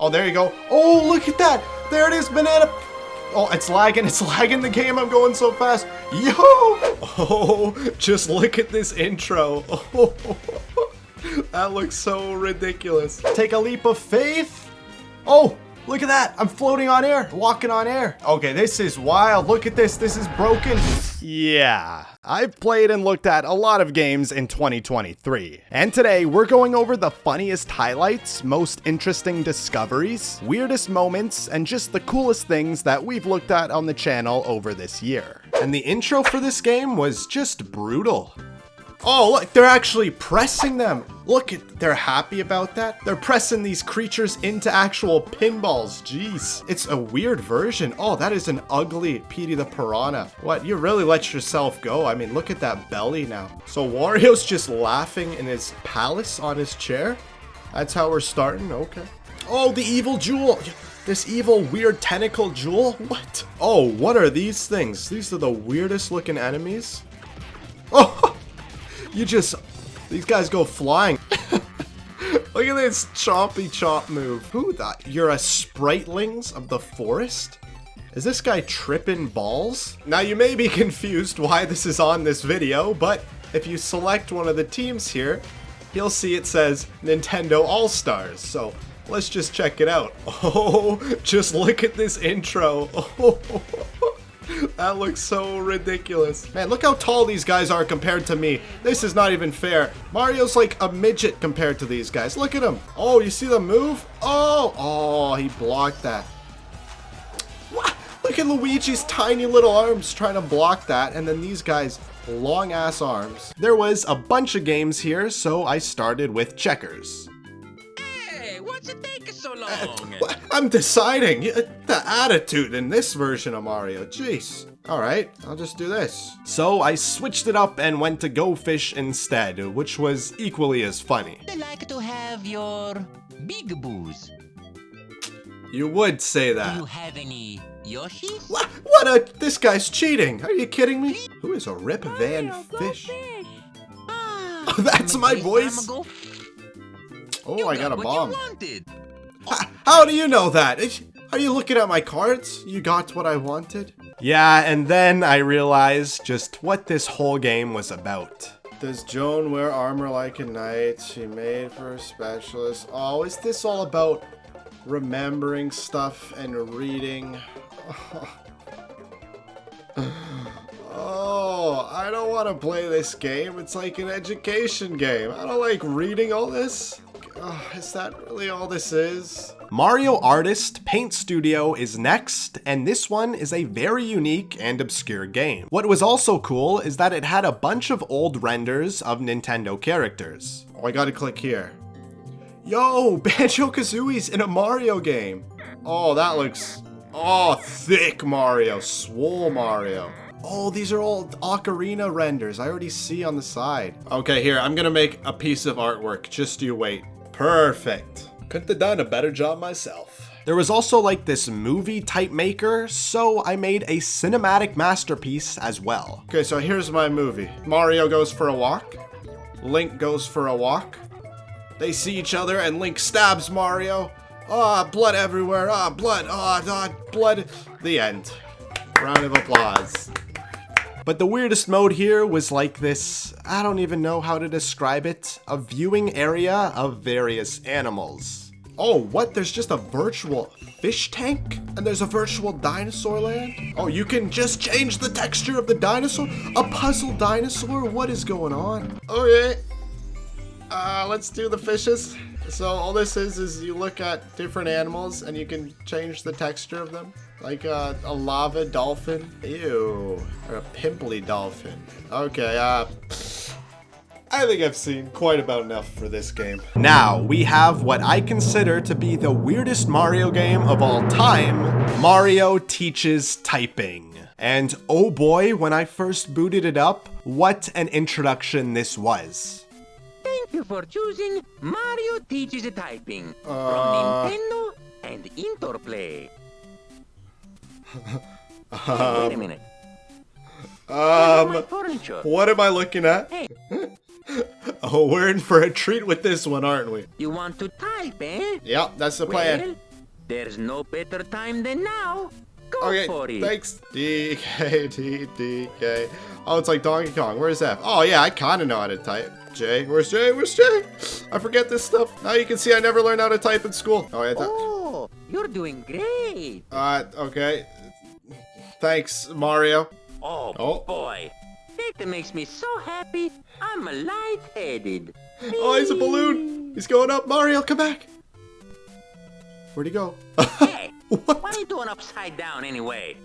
Oh, there you go. Oh, look at that. There it is, banana. Oh, it's lagging the game. I'm going so fast. Yo! Oh, just look at this intro. Oh, that looks so ridiculous. Take a leap of faith. Oh, look at that. I'm floating on air, walking on air. Okay, this is wild. Look at this. This is broken. Yeah, I've played and looked at a lot of games in 2023. And today we're going over the funniest highlights, most interesting discoveries, weirdest moments, and just the coolest things that we've looked at on the channel over this year. And the intro for this game was just brutal. Oh, look, they're actually pressing them. Look, they're happy about that. They're pressing these creatures into actual pinballs. Jeez. It's a weird version. Oh, that is an ugly Petey the Piranha. What, you really let yourself go? I mean, look at that belly now. So Wario's just laughing in his palace on his chair? That's how we're starting? Okay. Oh, the evil jewel. This evil, weird tentacle jewel? What? Oh, what are these things? These are the weirdest looking enemies. Oh! These guys go flying. Look at this chompy chomp move. Who that? You're a Spritelings of the forest? Is this guy tripping balls? Now you may be confused why this is on this video, but if you select one of the teams here, you'll see it says Nintendo All-Stars. So let's just check it out. Oh, just look at this intro. Oh. That looks so ridiculous. Man, look how tall these guys are compared to me. This is not even fair. Mario's like a midget compared to these guys. Look at him. Oh, you see the move? Oh, he blocked that. What? Look at Luigi's tiny little arms trying to block that. And then these guys, long ass arms. There was a bunch of games here, so I started with checkers. What's it taking so long? I'm deciding. The attitude in this version of Mario. Jeez. Alright, I'll just do this. So I switched it up and went to Go Fish instead, which was equally as funny. I like to have your big booze. You would say that. Do you have any Yoshis? This guy's cheating. Are you kidding me? Who is a Rip Van Fish? Oh, that's my voice. Oh, I got a bomb. How do you know that? Are you looking at my cards? You got what I wanted? Yeah, and then I realized just what this whole game was about. Does Joan wear armor like a knight? She made for a specialist. Oh, is this all about remembering stuff and reading? Oh, I don't want to play this game. It's like an education game. I don't like reading all this. Is that really all this is? Mario Artist Paint Studio is next, and this one is a very unique and obscure game. What was also cool is that it had a bunch of old renders of Nintendo characters. Oh, I gotta click here. Yo, Banjo-Kazooie's in a Mario game. Oh, that looks... Oh, thick Mario, swole Mario. Oh, these are all Ocarina renders I already see on the side. Okay, here, I'm gonna make a piece of artwork. Just you wait. Perfect. Couldn't have done a better job myself. There was also like this movie type maker, so I made a cinematic masterpiece as well. Okay, so here's my movie. Mario goes for a walk. Link goes for a walk. They see each other and Link stabs Mario. Ah, blood everywhere. Ah, blood. Ah, blood. The end. Round of applause. But the weirdest mode here was like this, I don't even know how to describe it, a viewing area of various animals. Oh, what? There's just a virtual fish tank? And there's a virtual dinosaur land? Oh, you can just change the texture of the dinosaur? A puzzle dinosaur? What is going on? Okay. Let's do the fishes. So all this is you look at different animals and you can change the texture of them. Like a lava dolphin. Ew. Or a pimply dolphin. Okay, I think I've seen quite about enough for this game. Now, we have what I consider to be the weirdest Mario game of all time. Mario Teaches Typing. And oh boy, when I first booted it up, what an introduction this was. Thank you for choosing Mario Teaches Typing from Nintendo and Interplay. Wait a minute. What am I looking at? Hey. Oh, we're in for a treat with this one, aren't we? You want to type, eh? Yep, that's the plan. Well, There's no better time than now. Go Okay, for it. thanks. DK. Oh, it's like Donkey Kong. Where's F? Oh, yeah, I kind of know how to type. J. Where's J? Where's J? I forget this stuff. Now you can see I never learned how to type in school. Oh, yeah. Oh, you're doing great. Okay. Thanks, Mario. Oh, boy. That makes me so happy. I'm lightheaded. Oh, he's a balloon. He's going up. Mario, come back. Where'd he go? Hey, What? what are you doing upside down anyway?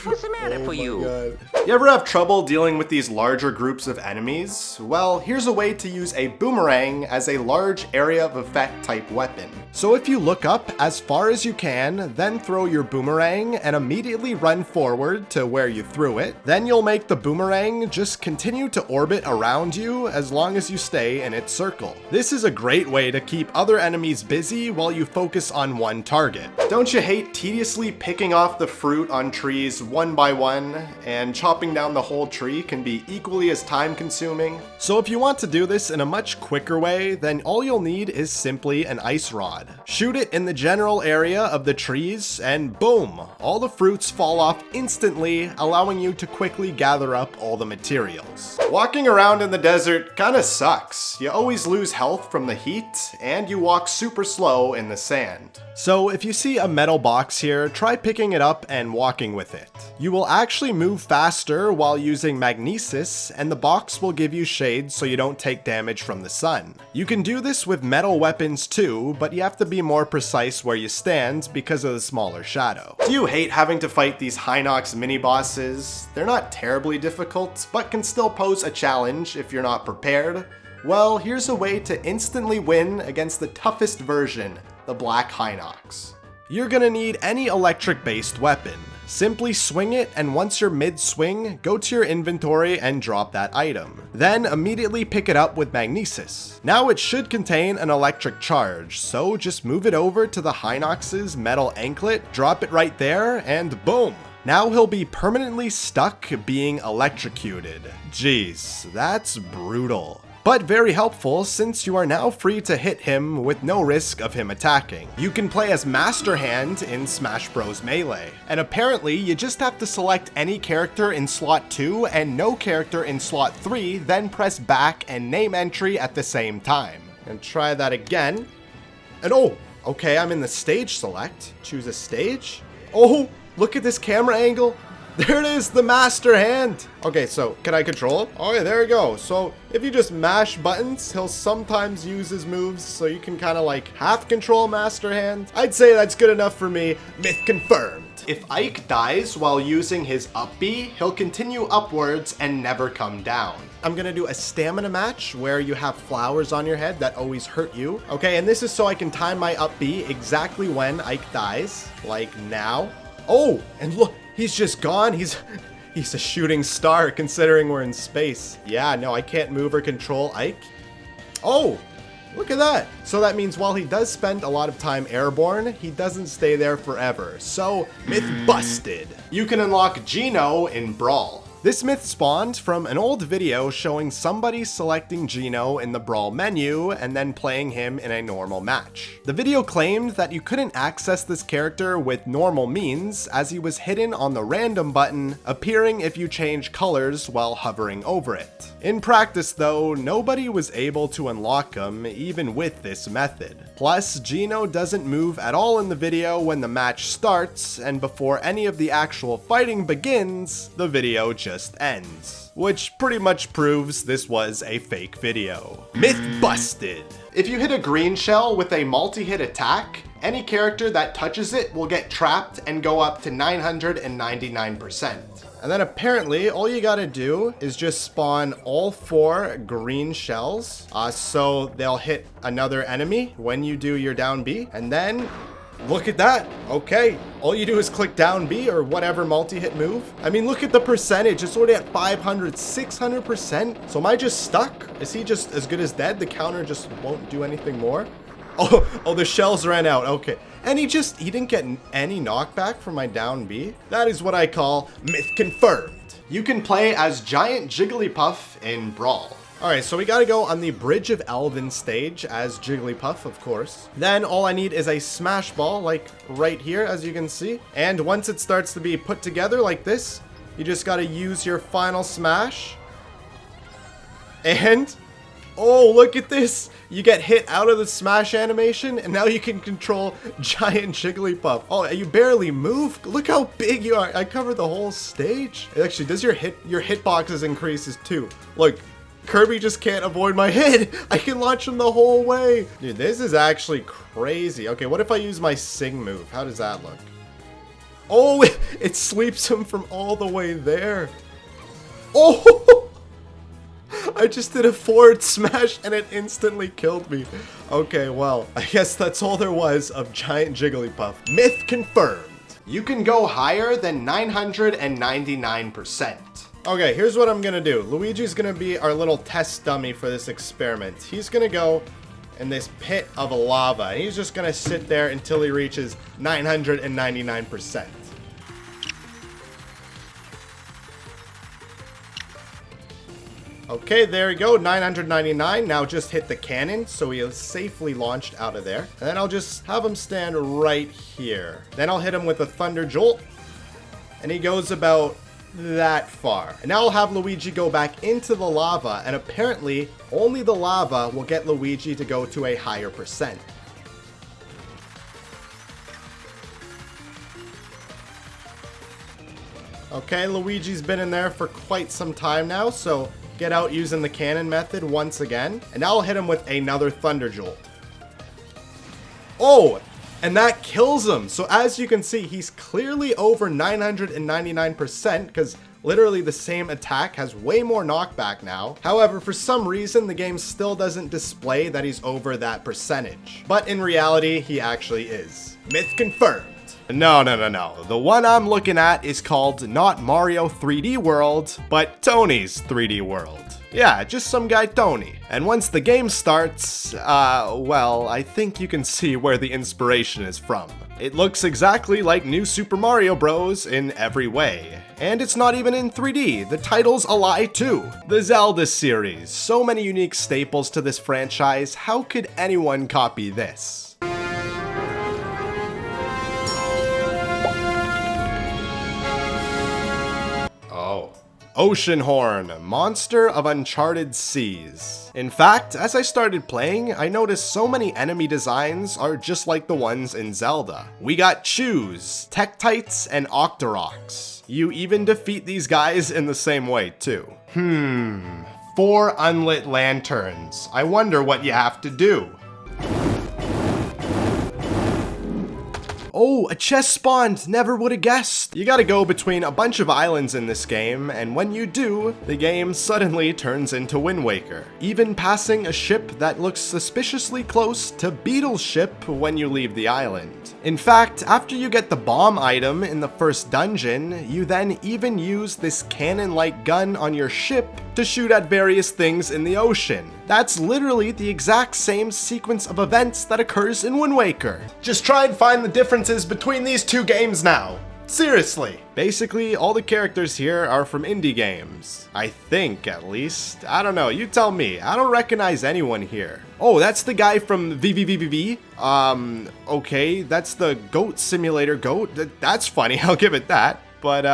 What's the matter for you? God. You ever have trouble dealing with these larger groups of enemies? Well, here's a way to use a boomerang as a large area of effect type weapon. So if you look up as far as you can, then throw your boomerang and immediately run forward to where you threw it, then you'll make the boomerang just continue to orbit around you as long as you stay in its circle. This is a great way to keep other enemies busy while you focus on one target. Don't you hate tediously picking off the fruit on trees one by one, and chopping down the whole tree can be equally as time consuming? So if you want to do this in a much quicker way, then all you'll need is simply an ice rod. Shoot it in the general area of the trees, and boom, all the fruits fall off instantly, allowing you to quickly gather up all the materials. Walking around in the desert kinda sucks. You always lose health from the heat, and you walk super slow in the sand. So if you see a metal box here, try picking it up and walking with it. You will actually move faster while using magnesis, and the box will give you shade so you don't take damage from the sun. You can do this with metal weapons too, but you have to be more precise where you stand because of the smaller shadow. Do you hate having to fight these Hinox mini-bosses? They're not terribly difficult, but can still pose a challenge if you're not prepared. Well, here's a way to instantly win against the toughest version, the Black Hinox. You're gonna need any electric-based weapon. Simply swing it, and once you're mid-swing, go to your inventory and drop that item. Then immediately pick it up with magnesis. Now it should contain an electric charge, so just move it over to the Hinox's metal anklet, drop it right there, and boom! Now he'll be permanently stuck being electrocuted. Jeez, that's brutal. But very helpful since you are now free to hit him with no risk of him attacking. You can play as Master Hand in Smash Bros. Melee. And apparently you just have to select any character in slot 2 and no character in slot 3, then press back and name entry at the same time. And try that again. And oh, okay, I'm in the stage select. Choose a stage. Oh, look at this camera angle. There it is, the Master Hand. Okay, so can I control him? Oh yeah, there we go. So if you just mash buttons, he'll sometimes use his moves, so you can kind of like half control Master Hand. I'd say that's good enough for me. Myth confirmed. If Ike dies while using his up B, he'll continue upwards and never come down. I'm gonna do a stamina match where you have flowers on your head that always hurt you. Okay, and this is so I can time my up B exactly when Ike dies, like now. Oh, and look. He's just gone. He's a shooting star considering we're in space. Yeah, no, I can't move or control Ike. Oh, look at that. So that means while he does spend a lot of time airborne, he doesn't stay there forever. So, myth busted. You can unlock Geno in Brawl. This myth spawned from an old video showing somebody selecting Geno in the Brawl menu and then playing him in a normal match. The video claimed that you couldn't access this character with normal means as he was hidden on the random button, appearing if you change colors while hovering over it. In practice though, nobody was able to unlock him even with this method. Plus, Geno doesn't move at all in the video when the match starts, and before any of the actual fighting begins, the video just ends. Which pretty much proves this was a fake video. Myth busted! If you hit a green shell with a multi-hit attack, any character that touches it will get trapped and go up to 999%. And then apparently all you gotta do is just spawn all 4 green shells. So they'll hit another enemy when you do your down B. And then look at that. Okay, all you do is click down B or whatever multi-hit move. I mean, look at the percentage. It's already at 500, 600%. So am I just stuck? Is he just as good as dead? The counter just won't do anything more? Oh, the shells ran out. Okay. And he didn't get any knockback from my down B. That is what I call myth confirmed. You can play as Giant Jigglypuff in Brawl. Alright, so we gotta go on the Bridge of Elven stage as Jigglypuff, of course. Then all I need is a Smash Ball, like right here, as you can see. And once it starts to be put together like this, you just gotta use your final smash. And, oh, look at this! You get hit out of the smash animation, and now you can control giant Jigglypuff. Oh, you barely move? Look how big you are. I covered the whole stage. It actually, does your hitboxes increases too. Look. Kirby just can't avoid my hit. I can launch him the whole way. Dude, this is actually crazy. Okay, what if I use my Sing move? How does that look? Oh, it sweeps him from all the way there. Oh, I just did a forward smash and it instantly killed me. Okay, well, I guess that's all there was of Giant Jigglypuff. Myth confirmed. You can go higher than 999%. Okay, here's what I'm gonna do. Luigi's gonna be our little test dummy for this experiment. He's gonna go in this pit of lava, and he's just gonna sit there until he reaches 999%. Okay, there we go, 999. Now just hit the cannon, so he is safely launched out of there. And then I'll just have him stand right here. Then I'll hit him with a Thunder Jolt, and he goes about that far. And now I'll have Luigi go back into the lava, and apparently only the lava will get Luigi to go to a higher percent. Okay, Luigi's been in there for quite some time now, so get out using the cannon method once again. And now I'll hit him with another Thunder Jolt. Oh! And that kills him. So as you can see, he's clearly over 999% because literally the same attack has way more knockback now. However, for some reason, the game still doesn't display that he's over that percentage. But in reality, he actually is. Myth confirmed. No. The one I'm looking at is called not Mario 3D World, but Tony's 3D World. Yeah, just some guy Tony. And once the game starts, well, I think you can see where the inspiration is from. It looks exactly like New Super Mario Bros. In every way. And it's not even in 3D, the title's a lie too. The Zelda series, so many unique staples to this franchise, how could anyone copy this? Ocean Horn, monster of uncharted seas. In fact, as I started playing, I noticed so many enemy designs are just like the ones in Zelda. We got Chews, Tektites, and Octoroks. You even defeat these guys in the same way too. 4 unlit lanterns. I wonder what you have to do. Oh, a chest spawned! Never would have guessed! You gotta go between a bunch of islands in this game, and when you do, the game suddenly turns into Wind Waker. Even passing a ship that looks suspiciously close to Beetle's ship when you leave the island. In fact, after you get the bomb item in the first dungeon, you then even use this cannon-like gun on your ship to shoot at various things in the ocean. That's literally the exact same sequence of events that occurs in Wind Waker. Just try and find the differences between these two games now. Seriously. Basically, all the characters here are from indie games. I think, at least. I don't know, you tell me. I don't recognize anyone here. Oh, that's the guy from VVVVV? Okay, that's the Goat Simulator Goat. That's funny, I'll give it that. But,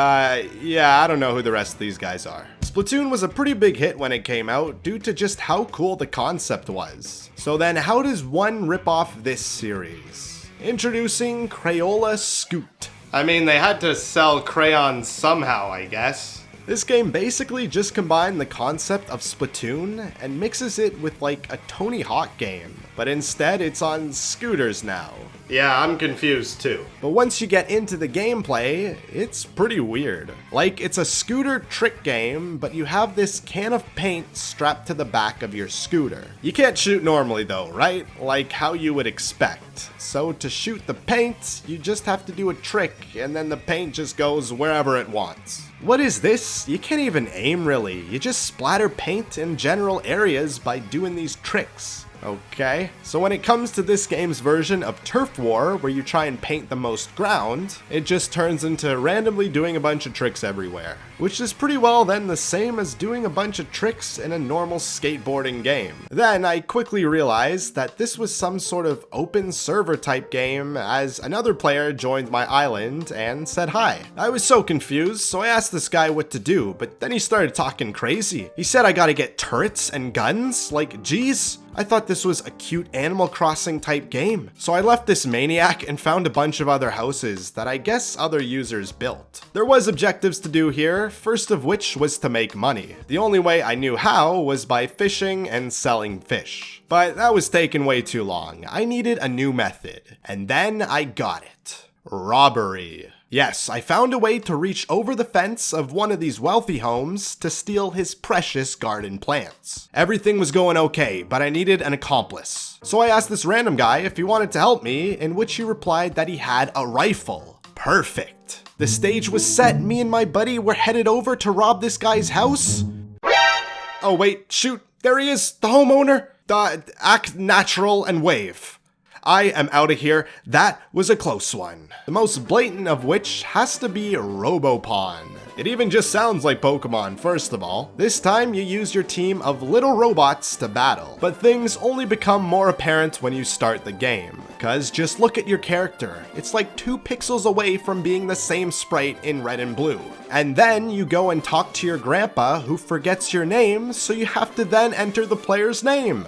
yeah, I don't know who the rest of these guys are. Splatoon was a pretty big hit when it came out due to just how cool the concept was. So then, how does one rip off this series? Introducing Crayola Scoot. I mean, they had to sell crayons somehow, I guess. This game basically just combined the concept of Splatoon and mixes it with like a Tony Hawk game, but instead it's on scooters now. Yeah, I'm confused too. But once you get into the gameplay, it's pretty weird. Like, it's a scooter trick game, but you have this can of paint strapped to the back of your scooter. You can't shoot normally though, right? Like how you would expect. So to shoot the paint, you just have to do a trick, and then the paint just goes wherever it wants. What is this? You can't even aim really. You just splatter paint in general areas by doing these tricks. Okay, so when it comes to this game's version of Turf War, where you try and paint the most ground, it just turns into randomly doing a bunch of tricks everywhere. Which is pretty well then the same as doing a bunch of tricks in a normal skateboarding game. Then I quickly realized that this was some sort of open server type game as another player joined my island and said hi. I was so confused, so I asked this guy what to do, but then he started talking crazy. He said I gotta get turrets and guns? Like, geez. I thought this was a cute Animal Crossing type game. So I left this maniac and found a bunch of other houses that I guess other users built. There was objectives to do here, first of which was to make money. The only way I knew how was by fishing and selling fish. But that was taking way too long. I needed a new method. And then I got it. Robbery. Yes, I found a way to reach over the fence of one of these wealthy homes to steal his precious garden plants. Everything was going okay, but I needed an accomplice. So I asked this random guy if he wanted to help me, in which he replied that he had a rifle. Perfect. The stage was set, me and my buddy were headed over to rob this guy's house. Oh wait, shoot, there he is, the homeowner. Act natural and wave. I am out of here. That was a close one. The most blatant of which has to be Robopawn. It even just sounds like Pokemon, first of all. This time you use your team of little robots to battle. But things only become more apparent when you start the game. Cause just look at your character. It's like 2 pixels away from being the same sprite in red and blue. And then you go and talk to your grandpa who forgets your name, so you have to then enter the player's name.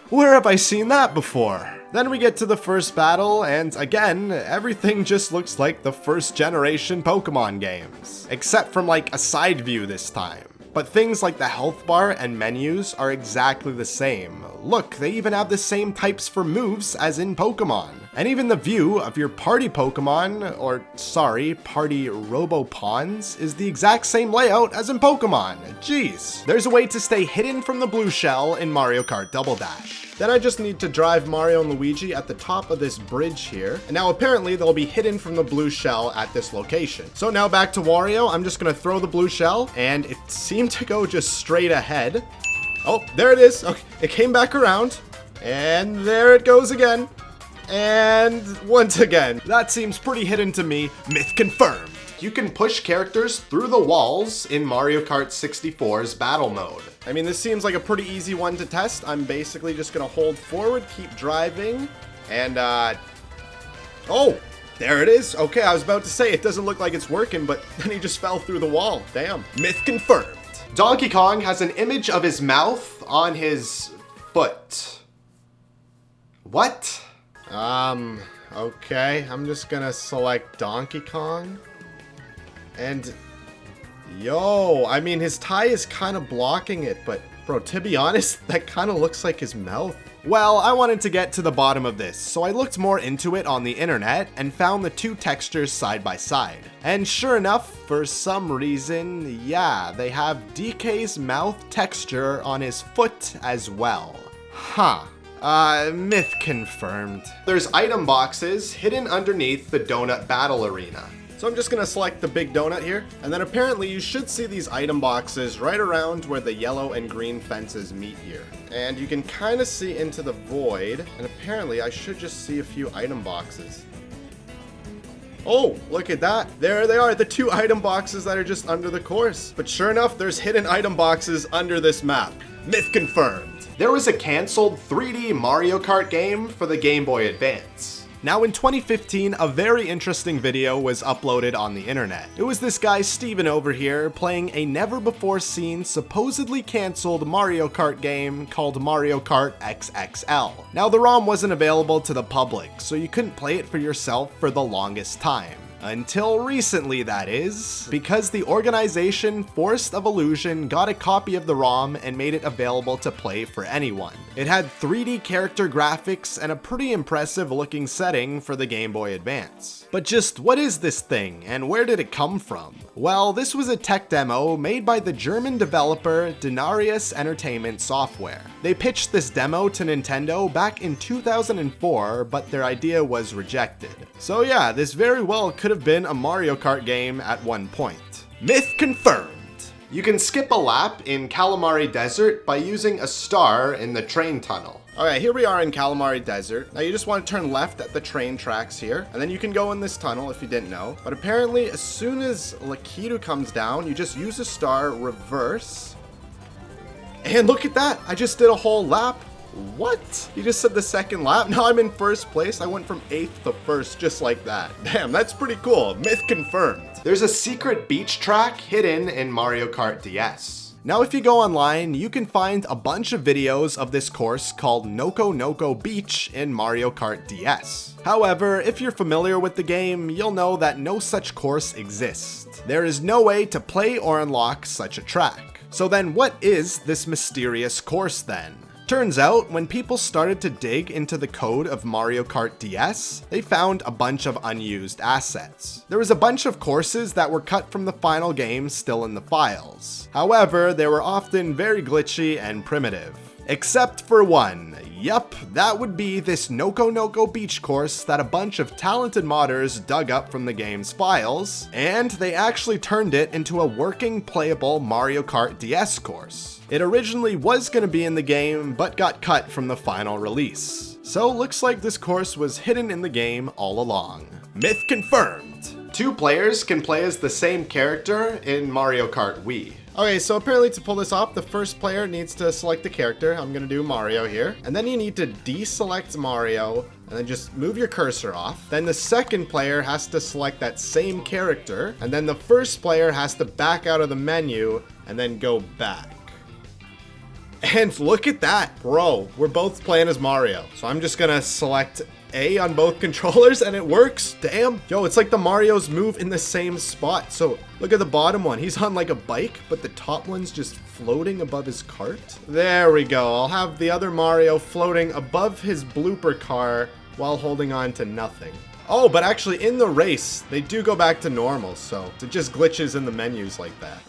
Where have I seen that before? Then we get to the first battle, and again, everything just looks like the first generation Pokemon games. Except from like a side view this time. But things like the health bar and menus are exactly the same. Look, they even have the same types for moves as in Pokemon. And even the view of your party Pokemon, or sorry, party Robopawns, is the exact same layout as in Pokemon. Jeez. There's a way to stay hidden from the blue shell in Mario Kart Double Dash. Then I just need to drive Mario and Luigi at the top of this bridge here. And now apparently they'll be hidden from the blue shell at this location. So now back to Wario, I'm just gonna throw the blue shell, and it seemed to go just straight ahead. Oh, there it is. Okay, it came back around. And there it goes again. And once again, that seems pretty hidden to me. Myth confirmed. You can push characters through the walls in Mario Kart 64's battle mode. I mean, this seems like a pretty easy one to test. I'm basically just gonna hold forward, keep driving, and oh, there it is. Okay, I was about to say it doesn't look like it's working, but then he just fell through the wall. Damn. Myth confirmed. Donkey Kong has an image of his mouth on his foot. What? Okay, I'm just gonna select Donkey Kong. And, yo, I mean, his tie is kind of blocking it, but, bro, to be honest, that kind of looks like his mouth. Well, I wanted to get to the bottom of this, so I looked more into it on the internet and found the 2 textures side by side. And sure enough, for some reason, yeah, they have DK's mouth texture on his foot as well. Huh. Myth confirmed. There's item boxes hidden underneath the donut battle arena. So I'm just gonna select the big donut here, and then apparently you should see these item boxes right around where the yellow and green fences meet here. And you can kind of see into the void, and apparently I should just see a few item boxes. Oh, look at that. There they are, the 2 item boxes that are just under the course. But sure enough, there's hidden item boxes under this map. Myth confirmed. There was a canceled 3D Mario Kart game for the Game Boy Advance. Now in 2015, a very interesting video was uploaded on the internet. It was this guy Steven over here playing a never before seen supposedly cancelled Mario Kart game called Mario Kart XXL. Now the ROM wasn't available to the public, so you couldn't play it for yourself for the longest time. Until recently, that is, because the organization Forest of Illusion got a copy of the ROM and made it available to play for anyone. It had 3D character graphics and a pretty impressive looking setting for the Game Boy Advance. But just what is this thing, and where did it come from? Well, this was a tech demo made by the German developer Denarius Entertainment Software. They pitched this demo to Nintendo back in 2004, but their idea was rejected. So yeah, this very well could have been a Mario Kart game at one point. Myth confirmed. You can skip a lap in Calamari Desert by using a star in the train tunnel. Okay, here we are in Calamari Desert. Now you just want to turn left at the train tracks here, and then you can go in this tunnel if you didn't know. But apparently, as soon as Lakitu comes down, you just use a star, reverse. And look at that, I just did a whole lap. What? You just said the second lap? Now I'm in first place. I went from 8th to 1st just like that. Damn, that's pretty cool. Myth confirmed. There's a secret beach track hidden in Mario Kart DS. Now if you go online, you can find a bunch of videos of this course called Noko Noko Beach in Mario Kart DS. However, if you're familiar with the game, you'll know that no such course exists. There is no way to play or unlock such a track. So then what is this mysterious course then? Turns out, when people started to dig into the code of Mario Kart DS, they found a bunch of unused assets. There was a bunch of courses that were cut from the final game still in the files. However, they were often very glitchy and primitive. Except for one. Yup, that would be this Noko Noko Beach course that a bunch of talented modders dug up from the game's files, and they actually turned it into a working, playable Mario Kart DS course. It originally was going to be in the game, but got cut from the final release. So looks like this course was hidden in the game all along. Myth confirmed! 2 players can play as the same character in Mario Kart Wii. Okay, so apparently to pull this off, the first player needs to select the character. I'm gonna do Mario here. And then you need to deselect Mario, and then just move your cursor off. Then the second player has to select that same character, and then the first player has to back out of the menu, and then go back. And look at that, bro. We're both playing as Mario. So I'm just gonna select A on both controllers and it works. Damn. Yo, it's like the Marios move in the same spot. So look at the bottom one. He's on like a bike, but the top one's just floating above his cart. There we go. I'll have the other Mario floating above his blooper car while holding on to nothing. Oh, but actually in the race, they do go back to normal, so it just glitches in the menus like that.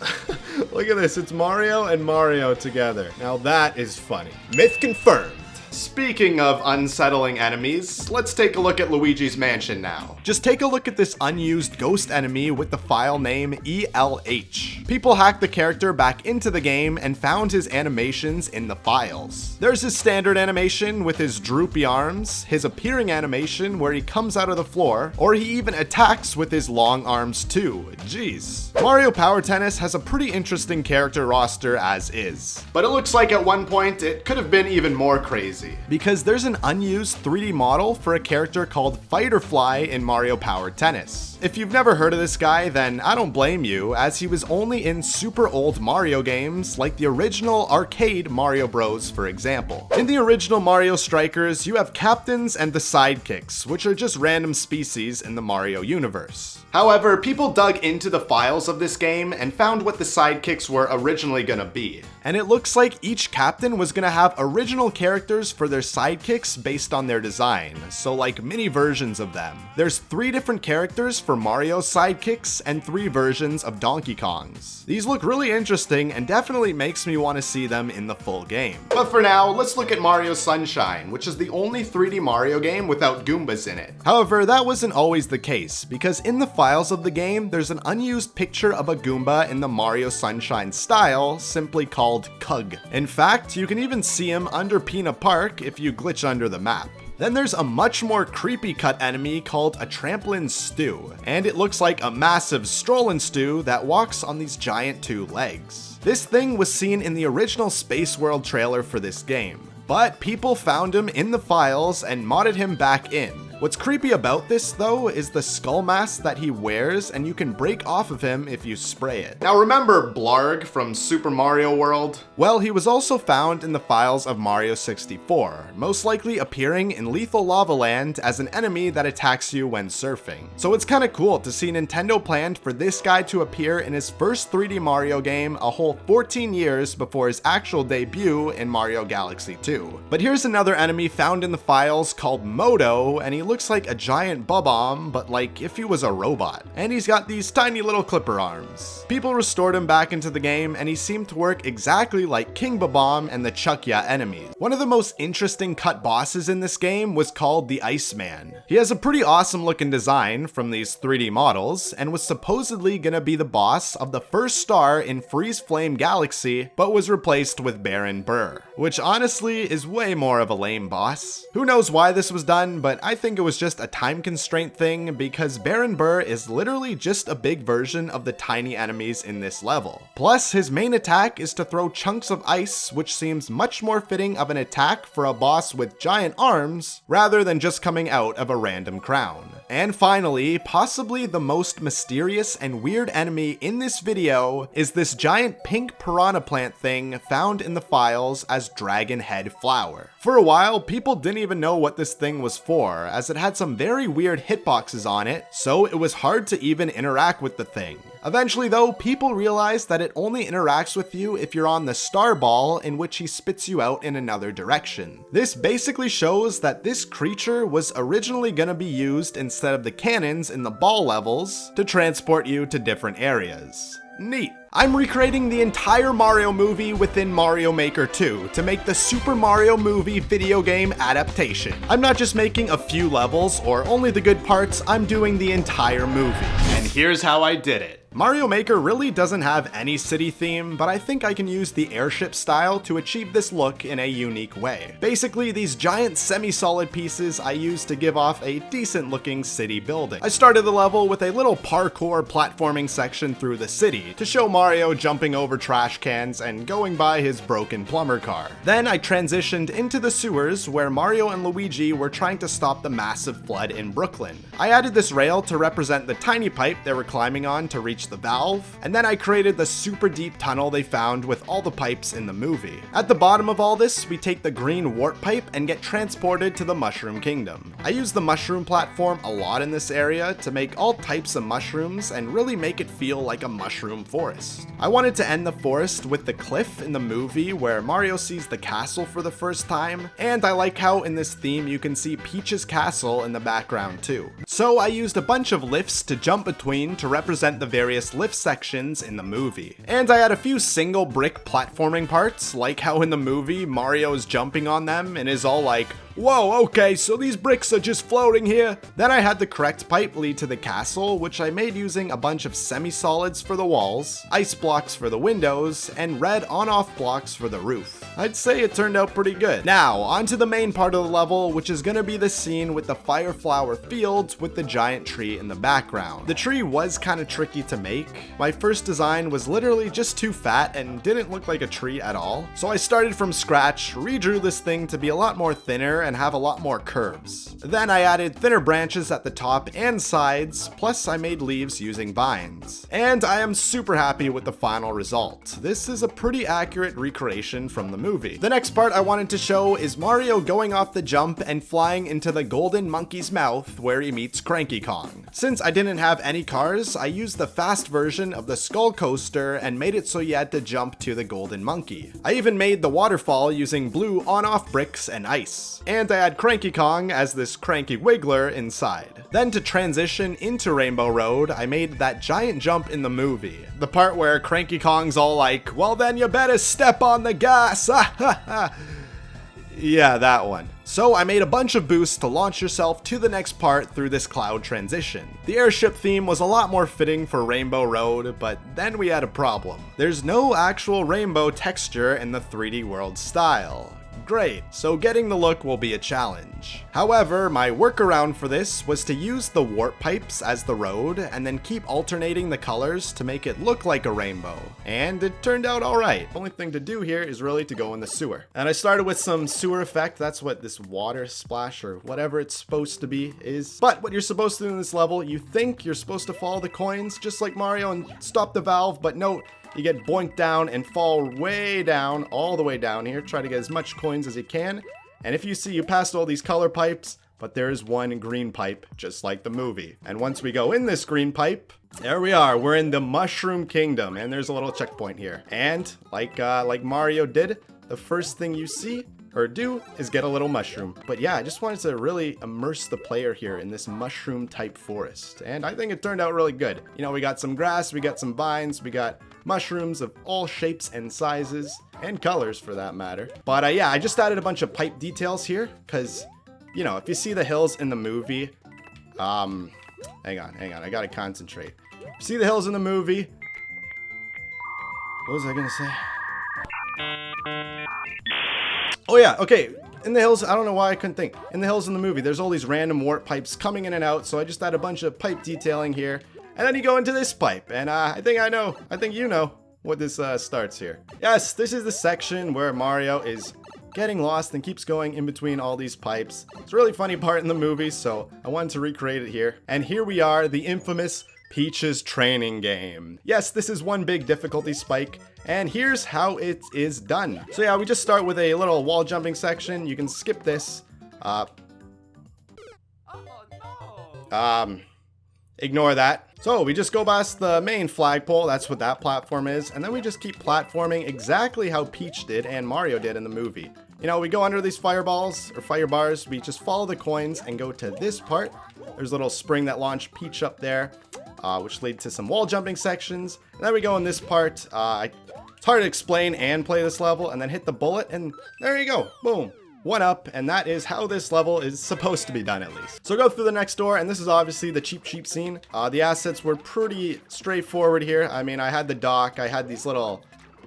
Look at this, it's Mario and Mario together. Now that is funny. Myth confirmed. Speaking of unsettling enemies, let's take a look at Luigi's Mansion now. Just take a look at this unused ghost enemy with the file name ELH. People hacked the character back into the game and found his animations in the files. There's his standard animation with his droopy arms, his appearing animation where he comes out of the floor, or he even attacks with his long arms too. Jeez. Mario Power Tennis has a pretty interesting character roster as is. But it looks like at one point it could have been even more crazy. Because there's an unused 3D model for a character called Fighterfly in Mario Power Tennis. If you've never heard of this guy, then I don't blame you, as he was only in super old Mario games like the original arcade Mario Bros, for example. In the original Mario Strikers, you have captains and the sidekicks, which are just random species in the Mario universe. However, people dug into the files of this game and found what the sidekicks were originally gonna be. And it looks like each captain was gonna have original characters for their sidekicks based on their design, so like mini versions of them. There's 3 different characters for Mario's sidekicks and 3 versions of Donkey Kong's. These look really interesting and definitely makes me want to see them in the full game. But for now, let's look at Mario Sunshine, which is the only 3D Mario game without Goombas in it. However, that wasn't always the case, because in the files of the game, there's an unused picture of a Goomba in the Mario Sunshine style, simply called Kug. In fact, you can even see him under Pina Park if you glitch under the map. Then there's a much more creepy cut enemy called a Tramplin' Stew, and it looks like a massive Strollin' Stew that walks on these giant 2 legs. This thing was seen in the original Space World trailer for this game, but people found him in the files and modded him back in. What's creepy about this though is the skull mask that he wears, and you can break off of him if you spray it. Now remember Blarg from Super Mario World? Well, he was also found in the files of Mario 64, most likely appearing in Lethal Lava Land as an enemy that attacks you when surfing. So it's kinda cool to see Nintendo planned for this guy to appear in his first 3D Mario game a whole 14 years before his actual debut in Mario Galaxy 2. But here's another enemy found in the files called Moto, and he looks like a giant Bob-omb, but like if he was a robot. And he's got these tiny little clipper arms. People restored him back into the game, and he seemed to work exactly like King Bob-omb and the Chuckya enemies. One of the most interesting cut bosses in this game was called the Iceman. He has a pretty awesome looking design from these 3D models, and was supposedly gonna be the boss of the first star in Freeze Flame Galaxy, but was replaced with Baron Burr, which honestly is way more of a lame boss. Who knows why this was done, but I think it was just a time constraint thing, because Baron Burr is literally just a big version of the tiny enemies in this level. Plus, his main attack is to throw chunks of ice, which seems much more fitting of an attack for a boss with giant arms, rather than just coming out of a random crown. And finally, possibly the most mysterious and weird enemy in this video is this giant pink piranha plant thing found in the files as Dragon Head Flower. For a while, people didn't even know what this thing was for, as it had some very weird hitboxes on it, so it was hard to even interact with the thing. Eventually though, people realized that it only interacts with you if you're on the star ball, in which he spits you out in another direction. This basically shows that this creature was originally gonna be used instead of the cannons in the ball levels to transport you to different areas. Neat. I'm recreating the entire Mario movie within Mario Maker 2 to make the Super Mario movie video game adaptation. I'm not just making a few levels or only the good parts, I'm doing the entire movie. And here's how I did it. Mario Maker really doesn't have any city theme, but I think I can use the airship style to achieve this look in a unique way. Basically, these giant semi-solid pieces I used to give off a decent looking city building. I started the level with a little parkour platforming section through the city to show Mario jumping over trash cans and going by his broken plumber car. Then I transitioned into the sewers where Mario and Luigi were trying to stop the massive flood in Brooklyn. I added this rail to represent the tiny pipe they were climbing on to reach the valve, and then I created the super deep tunnel they found with all the pipes in the movie. At the bottom of all this, we take the green warp pipe and get transported to the Mushroom Kingdom. I use the mushroom platform a lot in this area to make all types of mushrooms and really make it feel like a mushroom forest. I wanted to end the forest with the cliff in the movie where Mario sees the castle for the first time, and I like how in this theme you can see Peach's castle in the background too. So I used a bunch of lifts to jump between to represent the various lift sections in the movie. And I had a few single brick platforming parts, like how in the movie Mario is jumping on them and is all like, "Whoa, okay, so these bricks are just floating here." Then I had the correct pipe lead to the castle, which I made using a bunch of semi-solids for the walls, ice blocks for the windows, and red on-off blocks for the roof. I'd say it turned out pretty good. Now, onto the main part of the level, which is gonna be the scene with the Fire Flower fields with the giant tree in the background. The tree was kinda tricky to make. My first design was literally just too fat and didn't look like a tree at all. So I started from scratch, redrew this thing to be a lot more thinner and have a lot more curves. Then I added thinner branches at the top and sides, plus I made leaves using vines. And I am super happy with the final result. This is a pretty accurate recreation from the movie. The next part I wanted to show is Mario going off the jump and flying into the golden monkey's mouth where he meets Cranky Kong. Since I didn't have any cars, I used the fast version of the Skull Coaster and made it so you had to jump to the golden monkey. I even made the waterfall using blue on-off bricks and ice. And I had Cranky Kong as this cranky wiggler inside. Then to transition into Rainbow Road, I made that giant jump in the movie. The part where Cranky Kong's all like, "Well then you better step on the gas, ah ha ha." Yeah, that one. So I made a bunch of boosts to launch yourself to the next part through this cloud transition. The airship theme was a lot more fitting for Rainbow Road, but then we had a problem. There's no actual rainbow texture in the 3D world style. Great, so getting the look will be a challenge. However, my workaround for this was to use the warp pipes as the road and then keep alternating the colors to make it look like a rainbow. And it turned out alright. The only thing to do here is really to go in the sewer. And I started with some sewer effect, that's what this water splash or whatever it's supposed to be is. But what you're supposed to do in this level, you think you're supposed to follow the coins just like Mario and stop the valve, but no. You get boinked down and fall way down, all the way down here. Try to get as much coins as you can. And if you see, you passed all these color pipes, but there is one green pipe, just like the movie. And once we go in this green pipe, there we are. We're in the Mushroom Kingdom, and there's a little checkpoint here. And like Mario did, the first thing you see or do is get a little mushroom. But yeah, I just wanted to really immerse the player here in this mushroom type forest. And I think it turned out really good. You know, we got some grass, we got some vines, we got mushrooms of all shapes and sizes and colors for that matter. But yeah, I just added a bunch of pipe details here because, you know, if you see the hills in the movie, hang on, I gotta concentrate. See the hills in the movie. What was I gonna say? Oh yeah, okay. In the hills, I don't know why I couldn't think. In the hills in the movie, there's all these random warp pipes coming in and out, so I just add a bunch of pipe detailing here. And then you go into this pipe, and I think you know what this starts here. Yes, this is the section where Mario is getting lost and keeps going in between all these pipes. It's a really funny part in the movie, so I wanted to recreate it here. And here we are, the infamous Peach's training game. Yes, this is one big difficulty spike, and here's how it is done. So yeah, we just start with a little wall jumping section. You can skip this. Ignore that. So we just go past the main flagpole, that's what that platform is, and then we just keep platforming exactly how Peach did and Mario did in the movie. You know, we go under these fireballs, or fire bars, we just follow the coins and go to this part. There's a little spring that launched Peach up there, which lead to some wall jumping sections. And then we go in this part, it's hard to explain and play this level, and then hit the bullet, and there you go, boom. One up, and that is how this level is supposed to be done at least. So go through the next door, and this is obviously the cheap scene. The assets were pretty straightforward here. I mean, I had the dock, I had these little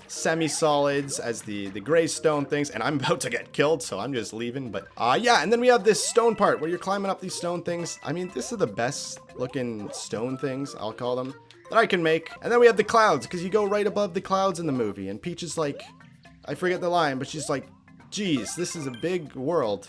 semi-solids as the gray stone things, and I'm about to get killed, so I'm just leaving. But yeah, and then we have this stone part where you're climbing up these stone things. I mean, this is the best looking stone things, I'll call them, that I can make. And then we have the clouds, because you go right above the clouds in the movie, and Peach is like, I forget the line, but she's like, geez, this is a big world.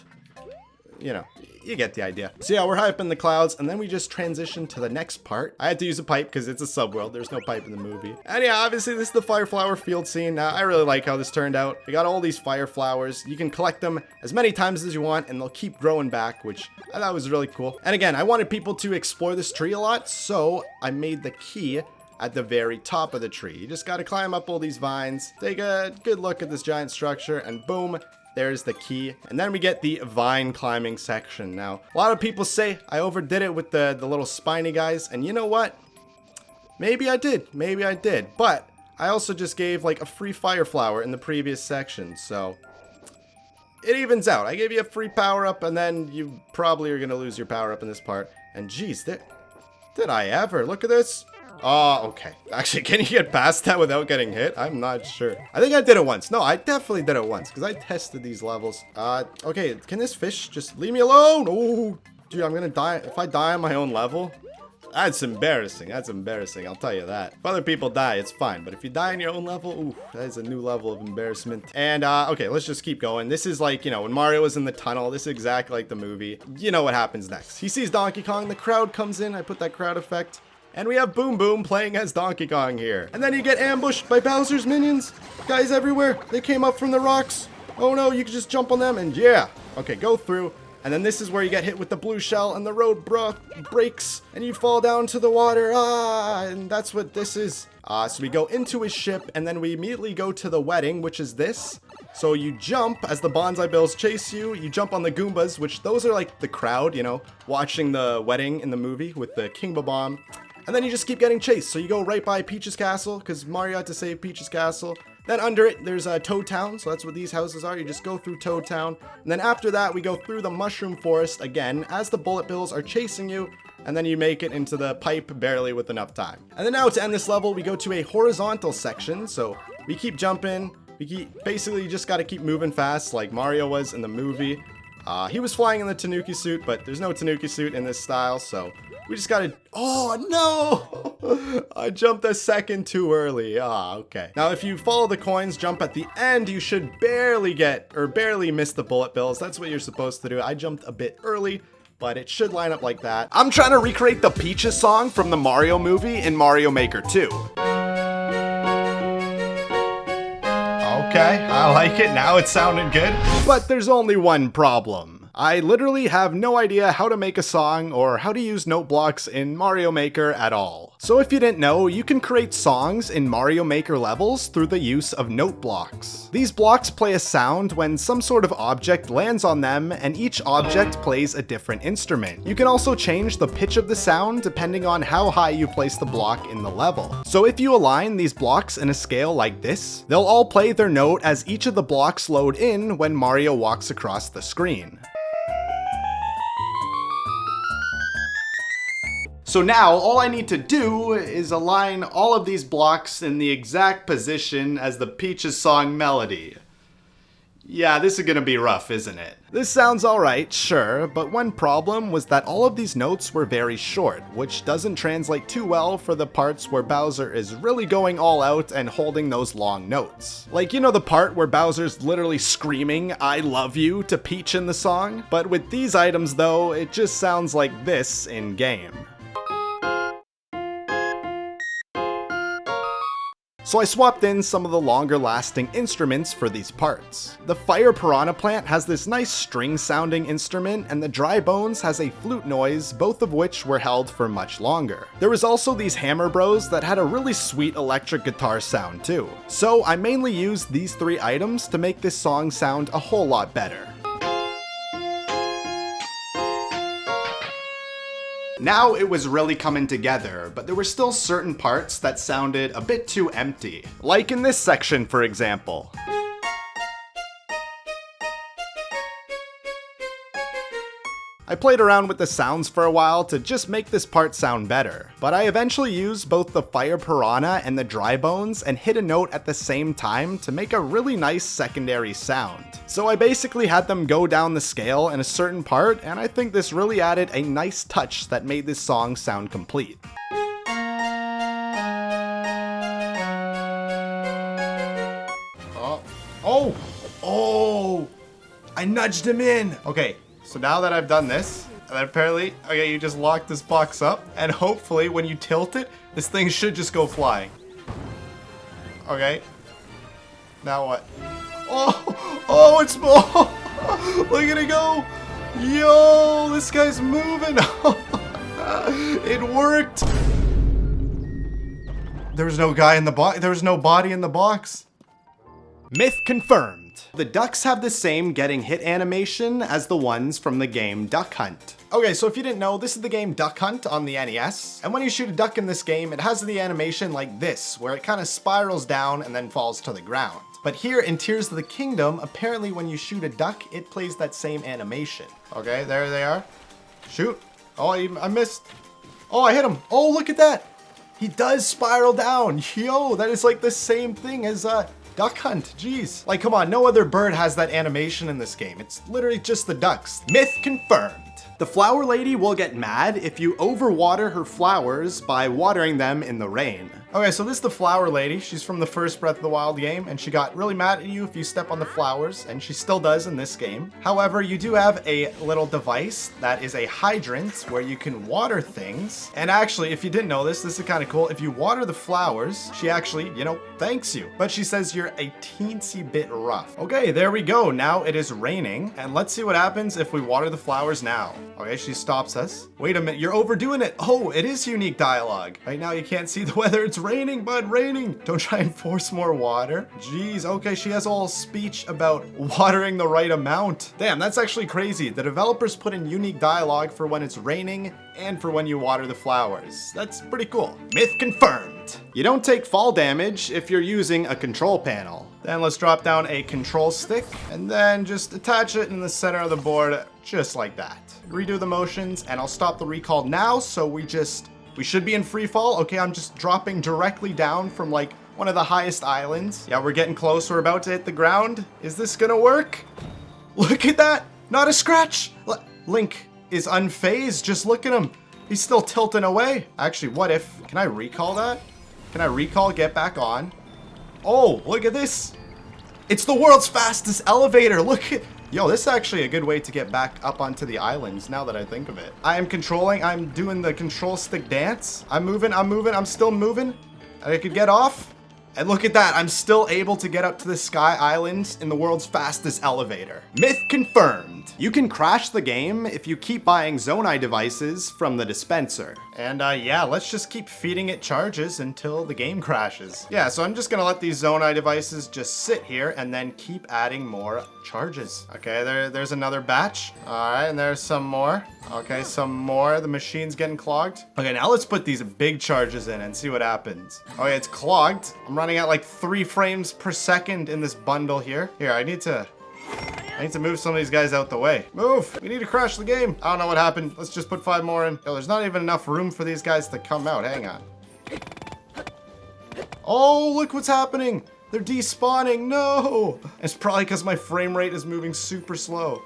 You know, you get the idea. So yeah, we're high up in the clouds, and then we just transition to the next part. I had to use a pipe because it's a subworld. There's no pipe in the movie. And yeah, obviously this is the fire flower field scene. I really like how this turned out. We got all these fire flowers. You can collect them as many times as you want, and they'll keep growing back, which I thought was really cool. And again, I wanted people to explore this tree a lot, so I made the key at the very top of the tree. You just got to climb up all these vines, take a good look at this giant structure, and boom, there's the key. And then we get the vine climbing section. Now, a lot of people say I overdid it with the little spiny guys, and you know what? Maybe I did, but I also just gave like a free fire flower in the previous section, so it evens out. I gave you a free power up, and then you probably are gonna lose your power up in this part. And geez, did I ever? Look at this. Oh, okay. Actually, can you get past that without getting hit? I'm not sure. I think I did it once. No, I definitely did it once because I tested these levels. Okay, can this fish just leave me alone? Oh, dude, I'm gonna die. If I die on my own level, that's embarrassing. That's embarrassing, I'll tell you that. If other people die, it's fine. But if you die on your own level, ooh, that is a new level of embarrassment. And, okay, let's just keep going. This is like, you know, when Mario was in the tunnel, this is exactly like the movie. You know what happens next. He sees Donkey Kong, the crowd comes in, I put that crowd effect. And we have Boom Boom playing as Donkey Kong here. And then you get ambushed by Bowser's minions. Guys everywhere. They came up from the rocks. Oh no, you can just jump on them and yeah. Okay, go through. And then this is where you get hit with the blue shell and the road breaks. And you fall down to the water. And that's what this is. So we go into his ship and then we immediately go to the wedding, which is this. So you jump as the bonsai bills chase you. You jump on the Goombas, which those are like the crowd, you know, watching the wedding in the movie with the King Bomb. And then you just keep getting chased. So you go right by Peach's castle, because Mario had to save Peach's castle. Then under it, there's Toad Town, so that's what these houses are. You just go through Toad Town. And then after that, we go through the Mushroom Forest again, as the bullet bills are chasing you. And then you make it into the pipe barely with enough time. And then now to end this level, we go to a horizontal section. So we keep jumping. Basically, you just got to keep moving fast, like Mario was in the movie. He was flying in the Tanuki suit, but there's no Tanuki suit in this style, so we just gotta... Oh, no! I jumped a second too early. Okay. Now, if you follow the coins, jump at the end, you should barely miss the bullet bills. That's what you're supposed to do. I jumped a bit early, but it should line up like that. I'm trying to recreate the Peaches song from the Mario movie in Mario Maker 2. Okay, I like it. Now it sounded good. But there's only one problem. I literally have no idea how to make a song or how to use note blocks in Mario Maker at all. So if you didn't know, you can create songs in Mario Maker levels through the use of note blocks. These blocks play a sound when some sort of object lands on them, and each object plays a different instrument. You can also change the pitch of the sound depending on how high you place the block in the level. So if you align these blocks in a scale like this, they'll all play their note as each of the blocks load in when Mario walks across the screen. So now, all I need to do is align all of these blocks in the exact position as the Peach's song melody. Yeah, this is gonna be rough, isn't it? This sounds alright, sure, but one problem was that all of these notes were very short, which doesn't translate too well for the parts where Bowser is really going all out and holding those long notes. Like, you know the part where Bowser's literally screaming, "I love you" to Peach in the song? But with these items though, it just sounds like this in-game. So I swapped in some of the longer lasting instruments for these parts. The Fire Piranha Plant has this nice string sounding instrument, and the Dry Bones has a flute noise, both of which were held for much longer. There was also these Hammer Bros that had a really sweet electric guitar sound too. So I mainly used these three items to make this song sound a whole lot better. Now it was really coming together, but there were still certain parts that sounded a bit too empty. Like in this section, for example. I played around with the sounds for a while to just make this part sound better, but I eventually used both the Fire Piranha and the Dry Bones and hit a note at the same time to make a really nice secondary sound. So I basically had them go down the scale in a certain part, and I think this really added a nice touch that made this song sound complete. Oh! I nudged him in! Okay. So now that I've done this, and apparently, okay, you just lock this box up, and hopefully when you tilt it, this thing should just go flying. Okay. Now what? Oh, it's, oh, look at it go. Yo, this guy's moving. It worked. There was no guy in the box. There was no body in the box. Myth confirmed. The ducks have the same getting hit animation as the ones from the game Duck Hunt. Okay, so if you didn't know, this is the game Duck Hunt on the NES, and when you shoot a duck in this game, it has the animation like this, where it kind of spirals down and then falls to the ground. But here in Tears of the Kingdom, apparently when you shoot a duck, it plays that same animation. Okay, there they are. Shoot. Oh, I missed. Oh, I hit him. Oh, look at that. He does spiral down. Yo, that is like the same thing as Duck Hunt, jeez. Like, come on, no other bird has that animation in this game. It's literally just the ducks. Myth confirmed. The flower lady will get mad if you overwater her flowers by watering them in the rain. Okay, so this is the flower lady. She's from the first Breath of the Wild game, and she got really mad at you if you step on the flowers, and she still does in this game. However, you do have a little device that is a hydrant where you can water things. And actually, if you didn't know this is kind of cool. If you water the flowers, she actually, thanks you. But she says you're a teensy bit rough. Okay, there we go. Now it is raining, and let's see what happens if we water the flowers now. Okay, she stops us. Wait a minute, you're overdoing it. Oh, it is unique dialogue. Right now you can't see the weather. It's raining, bud, raining. Don't try and force more water. Jeez, okay, she has all speech about watering the right amount. Damn, that's actually crazy. The developers put in unique dialogue for when it's raining and for when you water the flowers. That's pretty cool. Myth confirmed. You don't take fall damage if you're using a control panel. Then let's drop down a control stick and then just attach it in the center of the board just like that. Redo the motions and I'll stop the recall now so we should be in free fall. Okay, I'm just dropping directly down from like one of the highest islands. Yeah, we're getting close. We're about to hit the ground. Is this gonna work? Look at that. Not a scratch. Link is unfazed. Just look at him. He's still tilting away. Actually, what if, can I recall that? Can I recall, get back on? Oh, look at this. It's the world's fastest elevator. Look at, yo, this is actually a good way to get back up onto the islands now that I think of it. I am controlling, I'm doing the control stick dance. I'm moving, I'm still moving. I could get off. And look at that, I'm still able to get up to the Sky Island in the world's fastest elevator. Myth confirmed. You can crash the game if you keep buying Zonai devices from the dispenser. And yeah, let's just keep feeding it charges until the game crashes. Yeah, so I'm just gonna let these Zonai devices just sit here and then keep adding more charges. Okay, there's another batch. All right, and there's some more. Okay, some more. The machine's getting clogged. Okay, now let's put these big charges in and see what happens. Okay, it's clogged. I'm running at like 3 frames per second in this bundle here. Here, I need to move some of these guys out the way. Move! We need to crash the game. I don't know what happened. Let's just put 5 more in. Yo, there's not even enough room for these guys to come out. Hang on. Oh, look what's happening. They're despawning. No! It's probably because my frame rate is moving super slow.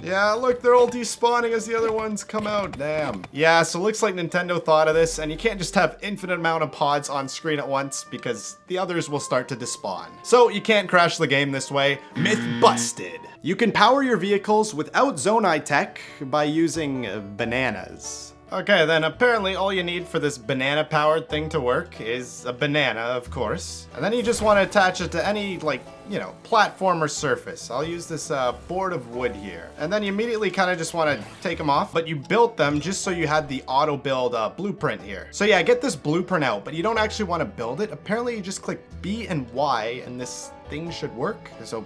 Yeah, look, they're all despawning as the other ones come out. Damn. Yeah, so it looks like Nintendo thought of this, and you can't just have infinite amount of pods on screen at once because the others will start to despawn. So you can't crash the game this way. Myth busted. You can power your vehicles without Zonai tech by using bananas. Okay, then apparently all you need for this banana-powered thing to work is a banana, of course. And then you just want to attach it to any, like, you know, platform or surface. I'll use this board of wood here. And then you immediately kind of just want to take them off, but you built them just so you had the auto-build blueprint here. So yeah, get this blueprint out, but you don't actually want to build it. Apparently you just click B and Y, and this thing should work. So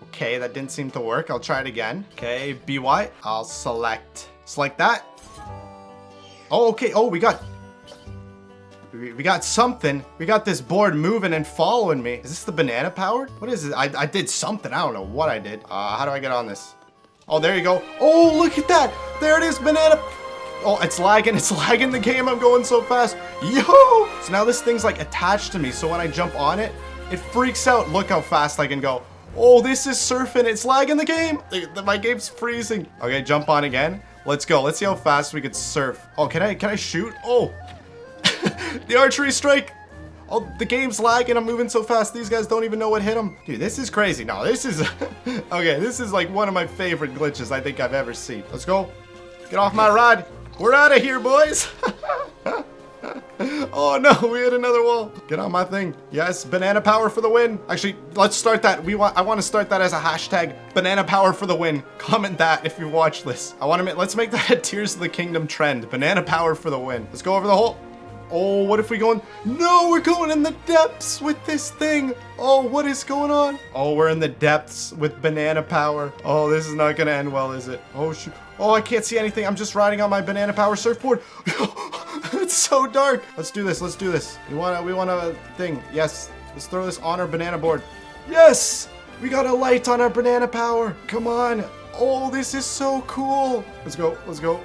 okay, that didn't seem to work. I'll try it again. Okay, BY. I'll select that. Oh, okay. Oh, we got something. We got this board moving and following me. Is this the banana powered? What is it? I did something. I don't know what I did. How do I get on this? Oh, there you go. Oh, look at that. There it is, banana. Oh, it's lagging. It's lagging the game. I'm going so fast. Yo! So now this thing's like attached to me. So when I jump on it, it freaks out. Look how fast I can go. Oh, this is surfing. It's lagging the game. My game's freezing. Okay, jump on again. Let's go. Let's see how fast we could surf. Oh, can I shoot? Oh, the archery strike. Oh, the game's lagging. I'm moving so fast. These guys don't even know what hit them. Dude, this is crazy. No, this is, okay, this is like one of my favorite glitches I think I've ever seen. Let's go. Get off my rod. We're out of here, boys. Oh no, we hit another wall. Get on my thing. Yes, banana power for the win. Actually, let's start that. I want to start that as a hashtag. Banana power for the win. Comment that if you watch this. Let's make that a Tears of the Kingdom trend. Banana power for the win. Let's go over the hole. Oh, what if we go in? No, we're going in the depths with this thing. Oh, what is going on? Oh, we're in the depths with banana power. Oh, this is not gonna end well, is it? Oh shoot. Oh, I can't see anything. I'm just riding on my banana power surfboard. It's so dark. Let's do this. Let's do this. We want a thing. Yes. Let's throw this on our banana board. Yes. We got a light on our banana power. Come on. Oh, this is so cool. Let's go. Let's go.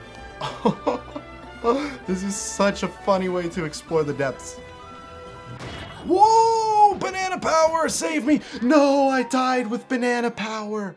This is such a funny way to explore the depths. Whoa! Banana power! Save me! No, I died with banana power.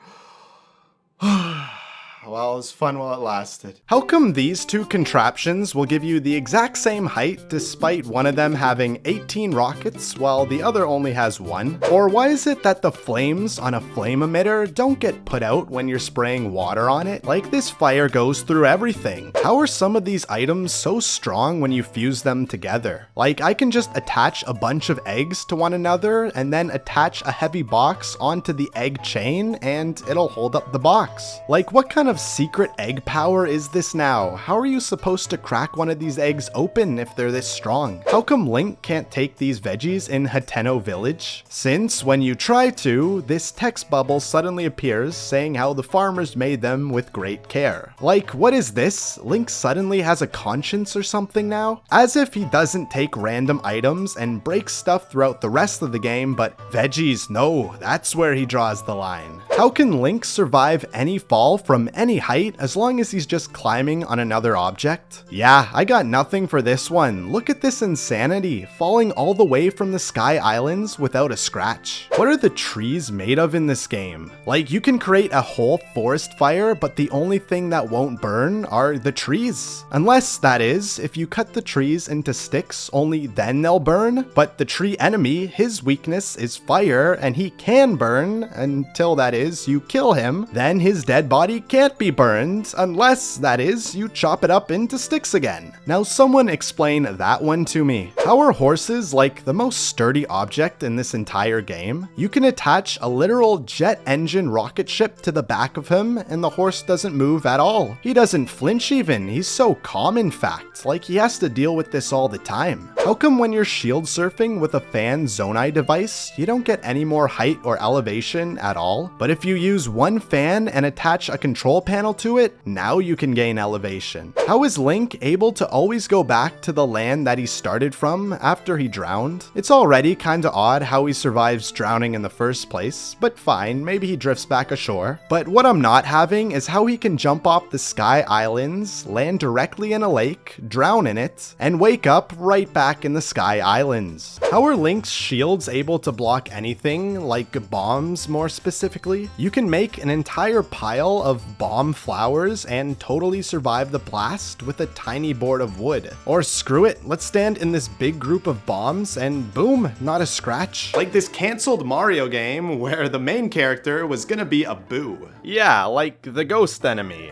Well, it was fun while it lasted. How come these two contraptions will give you the exact same height despite one of them having 18 rockets while the other only has 1? Or why is it that the flames on a flame emitter don't get put out when you're spraying water on it? Like this fire goes through everything. How are some of these items so strong when you fuse them together? Like I can just attach a bunch of eggs to one another and then attach a heavy box onto the egg chain and it'll hold up the box. Like what kind of secret egg power is this now? How are you supposed to crack one of these eggs open if they're this strong? How come Link can't take these veggies in Hateno Village? Since when you try to, this text bubble suddenly appears saying how the farmers made them with great care. Like, what is this? Link suddenly has a conscience or something now? As if he doesn't take random items and breaks stuff throughout the rest of the game, but veggies, no, that's where he draws the line. How can Link survive any fall from any height as long as he's just climbing on another object? Yeah, I got nothing for this one. Look at this insanity, falling all the way from the Sky Islands without a scratch. What are the trees made of in this game? Like, you can create a whole forest fire, but the only thing that won't burn are the trees. Unless, that is, if you cut the trees into sticks, only then they'll burn. But the tree enemy, his weakness is fire, and he can burn until, that is, you kill him. Then his dead body can't be burned, unless, that is, you chop it up into sticks again. Now someone explain that one to me. How are horses like the most sturdy object in this entire game? You can attach a literal jet engine rocket ship to the back of him and the horse doesn't move at all. He doesn't flinch even, he's so calm in fact, like he has to deal with this all the time. How come when you're shield surfing with a fan Zonai device, you don't get any more height or elevation at all? But if you use one fan and attach a control panel to it, now you can gain elevation. How is Link able to always go back to the land that he started from after he drowned? It's already kinda odd how he survives drowning in the first place, but fine, maybe he drifts back ashore. But what I'm not having is how he can jump off the Sky Islands, land directly in a lake, drown in it, and wake up right back in the Sky Islands. How are Link's shields able to block anything, like bombs more specifically? You can make an entire pile of bomb flowers and totally survive the blast with a tiny board of wood. Or screw it, let's stand in this big group of bombs and boom, not a scratch. Like this cancelled Mario game where the main character was gonna be a Boo. Yeah, like the ghost enemy.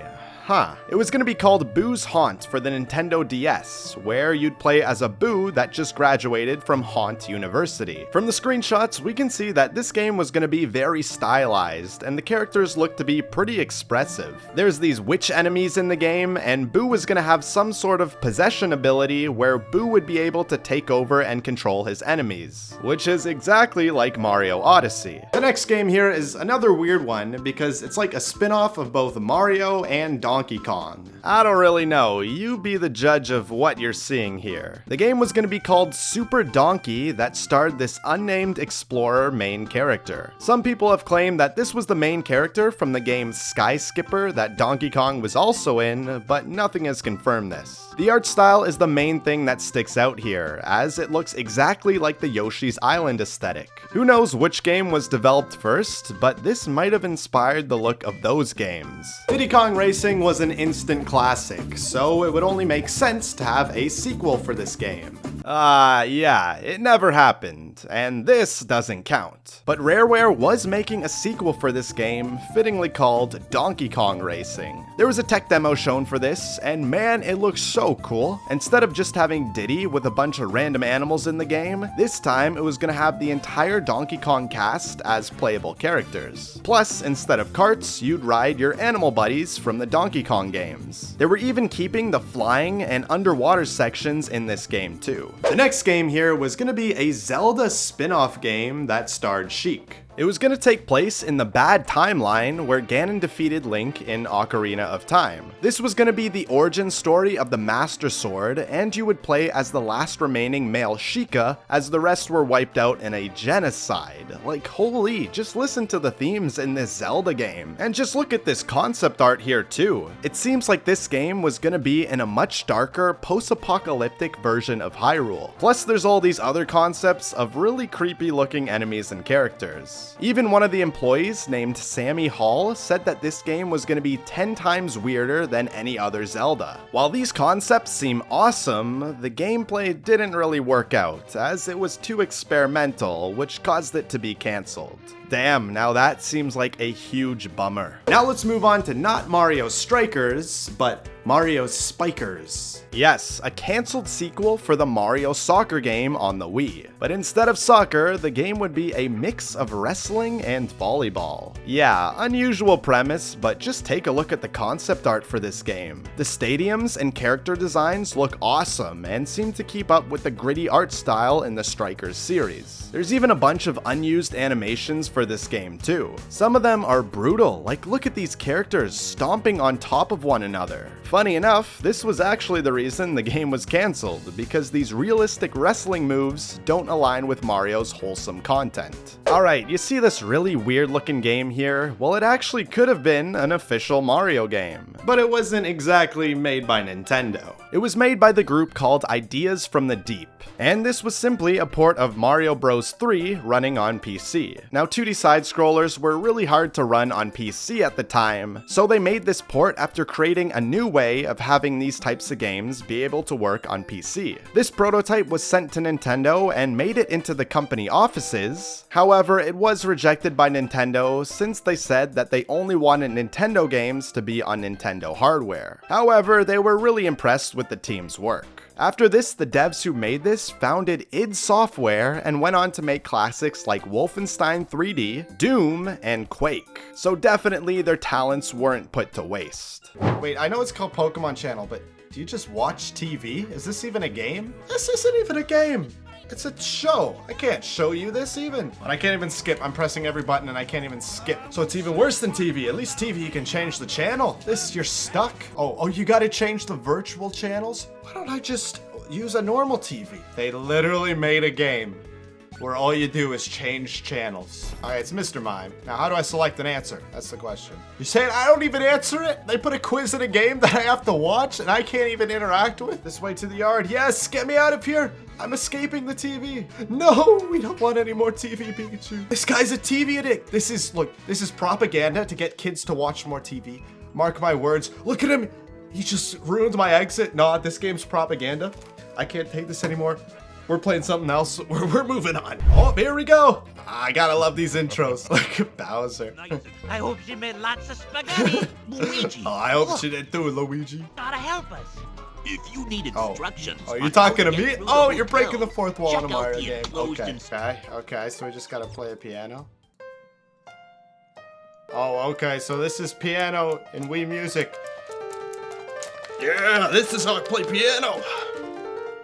It was gonna be called Boo's Haunt for the Nintendo DS, where you'd play as a Boo that just graduated from Haunt University. From the screenshots, we can see that this game was gonna be very stylized, and the characters look to be pretty expressive. There's these witch enemies in the game, and Boo was gonna have some sort of possession ability where Boo would be able to take over and control his enemies, which is exactly like Mario Odyssey. The next game here is another weird one because it's like a spin-off of both Mario and Donkey Kong. I don't really know, you be the judge of what you're seeing here. The game was gonna be called Super Donkey that starred this unnamed explorer main character. Some people have claimed that this was the main character from the game Sky Skipper that Donkey Kong was also in, but nothing has confirmed this. The art style is the main thing that sticks out here, as it looks exactly like the Yoshi's Island aesthetic. Who knows which game was developed first, but this might have inspired the look of those games. Diddy Kong Racing was an instant classic, so it would only make sense to have a sequel for this game. Yeah, it never happened, and this doesn't count. But Rareware was making a sequel for this game, fittingly called Donkey Kong Racing. There was a tech demo shown for this, and man, it looks so cool. Instead of just having Diddy with a bunch of random animals in the game, this time it was gonna have the entire Donkey Kong cast as playable characters. Plus, instead of carts, you'd ride your animal buddies from the Donkey Kong games. They were even keeping the flying and underwater sections in this game too. The next game here was gonna be a Zelda spin-off game that starred Sheik. It was going to take place in the bad timeline where Ganon defeated Link in Ocarina of Time. This was going to be the origin story of the Master Sword, and you would play as the last remaining male Sheikah, as the rest were wiped out in a genocide. Like, holy, just listen to the themes in this Zelda game. And just look at this concept art here too. It seems like this game was going to be in a much darker, post-apocalyptic version of Hyrule. Plus, there's all these other concepts of really creepy looking enemies and characters. Even one of the employees, named Sammy Hall, said that this game was going to be 10 times weirder than any other Zelda. While these concepts seem awesome, the gameplay didn't really work out, as it was too experimental, which caused it to be cancelled. Damn, now that seems like a huge bummer. Now let's move on to not Mario Strikers, but Mario Spikers. Yes, a cancelled sequel for the Mario soccer game on the Wii. But instead of soccer, the game would be a mix of wrestling and volleyball. Yeah, unusual premise, but just take a look at the concept art for this game. The stadiums and character designs look awesome and seem to keep up with the gritty art style in the Strikers series. There's even a bunch of unused animations for this game too. Some of them are brutal, like look at these characters stomping on top of one another. Funny enough, this was actually the reason the game was cancelled, because these realistic wrestling moves don't align with Mario's wholesome content. Alright, you see this really weird looking game here? Well, it actually could have been an official Mario game. But it wasn't exactly made by Nintendo. It was made by the group called Ideas from the Deep, and this was simply a port of Mario Bros. 3 running on PC. Now, 2D 2D side-scrollers were really hard to run on PC at the time, so they made this port after creating a new way of having these types of games be able to work on PC. This prototype was sent to Nintendo and made it into the company offices. However, it was rejected by Nintendo since they said that they only wanted Nintendo games to be on Nintendo hardware. However, they were really impressed with the team's work. After this, the devs who made this founded id Software and went on to make classics like Wolfenstein 3D, Doom, and Quake. So definitely their talents weren't put to waste. Wait, I know it's called Pokemon Channel, but do you just watch TV? Is this even a game? This isn't even a game. It's a show. I can't show you this even. And I can't even skip. I'm pressing every button and I can't even skip. So it's even worse than TV. At least TV, you can change the channel. This, you're stuck. Oh, you gotta change the virtual channels? Why don't I just use a normal TV? They literally made a game where all you do is change channels. All right, it's Mr. Mime. Now, how do I select an answer? That's the question. You're saying I don't even answer it? They put a quiz in a game that I have to watch and I can't even interact with? This way to the yard. Yes, get me out of here. I'm escaping the TV. No, we don't want any more TV, Pikachu. This guy's a TV addict. This is propaganda to get kids to watch more TV. Mark my words. Look at him. He just ruined my exit. Nah, this game's propaganda. I can't take this anymore. We're playing something else. We're moving on. Oh, here we go. I gotta love these intros. Like Bowser. I hope she made lots of spaghetti. Luigi. Oh, I hope she did too, Luigi. Gotta help us. If you need instructions. Oh, you're talking to me? Oh, you're breaking the fourth wall in a Mario game. Okay, so we just gotta play a piano. Oh, okay, so this is piano in Wii Music. Yeah, this is how I play piano.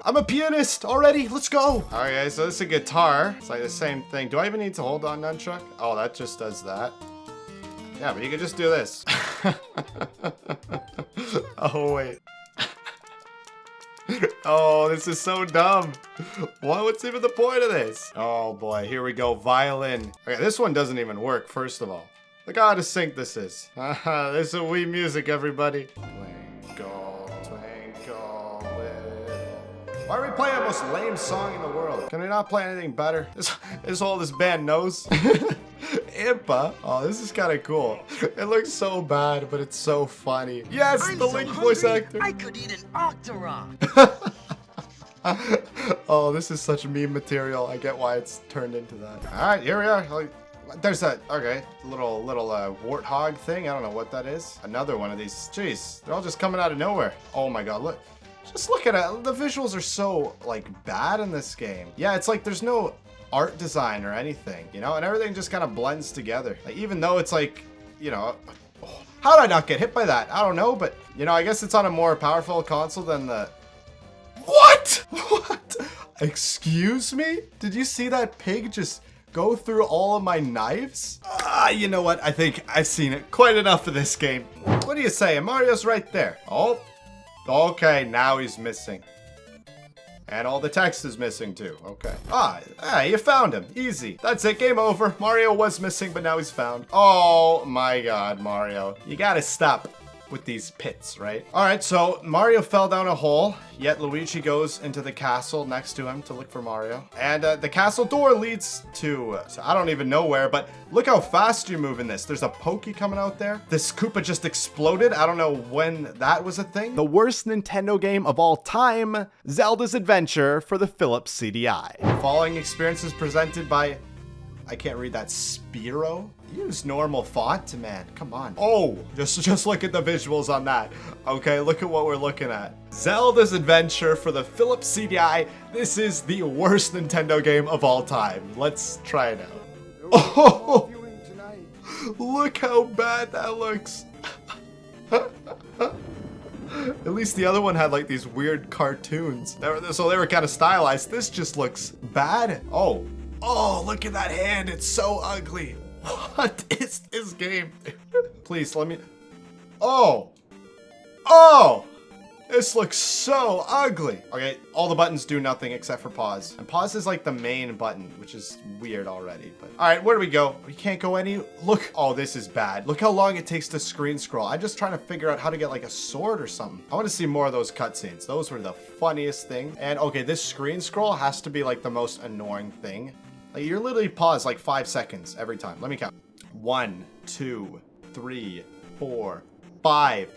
I'm a pianist already. Let's go. Okay, so this is a guitar. It's like the same thing. Do I even need to hold on nunchuck? Oh, that just does that. Yeah, but you can just do this. Oh, wait. Oh, this is so dumb. What's even the point of this? Oh boy, here we go. Violin. Okay, this one doesn't even work, first of all. Look how out of sync this is. This is Wii Music, everybody. Twinkle, twinkle, little. Why are we playing the most lame song in the world? Can we not play anything better? This is all this band knows. Impa. Oh, this is kind of cool. It looks so bad, but it's so funny. Yes, I'm the so Link hungry, voice actor. I could eat an Octorok. Oh, this is such meme material. I get why it's turned into that. All right, here we are. There's that, okay, little warthog thing. I don't know what that is. Another one of these. Jeez, they're all just coming out of nowhere. Oh my god, look. Just look at it. The visuals are so, like, bad in this game. Yeah, it's like there's no art design or anything, you know? And everything just kind of blends together. Like, even though it's like, you know... Oh, how did I not get hit by that? I don't know, but, you know, I guess it's on a more powerful console than the... What? What? Excuse me? Did you see that pig just go through all of my knives? You know what? I think I've seen it. Quite enough of this game. What do you say? Mario's right there. Oh, okay, now he's missing. And all the text is missing too. Okay. You found him. Easy. That's it. Game over. Mario was missing, but now he's found. Oh my god, Mario. You gotta stop with these pits, right? All right, so Mario fell down a hole, yet Luigi goes into the castle next to him to look for Mario. And the castle door leads to, so I don't even know where, but look how fast you move in this. There's a Pokey coming out there. This Koopa just exploded. I don't know when that was a thing. The worst Nintendo game of all time, Zelda's Adventure for the Philips CDI. The following experience is presented by, I can't read that, Spiro? Use normal font, man. Come on. Oh, just look at the visuals on that. Okay, look at what we're looking at. Zelda's Adventure for the Philips CDI. This is the worst Nintendo game of all time. Let's try it out. Oh, look how bad that looks. At least the other one had like these weird cartoons. So they were kind of stylized. This just looks bad. Oh, look at that hand. It's so ugly. What is this game? Please, let me... Oh! This looks so ugly. Okay, all the buttons do nothing except for pause. And pause is like the main button, which is weird already. But all right, where do we go? We can't go any... Look. Oh, this is bad. Look how long it takes to screen scroll. I'm just trying to figure out how to get like a sword or something. I want to see more of those cutscenes. Those were the funniest thing. And okay, this screen scroll has to be like the most annoying thing Like, you're literally paused like 5 seconds every time. Let me count. 1, 2, 3, 4, 5.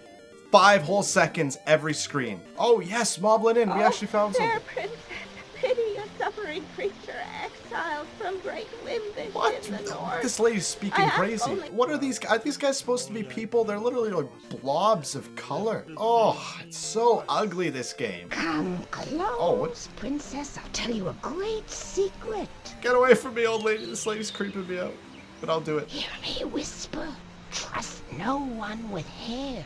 5 whole seconds every screen. Oh yes, Moblin in. We actually found something. Fair princess, pity a suffering creature exiled from great Wimbish What? in the north. This lady's speaking I ask crazy. only- What are these guys? Are these guys supposed to be people? They're literally like blobs of color. Oh, it's so ugly, this game. Come close, Oh, what? princess. I'll tell you a great secret. Get away from me, old lady. This lady's creeping me out. But I'll do it. Hear me whisper. Trust no one with hair.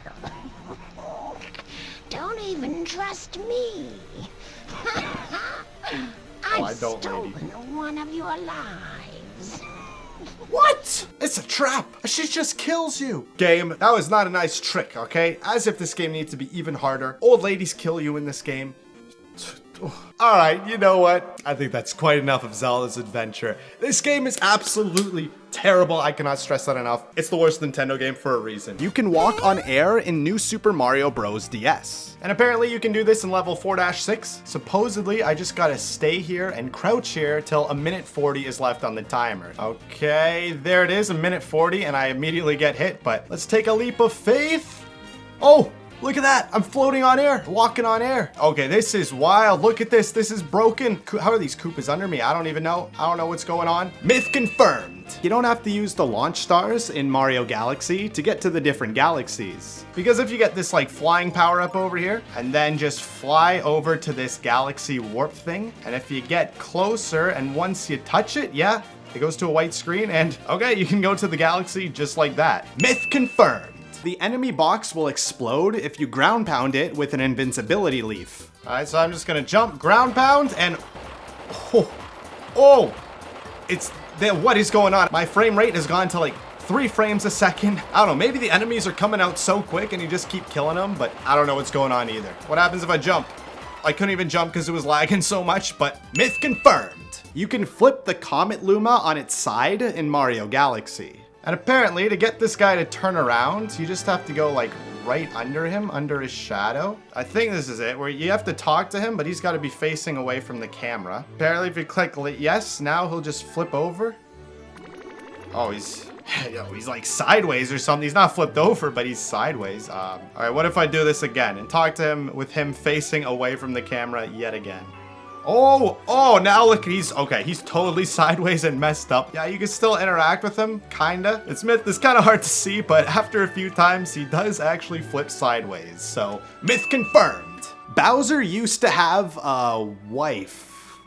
Don't even trust me. I've I don't, stolen lady. one of your lives. What? It's a trap. She just kills you. Game, that was not a nice trick, okay? As if this game needs to be even harder. Old ladies kill you in this game. Alright, you know what? I think that's quite enough of Zelda's adventure. This game is absolutely terrible. I cannot stress that enough. It's the worst Nintendo game for a reason. You can walk on air in New Super Mario Bros. DS. And apparently you can do this in level 4-6. Supposedly, I just gotta stay here and crouch here till a minute 40 is left on the timer. Okay, there it is, a minute 40, and I immediately get hit, but let's take a leap of faith. Oh! Look at that! I'm floating on air, walking on air. Okay, this is wild. Look at this. This is broken. How are these Koopas under me? I don't even know. I don't know what's going on. Myth confirmed. You don't have to use the launch stars in Mario Galaxy to get to the different galaxies. Because if you get this like flying power up over here and then just fly over to this galaxy warp thing, and if you get closer and once you touch it, yeah, it goes to a white screen and okay, you can go to the galaxy just like that. Myth confirmed. The enemy box will explode if you ground pound it with an invincibility leaf. All right, so I'm just gonna jump, ground pound, and what is going on? My frame rate has gone to like 3 frames a second. I don't know, maybe the enemies are coming out so quick and you just keep killing them, but I don't know what's going on either. What happens if I jump? I couldn't even jump because it was lagging so much, but myth confirmed. You can flip the Comet Luma on its side in Mario Galaxy. And apparently, to get this guy to turn around, you just have to go like right under him, under his shadow. I think this is it, where you have to talk to him, but he's got to be facing away from the camera. Apparently, if you click yes, now he'll just flip over. Oh, he's like sideways or something. He's not flipped over, but he's sideways. All right, what if I do this again and talk to him with him facing away from the camera yet again? Oh, now look, he's totally sideways and messed up. Yeah, you can still interact with him, kinda. It's kind of hard to see, but after a few times, he does actually flip sideways. So, myth confirmed. Bowser used to have a wife.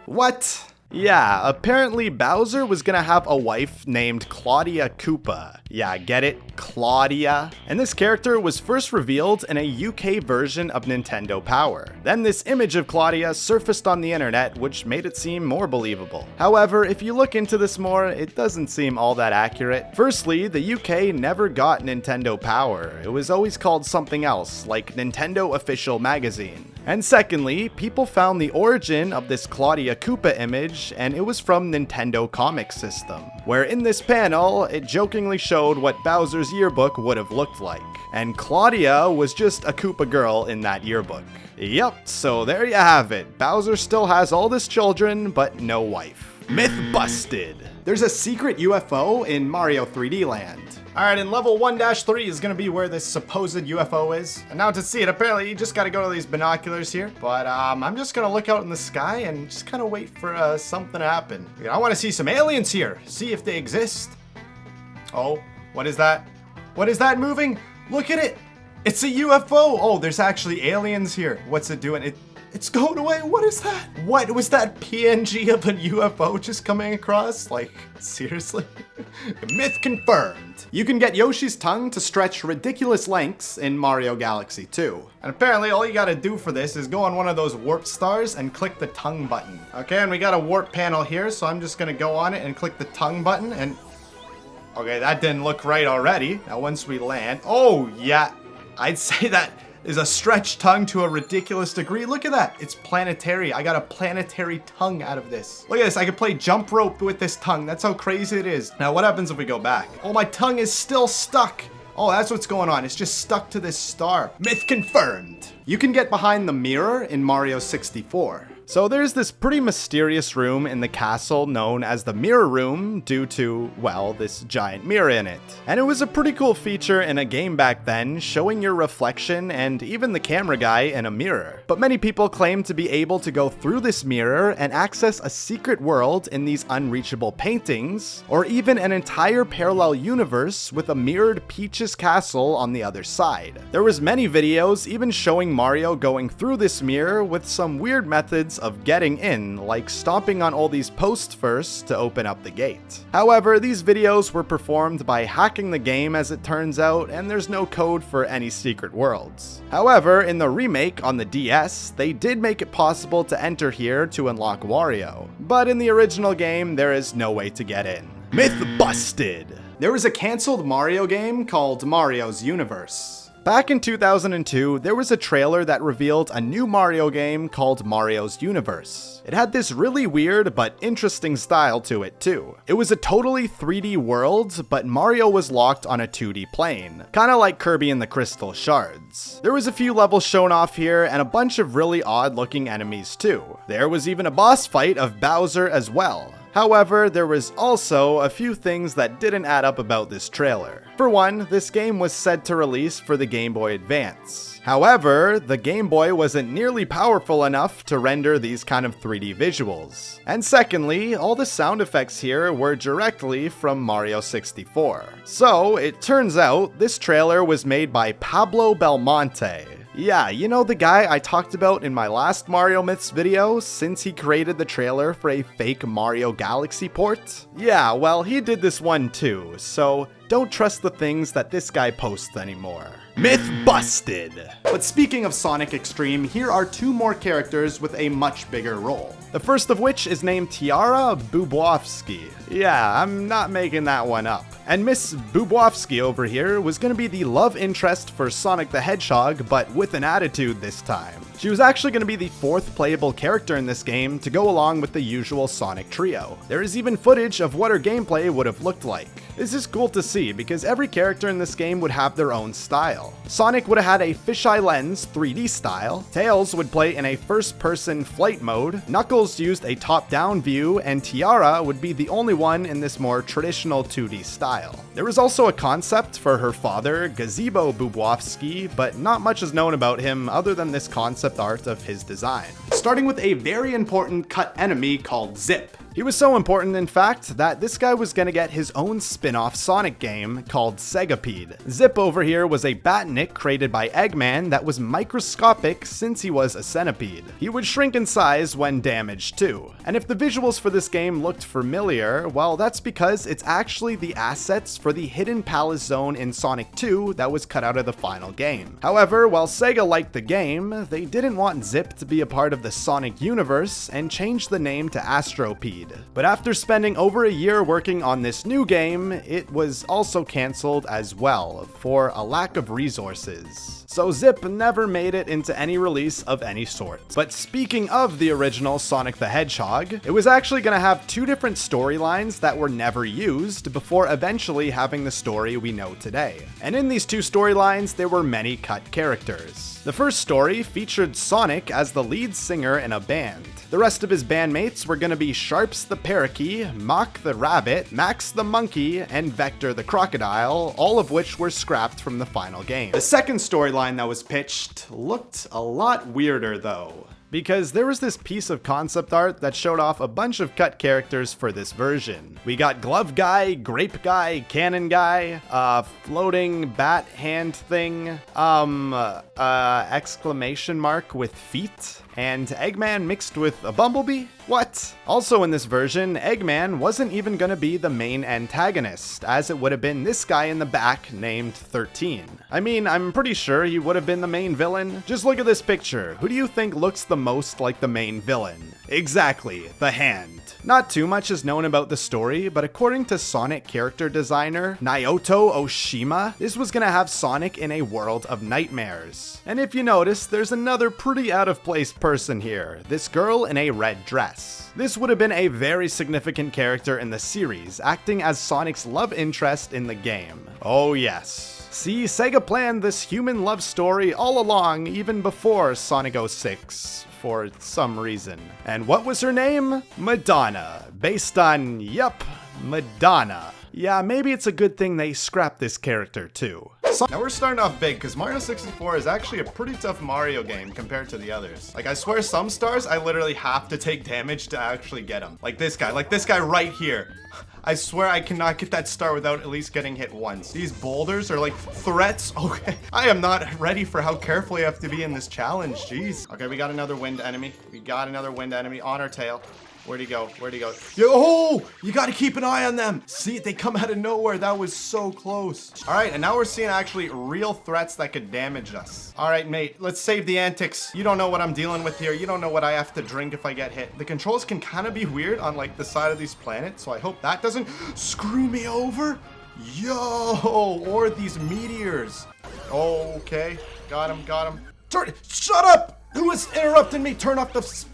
What? Yeah, apparently Bowser was gonna have a wife named Claudia Koopa. Yeah, get it? Claudia. And this character was first revealed in a UK version of Nintendo Power. Then this image of Claudia surfaced on the internet, which made it seem more believable. However, if you look into this more, it doesn't seem all that accurate. Firstly, the UK never got Nintendo Power. It was always called something else, like Nintendo Official Magazine. And secondly, people found the origin of this Claudia Koopa image, and it was from Nintendo Comic System, where in this panel, it jokingly showed what Bowser's yearbook would have looked like. And Claudia was just a Koopa girl in that yearbook. Yep, so there you have it. Bowser still has all his children, but no wife. Myth busted. There's a secret UFO in Mario 3D Land. Alright, and level 1-3 is gonna be where this supposed UFO is. And now to see it, apparently you just gotta go to these binoculars here. But I'm just gonna look out in the sky and just kind of wait for something to happen. I wanna see some aliens here, see if they exist. Oh, what is that? What is that moving? Look at it! It's a UFO! Oh, there's actually aliens here. What's it doing? It's going away. What is that? What was that PNG of a UFO just coming across? Like, seriously? Myth confirmed. You can get Yoshi's tongue to stretch ridiculous lengths in Mario Galaxy 2. And apparently all you gotta do for this is go on one of those warp stars and click the tongue button. Okay, and we got a warp panel here, so I'm just gonna go on it and click the tongue button and... Okay, that didn't look right already. Now once we land... Oh, yeah. I'd say that is a stretched tongue to a ridiculous degree. Look at that. It's planetary. I got a planetary tongue out of this. Look at this. I can play jump rope with this tongue. That's how crazy it is. Now, what happens if we go back? Oh, my tongue is still stuck. Oh, that's what's going on. It's just stuck to this star. Myth confirmed. You can get behind the mirror in Mario 64. So there's this pretty mysterious room in the castle known as the Mirror Room due to, well, this giant mirror in it. And it was a pretty cool feature in a game back then, showing your reflection and even the camera guy in a mirror. But many people claim to be able to go through this mirror and access a secret world in these unreachable paintings, or even an entire parallel universe with a mirrored Peach's castle on the other side. There was many videos even showing Mario going through this mirror with some weird methods of getting in, like stomping on all these posts first to open up the gate. However, these videos were performed by hacking the game as it turns out, and there's no code for any secret worlds. However, in the remake on the DS, they did make it possible to enter here to unlock Wario. But in the original game, there is no way to get in. Myth busted! There was a cancelled Mario game called Mario's Universe. Back in 2002, there was a trailer that revealed a new Mario game called Mario's Universe. It had this really weird but interesting style to it too. It was a totally 3D world, but Mario was locked on a 2D plane, kinda like Kirby and the Crystal Shards. There was a few levels shown off here and a bunch of really odd looking enemies too. There was even a boss fight of Bowser as well. However, there was also a few things that didn't add up about this trailer. For one, this game was said to release for the Game Boy Advance. However, the Game Boy wasn't nearly powerful enough to render these kind of 3D visuals. And secondly, all the sound effects here were directly from Mario 64. So, it turns out, this trailer was made by Pablo Belmonte. Yeah, you know the guy I talked about in my last Mario Myths video, since he created the trailer for a fake Mario Galaxy port? Yeah, well, he did this one too, so don't trust the things that this guy posts anymore. Myth busted! But speaking of Sonic Extreme, here are two more characters with a much bigger role. The first of which is named Tiara Bubowski. Yeah, I'm not making that one up. And Miss Bubowski over here was gonna be the love interest for Sonic the Hedgehog, but with an attitude this time. She was actually going to be the fourth playable character in this game to go along with the usual Sonic trio. There is even footage of what her gameplay would have looked like. This is cool to see because every character in this game would have their own style. Sonic would have had a fisheye lens 3D style, Tails would play in a first-person flight mode, Knuckles used a top-down view, and Tiara would be the only one in this more traditional 2D style. There was also a concept for her father, Gazebo Bubowski, but not much is known about him other than this concept art of his design. Starting with a very important cut enemy called Zip. He was so important, in fact, that this guy was gonna get his own spin-off Sonic game called Segapede. Zip over here was a Batnik created by Eggman that was microscopic since he was a centipede. He would shrink in size when damaged too. And if the visuals for this game looked familiar, well, that's because it's actually the assets for the Hidden Palace Zone in Sonic 2 that was cut out of the final game. However, while Sega liked the game, they didn't want Zip to be a part of the Sonic universe and changed the name to Astropede. But after spending over a year working on this new game, it was also cancelled as well for a lack of resources. So Zip never made it into any release of any sort. But speaking of the original Sonic the Hedgehog, it was actually going to have two different storylines that were never used before eventually having the story we know today. And in these two storylines, there were many cut characters. The first story featured Sonic as the lead singer in a band. The rest of his bandmates were going to be Sharps the Parakeet, Mock the Rabbit, Max the Monkey, and Vector the Crocodile, all of which were scrapped from the final game. The second storyline that was pitched looked a lot weirder though, because there was this piece of concept art that showed off a bunch of cut characters for this version. We got Glove Guy, Grape Guy, Cannon Guy, floating bat hand thing, exclamation mark with feet, and Eggman mixed with a bumblebee? What? Also in this version, Eggman wasn't even gonna be the main antagonist, as it would have been this guy in the back named 13. I mean, I'm pretty sure he would have been the main villain. Just look at this picture. Who do you think looks the most like the main villain? Exactly, the hand. Not too much is known about the story, but according to Sonic character designer Naoto Oshima, this was gonna have Sonic in a world of nightmares. And if you notice, there's another pretty out of place person here, this girl in a red dress. This would have been a very significant character in the series, acting as Sonic's love interest in the game. Oh yes. See, Sega planned this human love story all along, even before Sonic 06, for some reason. And what was her name? Madonna. Based on, yup, Madonna. Yeah, maybe it's a good thing they scrapped this character too. Now we're starting off big, because Mario 64 is actually a pretty tough Mario game compared to the others. Like, I swear some stars, I literally have to take damage to actually get them. Like this guy right here. I swear I cannot get that star without at least getting hit once. These boulders are like threats. Okay, I am not ready for how careful I have to be in this challenge, jeez. Okay, we got another wind enemy. We got another wind enemy on our tail. Where'd he go? Where'd he go? Yo, you gotta keep an eye on them. See, they come out of nowhere. That was so close. All right, and now we're seeing actually real threats that could damage us. All right, mate, let's save the antics. You don't know what I'm dealing with here. You don't know what I have to drink if I get hit. The controls can kind of be weird on like the side of these planets, so I hope that doesn't screw me over. Yo, or these meteors. Okay, got him, got him. Shut up! Who is interrupting me? Turn off the...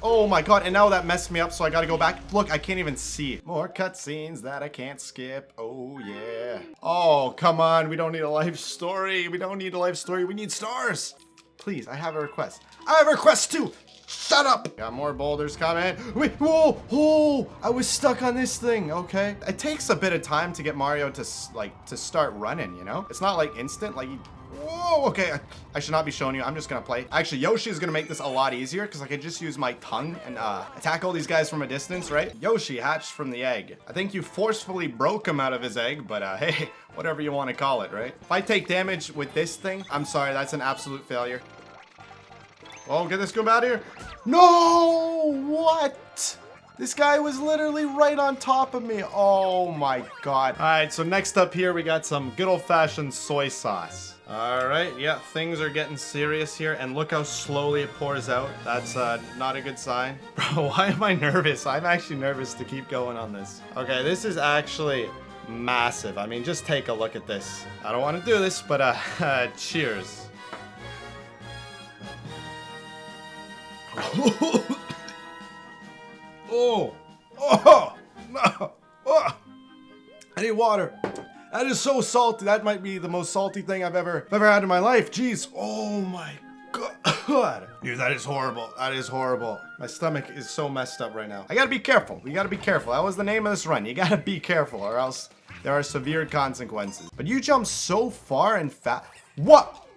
Oh my god, and now that messed me up, so I gotta go back. Look, I can't even see. More cutscenes that I can't skip. Oh, yeah. Oh, come on. We don't need a life story. We don't need a life story. We need stars. Please, I have a request. I have a request too. Shut up. Got more boulders coming. Wait, whoa, oh, I was stuck on this thing, okay? It takes a bit of time to get Mario to, to start running, you know? It's not like instant, like... Whoa, okay, I should not be showing you. I'm just gonna play. Actually, Yoshi is gonna make this a lot easier because I could just use my tongue and attack all these guys from a distance, right? Yoshi hatched from the egg. I think you forcefully broke him out of his egg, but hey, whatever you want to call it, right? If I take damage with this thing, I'm sorry, that's an absolute failure. Oh, get this goomba out of here. No, what? This guy was literally right on top of me. Oh my god. All right, so next up here, we got some good old-fashioned soy sauce. All right, yeah, things are getting serious here, and look how slowly it pours out. That's not a good sign. Bro, why am I nervous? I'm actually nervous to keep going on this. Okay, this is actually massive. I mean, just take a look at this. I don't want to do this, but cheers. Oh, no, oh, I need water. That is so salty. That might be the most salty thing I've ever had in my life. Jeez. Oh my god. Dude, that is horrible. That is horrible. My stomach is so messed up right now. I gotta be careful. We gotta be careful. That was the name of this run. You gotta be careful or else there are severe consequences. But you jump so far and fast. What?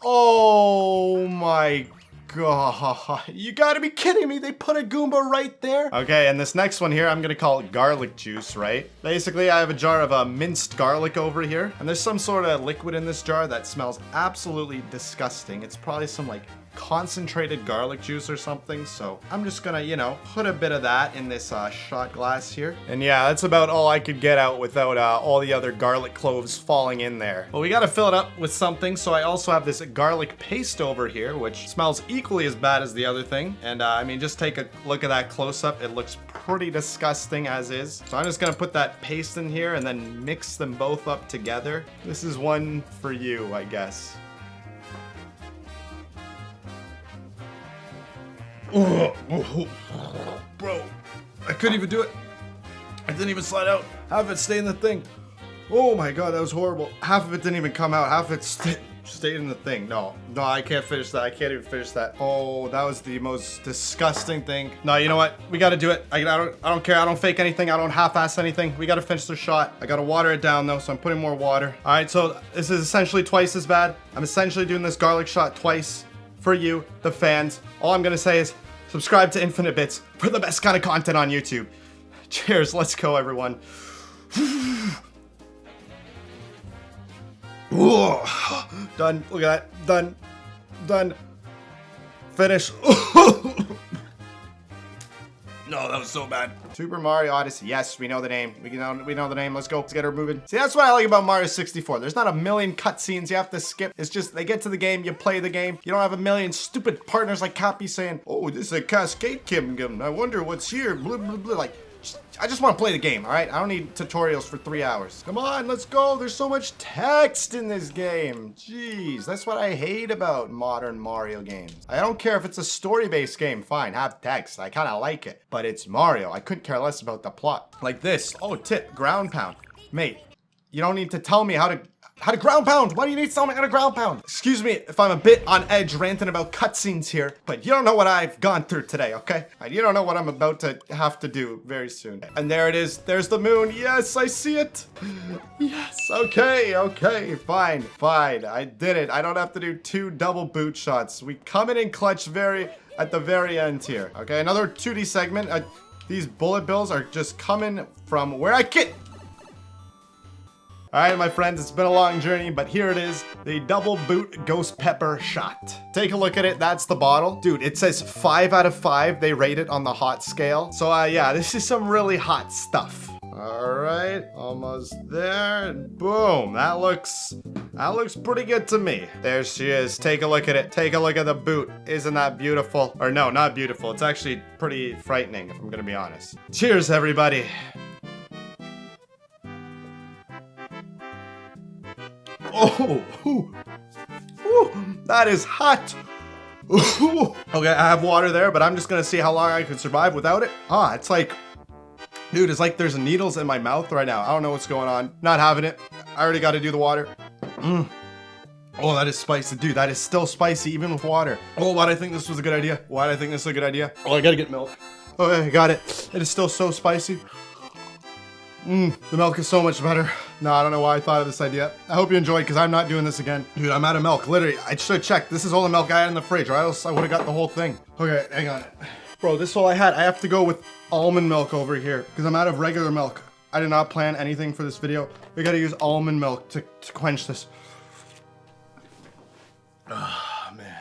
Oh my god. You gotta be kidding me. They put a Goomba right there. Okay, and this next one here, I'm gonna call it garlic juice, right? Basically, I have a jar of minced garlic over here, and there's some sort of liquid in this jar that smells absolutely disgusting. It's probably some like concentrated garlic juice or something, so I'm just gonna, you know, put a bit of that in this shot glass here. And yeah, that's about all I could get out without all the other garlic cloves falling in there. Well, we gotta fill it up with something, so I also have this garlic paste over here, which smells equally as bad as the other thing. And I mean, just take a look at that close up. It looks pretty disgusting as is. So I'm just gonna put that paste in here and then mix them both up together. This is one for you, I guess. Oh, bro, I couldn't even do it. I didn't even slide out. Half of it stayed in the thing. Oh my god, that was horrible. Half of it didn't even come out. Half of it stayed in the thing. No, I can't finish that. I can't even finish that. Oh, that was the most disgusting thing. No, you know what? We gotta do it. I don't care. I don't fake anything. I don't half-ass anything. We gotta finish the shot. I gotta water it down though, so I'm putting more water. All right, so this is essentially twice as bad. I'm essentially doing this garlic shot twice. For you, the fans. All I'm gonna say is subscribe to InfiniteBits for the best kind of content on YouTube. Cheers, let's go everyone. Done, look at that, done. Finish. No, that was so bad. Super Mario Odyssey. Yes, we know the name. We know the name. Let's go. Let's get her moving. See, that's what I like about Mario 64. There's not a million cutscenes you have to skip. It's just they get to the game, you play the game. You don't have a million stupid partners like Cappy saying, "Oh, this is a Cascade Kingdom. I wonder what's here." Blah blah blah. Like, I just want to play the game, all right? I don't need tutorials for 3 hours. Come on, let's go. There's so much text in this game. Jeez, that's what I hate about modern Mario games. I don't care if it's a story-based game. Fine, have text. I kind of like it. But it's Mario. I couldn't care less about the plot. Like this. Oh, tip. Ground pound. Mate, You don't need to tell me how to ground pound. Why do you need to tell me how to ground pound? Excuse me if I'm a bit on edge ranting about cutscenes here, but you don't know what I've gone through today, okay? And you don't know what I'm about to have to do very soon. And there it is. There's the moon. Yes, I see it. Yes. Okay. Fine. I did it. I don't have to do 2 double boot shots. We come in clutch at the very end here. Okay, another 2D segment. These bullet bills are just coming from where I get. All right, my friends, it's been a long journey, but here it is, the double boot ghost pepper shot. Take a look at it. That's the bottle. Dude, it says 5 out of 5. They rate it on the hot scale. So yeah, this is some really hot stuff. All right, almost there. Boom, that looks pretty good to me. There she is. Take a look at it. Take a look at the boot. Isn't that beautiful? Or no, not beautiful. It's actually pretty frightening, if I'm gonna be honest. Cheers, everybody. Oh, that is hot. Okay, I have water there, but I'm just gonna see how long I could survive without it. It's like, dude, it's like there's needles in my mouth right now. I don't know what's going on. Not having it. I already got to do the water. Oh, that is spicy, dude. That is still spicy even with water. Oh, why did I think this was a good idea? Oh, I gotta get milk. Okay, I got it. It is still so spicy. The milk is so much better. No, I don't know why I thought of this idea. I hope you enjoyed, because I'm not doing this again. Dude, I'm out of milk. Literally, I should have checked. This is all the milk I had in the fridge, or else I would have got the whole thing. Okay, hang on. Bro, this is all I had. I have to go with almond milk over here, because I'm out of regular milk. I did not plan anything for this video. We gotta use almond milk to quench this. Oh, man.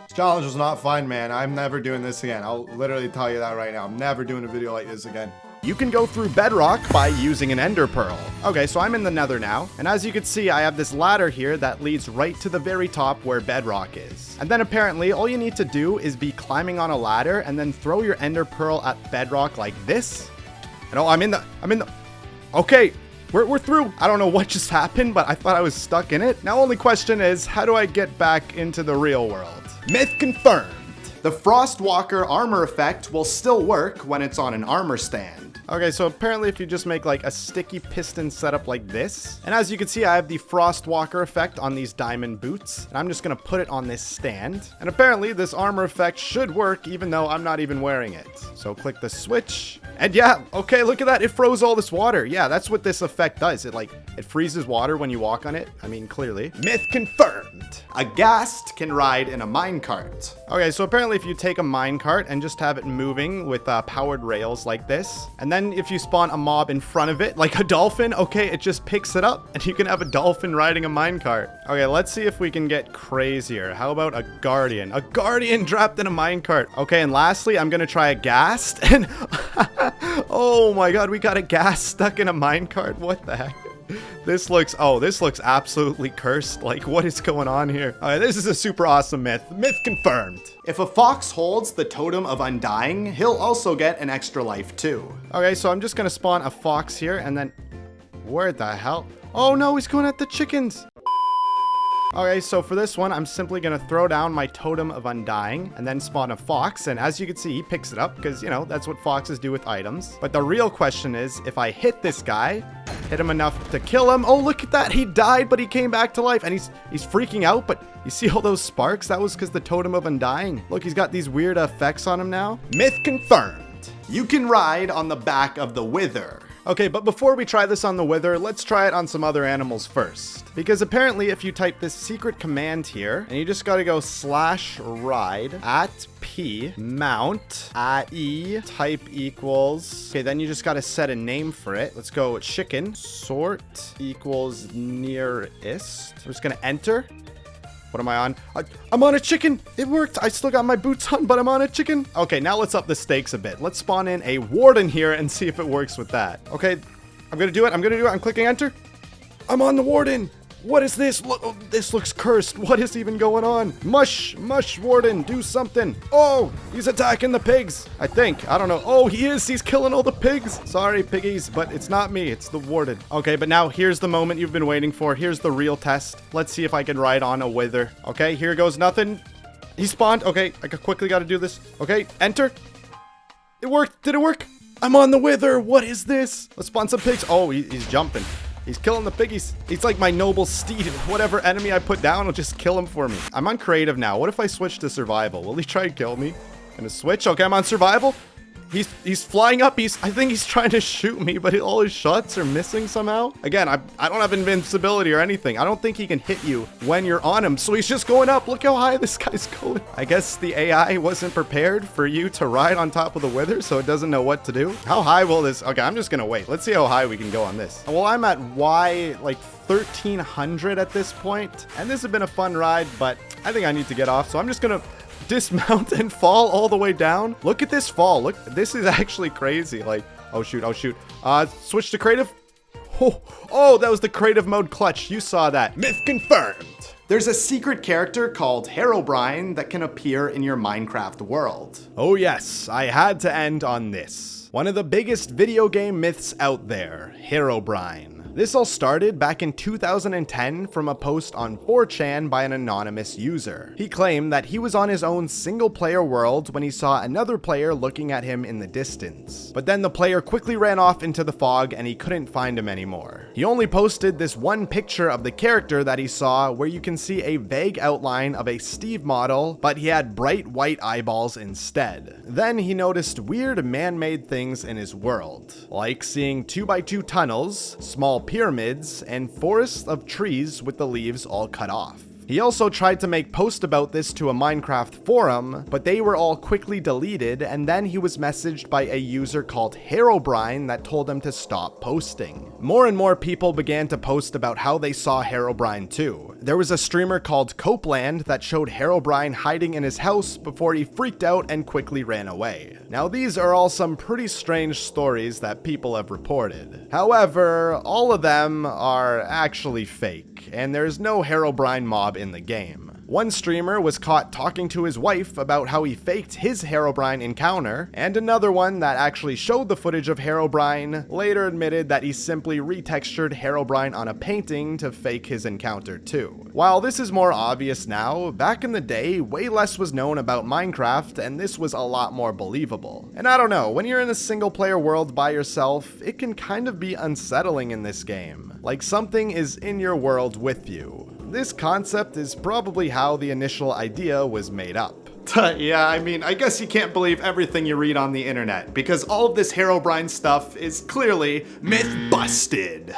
This challenge was not fun, man. I'm never doing this again. I'll literally tell you that right now. I'm never doing a video like this again. You can go through bedrock by using an ender pearl. Okay, so I'm in the nether now, and as you can see, I have this ladder here that leads right to the very top where bedrock is. And then apparently, all you need to do is be climbing on a ladder and then throw your ender pearl at bedrock like this. And oh, I'm in the, okay, we're through. I don't know what just happened, but I thought I was stuck in it. Now, only question is, how do I get back into the real world? Myth confirmed. The Frostwalker armor effect will still work when it's on an armor stand. Okay, so apparently if you just make like a sticky piston setup like this, and as you can see, I have the Frostwalker effect on these diamond boots, and I'm just gonna put it on this stand. And apparently this armor effect should work even though I'm not even wearing it. So click the switch, and yeah, okay, look at that. It froze all this water. Yeah, that's what this effect does. It freezes water when you walk on it. I mean, clearly. Myth confirmed. A ghast can ride in a minecart. Okay, so apparently if you take a minecart and just have it moving with powered rails like this, and then if you spawn a mob in front of it, like a dolphin, okay, it just picks it up and you can have a dolphin riding a minecart. Okay, let's see if we can get crazier. How about a guardian? A guardian trapped in a minecart. Okay, and lastly, I'm gonna try a ghast, and oh my god, we got a ghast stuck in a minecart. What the heck? This looks absolutely cursed. Like, what is going on here? Alright, this is a super awesome myth. Myth confirmed. If a fox holds the totem of undying, he'll also get an extra life too. Okay, so I'm just gonna spawn a fox here, and then... where the hell? Oh no, he's going at the chickens! Okay, so for this one, I'm simply gonna throw down my totem of undying and then spawn a fox, and as you can see, he picks it up because, you know, that's what foxes do with items. But the real question is, if I hit this guy, hit him enough to kill him. Oh, look at that. He died, but he came back to life, and he's freaking out, but you see all those sparks? That was because the totem of undying. Look, he's got these weird effects on him now. Myth confirmed. You can ride on the back of the wither. Okay, but before we try this on the wither, let's try it on some other animals first. Because apparently if you type this secret command here, and you just gotta go /ride at P, mount, at E, type equals, okay, then you just gotta set a name for it. Let's go chicken, sort equals nearest. I'm just gonna enter. What am I on? I'm on a chicken. It worked. I still got my boots on, but I'm on a chicken. Okay, now let's up the stakes a bit. Let's spawn in a warden here and see if it works with that. Okay, I'm gonna do it. I'm clicking enter. I'm on the warden. What is this? Look, oh, this looks cursed. What is even going on? Mush warden, do something. Oh, he's attacking the pigs, I think. I don't know. Oh, he is. He's killing all the pigs. Sorry, piggies, but it's not me. It's the warden. Okay, but now here's the moment you've been waiting for. Here's the real test. Let's see if I can ride on a wither. Okay, here goes nothing. He spawned. Okay, I quickly got to do this. Okay, enter. It worked. Did it work? I'm on the wither. What is this? Let's spawn some pigs. Oh, he's jumping. He's killing the piggies. He's like my noble steed. Whatever enemy I put down will just kill him for me. I'm on creative now. What if I switch to survival? Will he try and kill me? Gonna switch? Okay, I'm on survival. He's flying up. I think he's trying to shoot me, but all his shots are missing somehow. Again, I don't have invincibility or anything. I don't think he can hit you when you're on him. So he's just going up. Look how high this guy's going. I guess the AI wasn't prepared for you to ride on top of the wither, so it doesn't know what to do. How high will this? Okay, I'm just gonna wait. Let's see how high we can go on this. Well, I'm at Y like 1300 at this point, and this has been a fun ride, but I think I need to get off. So I'm just gonna dismount and fall all the way down. Look at this fall. Look, this is actually crazy. Like, oh shoot. Switch to creative. Oh, that was the creative mode clutch. You saw that. Myth confirmed. There's a secret character called Herobrine that can appear in your Minecraft world. Oh yes, I had to end on this. One of the biggest video game myths out there, Herobrine. This all started back in 2010 from a post on 4chan by an anonymous user. He claimed that he was on his own single-player world when he saw another player looking at him in the distance. But then the player quickly ran off into the fog and he couldn't find him anymore. He only posted this one picture of the character that he saw where you can see a vague outline of a Steve model, but he had bright white eyeballs instead. Then he noticed weird man-made things in his world, like seeing 2x2 tunnels, small pyramids, and forests of trees with the leaves all cut off. He also tried to make posts about this to a Minecraft forum, but they were all quickly deleted, and then he was messaged by a user called Herobrine that told him to stop posting. More and more people began to post about how they saw Herobrine too. There was a streamer called Copeland that showed Herobrine hiding in his house before he freaked out and quickly ran away. Now these are all some pretty strange stories that people have reported. However, all of them are actually fake, and there's no Herobrine mob in the game. One streamer was caught talking to his wife about how he faked his Herobrine encounter, and another one that actually showed the footage of Herobrine later admitted that he simply retextured Herobrine on a painting to fake his encounter too. While this is more obvious now, back in the day, way less was known about Minecraft, and this was a lot more believable. And I don't know, when you're in a single player world by yourself, it can kind of be unsettling in this game. Like something is in your world with you. This concept is probably how the initial idea was made up. Yeah, I mean, I guess you can't believe everything you read on the internet, because all of this Herobrine stuff is clearly myth busted.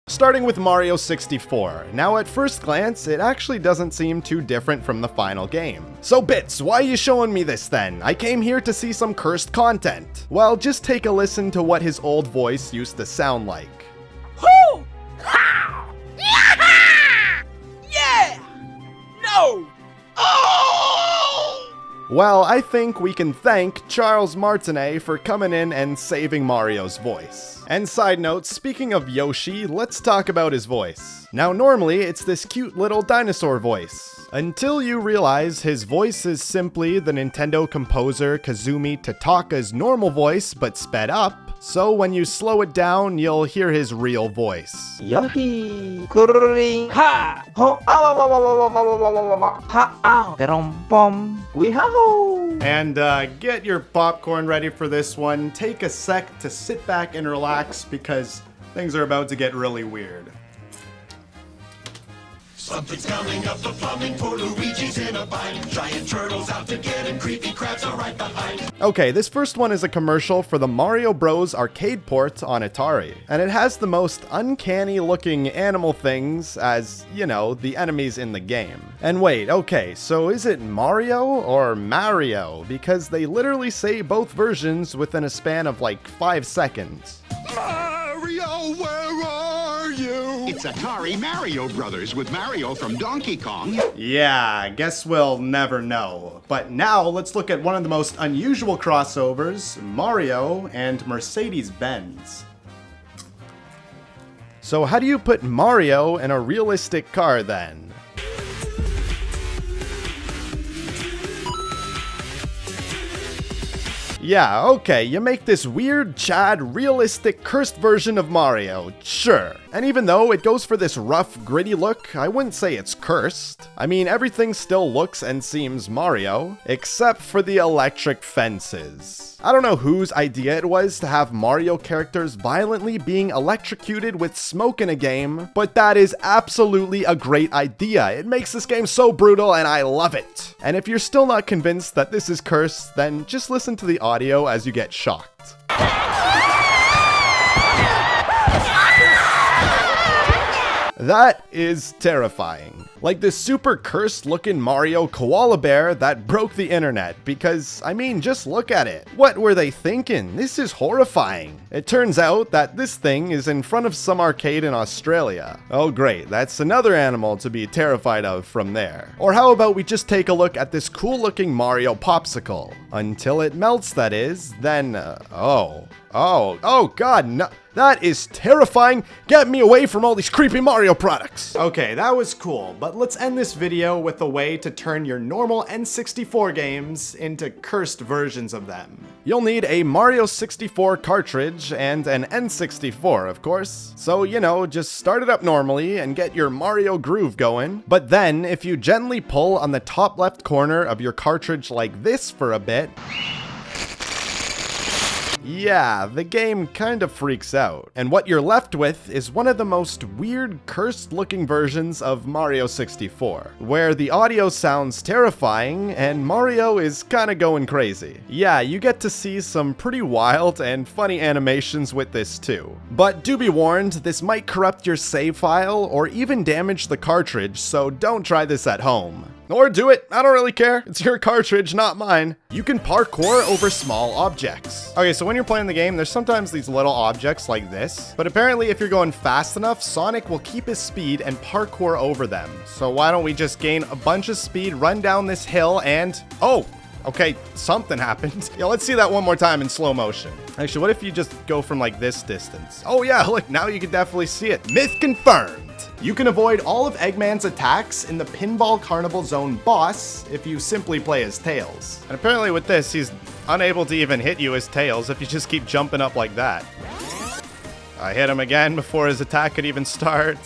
Starting with Mario 64. Now at first glance, it actually doesn't seem too different from the final game. So Bits, why are you showing me this then? I came here to see some cursed content. Well, just take a listen to what his old voice used to sound like. Whoo! Ha! Yeah! Yeah! No! Oh! Well, I think we can thank Charles Martinet for coming in and saving Mario's voice. And side note, speaking of Yoshi, let's talk about his voice. Now normally, it's this cute little dinosaur voice. Until you realize his voice is simply the Nintendo composer Kazumi Tataka's normal voice, but sped up. So when you slow it down, you'll hear his real voice. Yohi, kuring, ha, ho, ha, ow, perom, pom, weehaw. And get your popcorn ready for this one. Take a sec to sit back and relax because things are about to get really weird. Something's coming up the plumbing for Luigi's in a bind. Giant turtles out to get him, creepy crabs are right behind. Okay, this first one is a commercial for the Mario Bros. Arcade port on Atari. And it has the most uncanny looking animal things as, you know, the enemies in the game. And wait, okay, so is it Mario or Mario? Because they literally say both versions within a span of like 5 seconds. Mario, where are you? It's Atari Mario Brothers with Mario from Donkey Kong. Yeah, guess we'll never know. But now let's look at one of the most unusual crossovers, Mario and Mercedes-Benz. So how do you put Mario in a realistic car then? Yeah, okay, you make this weird, Chad, realistic, cursed version of Mario, sure. And even though it goes for this rough, gritty look, I wouldn't say it's cursed. I mean, everything still looks and seems Mario, except for the electric fences. I don't know whose idea it was to have Mario characters violently being electrocuted with smoke in a game, but that is absolutely a great idea. It makes this game so brutal and I love it. And if you're still not convinced that this is cursed, then just listen to the audio as you get shocked. That is terrifying. Like this super cursed looking Mario koala bear that broke the internet because, I mean, just look at it. What were they thinking? This is horrifying. It turns out that this thing is in front of some arcade in Australia. Oh great, that's another animal to be terrified of from there. Or how about we just take a look at this cool looking Mario popsicle? Until it melts, that is, then, oh god, no. That is terrifying. Get me away from all these creepy Mario products. Okay, that was cool, but let's end this video with a way to turn your normal N64 games into cursed versions of them. You'll need a Mario 64 cartridge and an N64, of course. So, you know, just start it up normally and get your Mario groove going. But then, if you gently pull on the top left corner of your cartridge like this for a bit, yeah, the game kind of freaks out. And what you're left with is one of the most weird, cursed-looking versions of Mario 64, where the audio sounds terrifying and Mario is kinda going crazy. Yeah, you get to see some pretty wild and funny animations with this too. But do be warned, this might corrupt your save file or even damage the cartridge, so don't try this at home. Or do it, I don't really care. It's your cartridge, not mine. You can parkour over small objects. Okay, so when you're playing the game, there's sometimes these little objects like this, but apparently if you're going fast enough, Sonic will keep his speed and parkour over them. So why don't we just gain a bunch of speed, run down this hill, and, oh, okay, something happened. Yeah, let's see that one more time in slow motion. Actually, what if you just go from like this distance? Oh yeah, look, now you can definitely see it. Myth confirmed. You can avoid all of Eggman's attacks in the Pinball Carnival Zone boss if you simply play as Tails. And apparently with this, he's unable to even hit you as Tails if you just keep jumping up like that. I hit him again before his attack could even start.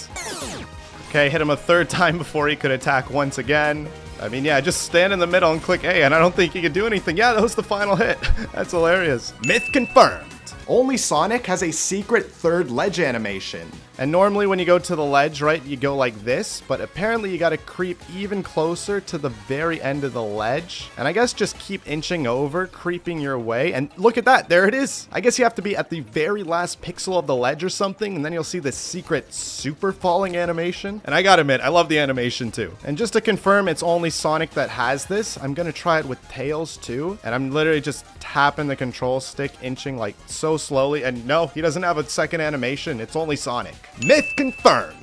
Okay, hit him a third time before he could attack once again. I mean, yeah, just stand in the middle and click A, and I don't think he could do anything. Yeah, that was the final hit. That's hilarious. Myth confirmed. Only Sonic has a secret third ledge animation. And normally when you go to the ledge, right, you go like this, but apparently you gotta creep even closer to the very end of the ledge. And I guess just keep inching over, creeping your way, and look at that, there it is. I guess you have to be at the very last pixel of the ledge or something, and then you'll see the secret super falling animation. And I gotta admit, I love the animation too. And just to confirm it's only Sonic that has this, I'm gonna try it with Tails too. And I'm literally just tapping the control stick, inching like so slowly, and no, he doesn't have a second animation, it's only Sonic. Myth confirmed.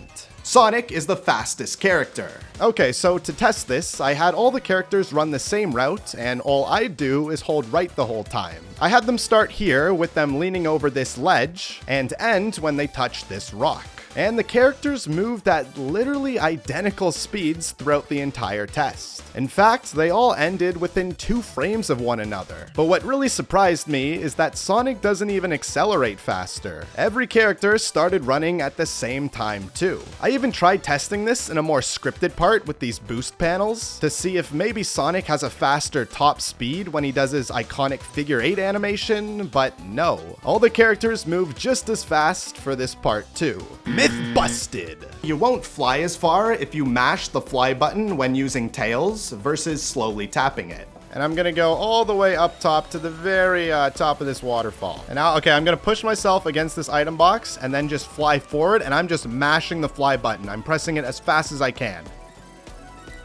Sonic is the fastest character. Okay, so to test this, I had all the characters run the same route, and all I do is hold right the whole time. I had them start here with them leaning over this ledge, and end when they touch this rock. And the characters moved at literally identical speeds throughout the entire test. In fact, they all ended within 2 frames of one another. But what really surprised me is that Sonic doesn't even accelerate faster. Every character started running at the same time too. I even tried testing this in a more scripted part with these boost panels to see if maybe Sonic has a faster top speed when he does his iconic figure 8 animation, but no. All the characters move just as fast for this part too. Myth busted! You won't fly as far if you mash the fly button when using Tails versus slowly tapping it. And I'm gonna go all the way up top to the very top of this waterfall. And now, okay, I'm gonna push myself against this item box and then just fly forward, and I'm just mashing the fly button. I'm pressing it as fast as I can.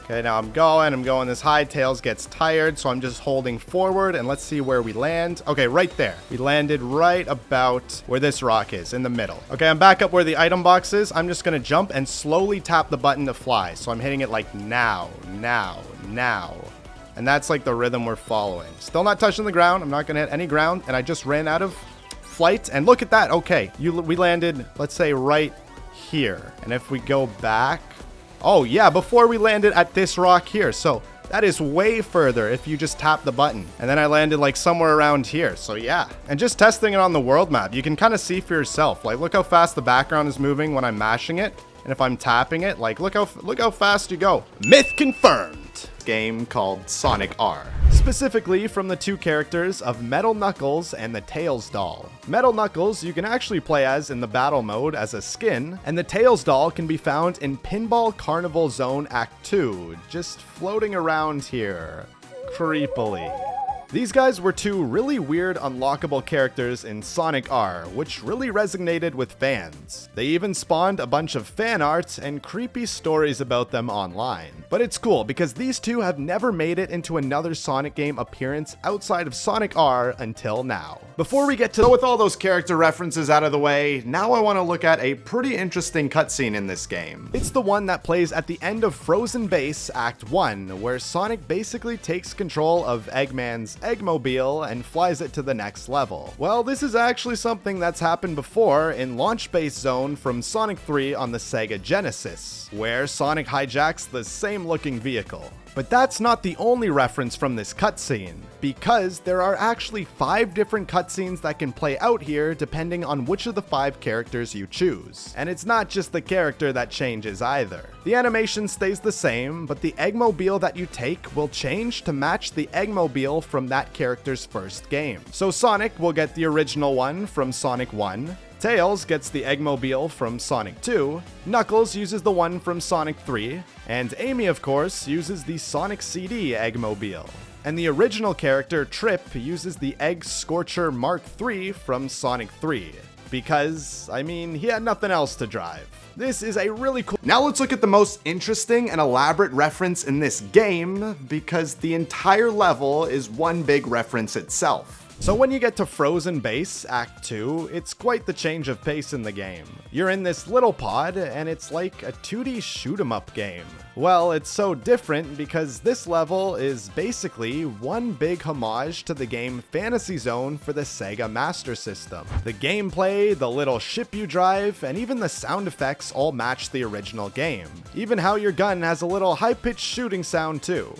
Okay, now I'm going this high. Tails gets tired, so I'm just holding forward, and let's see where we land. Okay, right there. We landed right about where this rock is, in the middle. Okay, I'm back up where the item box is. I'm just gonna jump and slowly tap the button to fly. So I'm hitting it like now, now, now. And that's like the rhythm we're following. Still not touching the ground. I'm not gonna hit any ground, and I just ran out of flight. And look at that. Okay, we landed, let's say, right here. And if we go back, oh yeah, before we landed at this rock here. So That is way further if you just tap the button. And then I landed like somewhere around here, so yeah. And just testing it on the world map, you can kind of see for yourself. Like, look how fast the background is moving when I'm mashing it. And if I'm tapping it, like, look how fast you go. Myth confirmed. Game called Sonic R. Specifically from the two characters of Metal Knuckles and the Tails doll. Metal Knuckles you can actually play as in the battle mode as a skin, and the Tails doll can be found in Pinball Carnival Zone Act 2, just floating around here, creepily. These guys were two really weird unlockable characters in Sonic R, which really resonated with fans. They even spawned a bunch of fan art and creepy stories about them online. But it's cool because these two have never made it into another Sonic game appearance outside of Sonic R until now. Before we get to with all those character references out of the way, now I want to look at a pretty interesting cutscene in this game. It's the one that plays at the end of Frozen Base Act 1, where Sonic basically takes control of Eggman's Eggmobile and flies it to the next level. Well, this is actually something that's happened before in Launch Base Zone from Sonic 3 on the Sega Genesis, where Sonic hijacks the same looking vehicle. But that's not the only reference from this cutscene, because there are actually 5 different cutscenes that can play out here depending on which of the 5 characters you choose. And it's not just the character that changes either. The animation stays the same, but the Eggmobile that you take will change to match the Eggmobile from that character's first game. So Sonic will get the original one from Sonic 1, Tails gets the Eggmobile from Sonic 2, Knuckles uses the one from Sonic 3, and Amy, of course, uses the Sonic CD Eggmobile. And the original character, Trip, uses the Egg Scorcher Mark III from Sonic 3. Because, I mean, he had nothing else to drive. This is a really cool... Now let's look at the most interesting and elaborate reference in this game, because the entire level is one big reference itself. So when you get to Frozen Base Act 2, it's quite the change of pace in the game. You're in this little pod, and it's like a 2D shoot-'em-up game. Well, it's so different because this level is basically one big homage to the game Fantasy Zone for the Sega Master System. The gameplay, the little ship you drive, and even the sound effects all match the original game. Even how your gun has a little high-pitched shooting sound too.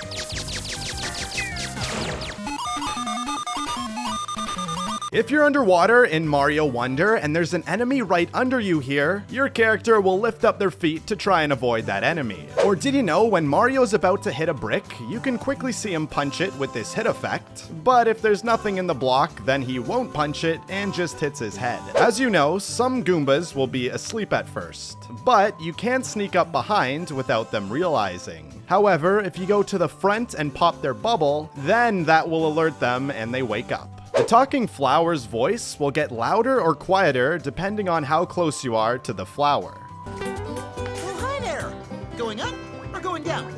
If you're underwater in Mario Wonder and there's an enemy right under you here, your character will lift up their feet to try and avoid that enemy. Or did you know when Mario's about to hit a brick, you can quickly see him punch it with this hit effect, but if there's nothing in the block, then he won't punch it and just hits his head. As you know, some Goombas will be asleep at first, but you can sneak up behind without them realizing. However, if you go to the front and pop their bubble, then that will alert them and they wake up. The talking flower's voice will get louder or quieter depending on how close you are to the flower. Oh, hi there! Going up or going down?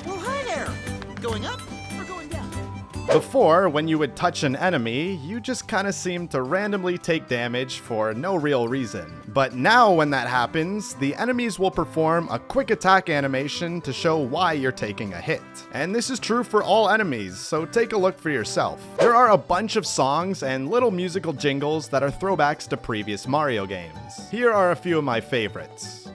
Oh, hi there! Going up or going down? Before, when you would touch an enemy, you just kinda seemed to randomly take damage for no real reason. But now when that happens, the enemies will perform a quick attack animation to show why you're taking a hit. And this is true for all enemies, so take a look for yourself. There are a bunch of songs and little musical jingles that are throwbacks to previous Mario games. Here are a few of my favorites.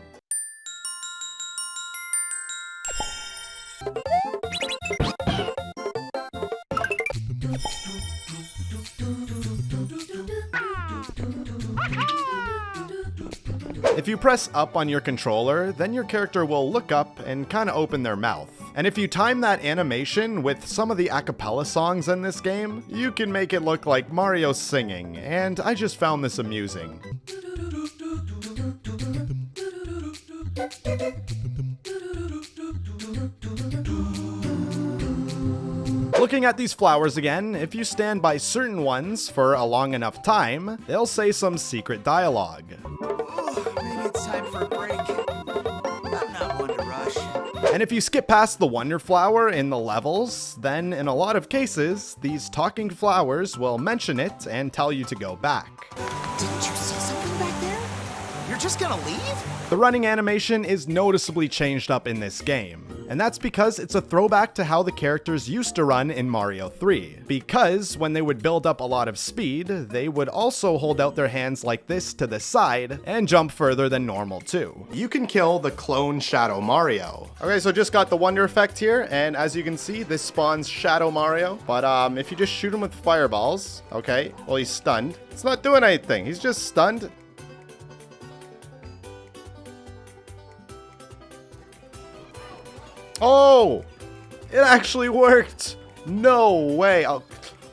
If you press up on your controller, then your character will look up and kind of open their mouth. And if you time that animation with some of the a cappella songs in this game, you can make it look like Mario's singing, and I just found this amusing. Looking at these flowers again, if you stand by certain ones for a long enough time, they'll say some secret dialogue. Maybe it's time for a break. I'm not one to rush. And if you skip past the Wonder Flower in the levels, then in a lot of cases, these talking flowers will mention it and tell you to go back. Didn't you see something back there? You're just gonna leave? The running animation is noticeably changed up in this game. And that's because it's a throwback to how the characters used to run in Mario 3. Because when they would build up a lot of speed, they would also hold out their hands like this to the side and jump further than normal too. You can kill the clone Shadow Mario. Okay, so just got the wonder effect here, and as you can see, this spawns Shadow Mario. But if you just shoot him with fireballs, okay, well, he's stunned. It's not doing anything. He's just stunned. Oh, it actually worked. No way.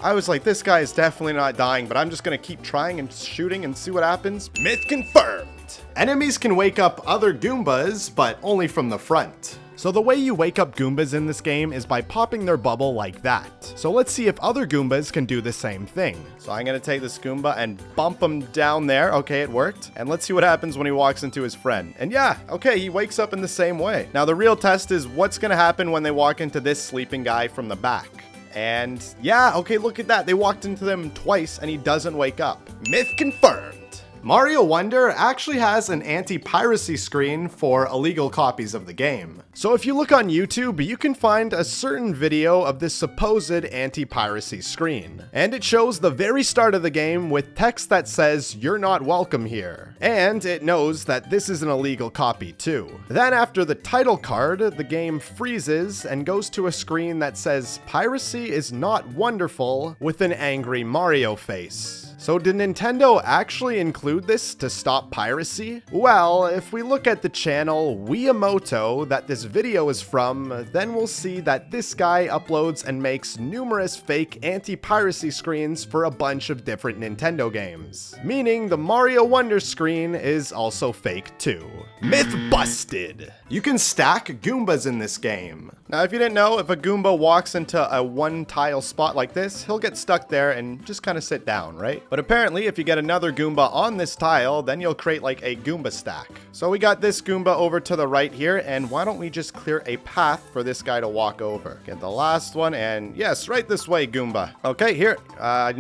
I was like, this guy is definitely not dying, but I'm just going to keep trying and shooting and see what happens. Myth confirmed. Enemies can wake up other Goombas, but only from the front. So the way you wake up Goombas in this game is by popping their bubble like that. So let's see if other Goombas can do the same thing. So I'm gonna take this Goomba and bump him down there. Okay, it worked. And let's see what happens when he walks into his friend. And yeah, okay, he wakes up in the same way. Now the real test is what's gonna happen when they walk into this sleeping guy from the back. And yeah, okay, look at that. They walked into them twice and he doesn't wake up. Myth confirmed. Mario Wonder actually has an anti-piracy screen for illegal copies of the game. So if you look on YouTube, you can find a certain video of this supposed anti-piracy screen. And it shows the very start of the game with text that says, "You're not welcome here." And it knows that this is an illegal copy too. Then after the title card, the game freezes and goes to a screen that says, "Piracy is not wonderful," with an angry Mario face. So did Nintendo actually include this to stop piracy? Well, if we look at the channel Wiimoto that this video is from, then we'll see that this guy uploads and makes numerous fake anti-piracy screens for a bunch of different Nintendo games. Meaning the Mario Wonder screen is also fake too. Myth busted! You can stack Goombas in this game. Now if you didn't know, if a Goomba walks into a one tile spot like this, he'll get stuck there and just kind of sit down, right? But apparently if you get another Goomba on this tile, then you'll create like a Goomba stack. So we got this Goomba over to the right here, and why don't we just clear a path for this guy to walk over? Get the last one, and yes, right this way, Goomba. Okay, here,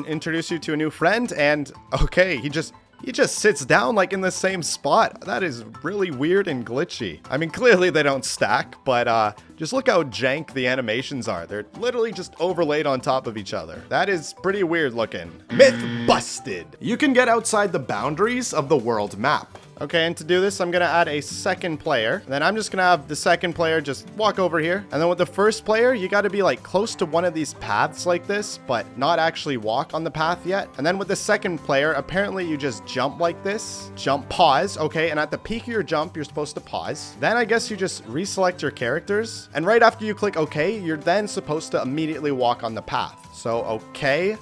introduce you to a new friend, and okay, he just sits down like in the same spot. That is really weird and glitchy. I mean, clearly they don't stack, but just look how jank the animations are. They're literally just overlaid on top of each other. That is pretty weird looking. Myth busted. You can get outside the boundaries of the world map. Okay, and to do this, I'm gonna add a second player. Then I'm just gonna have the second player just walk over here. And then with the first player, you gotta be like close to one of these paths like this, but not actually walk on the path yet. And then with the second player, apparently you just jump like this, jump, pause, okay, and at the peak of your jump, you're supposed to pause. Then I guess you just reselect your characters. And right after you click okay, you're then supposed to immediately walk on the path. So, okay.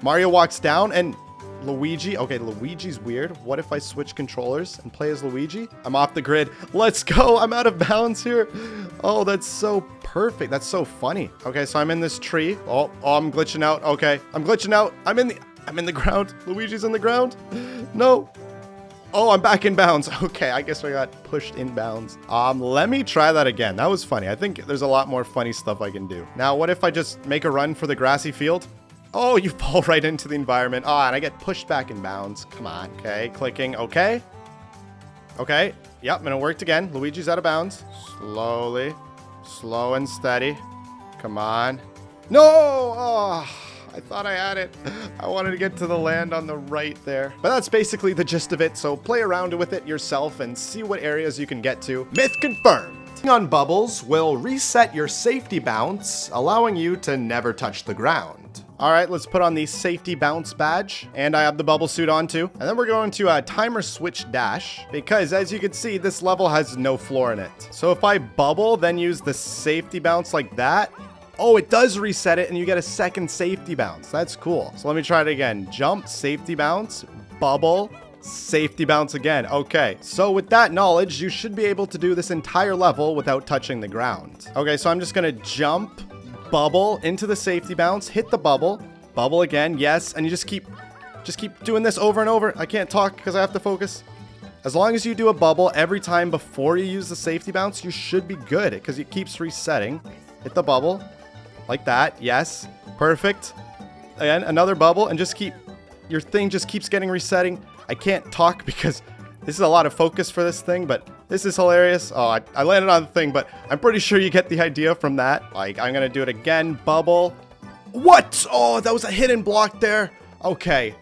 Mario walks down and Luigi. Okay, Luigi's weird. What if I switch controllers and play as Luigi? I'm off the grid. Let's go. I'm out of bounds here. Oh, that's so perfect. That's so funny. Okay, so I'm in this tree. Oh, I'm glitching out. Okay, I'm glitching out. I'm in the ground. Luigi's in the ground. No. Oh, I'm back in bounds. Okay, I guess I got pushed in bounds. Let me try that again. That was funny. I think there's a lot more funny stuff I can do. Now, what if I just make a run for the grassy field? Oh, you fall right into the environment. Oh, and I get pushed back in bounds. Come on. Okay, clicking. Okay. Okay. Yep, and it worked again. Luigi's out of bounds. Slowly. Slow and steady. Come on. No! Oh, I thought I had it. I wanted to get to the land on the right there. But that's basically the gist of it, so play around with it yourself and see what areas you can get to. Myth confirmed! On bubbles will reset your safety bounce, allowing you to never touch the ground. All right, let's put on the safety bounce badge, and I have the bubble suit on too. And then we're going to timer switch dash, because as you can see, this level has no floor in it. So if I bubble, then use the safety bounce like that, oh, it does reset it and you get a second safety bounce. That's cool. So let me try it again. Jump, safety bounce, bubble, safety bounce again. Okay, so with that knowledge, you should be able to do this entire level without touching the ground. Okay, so I'm just gonna jump, bubble into the safety bounce, hit the bubble, bubble again, yes, and you just keep doing this over and over. I can't talk because I have to focus. As long as you do a bubble every time before you use the safety bounce, you should be good because it keeps resetting. Hit the bubble like that, yes, perfect. Again, another bubble, and just keep, your thing just keeps getting resetting. I can't talk because This is a lot of focus for this thing, but this is hilarious. Oh, I landed on the thing, but I'm pretty sure you get the idea from that. Like, I'm gonna do it again. Bubble. What? Oh, that was a hidden block there. Okay.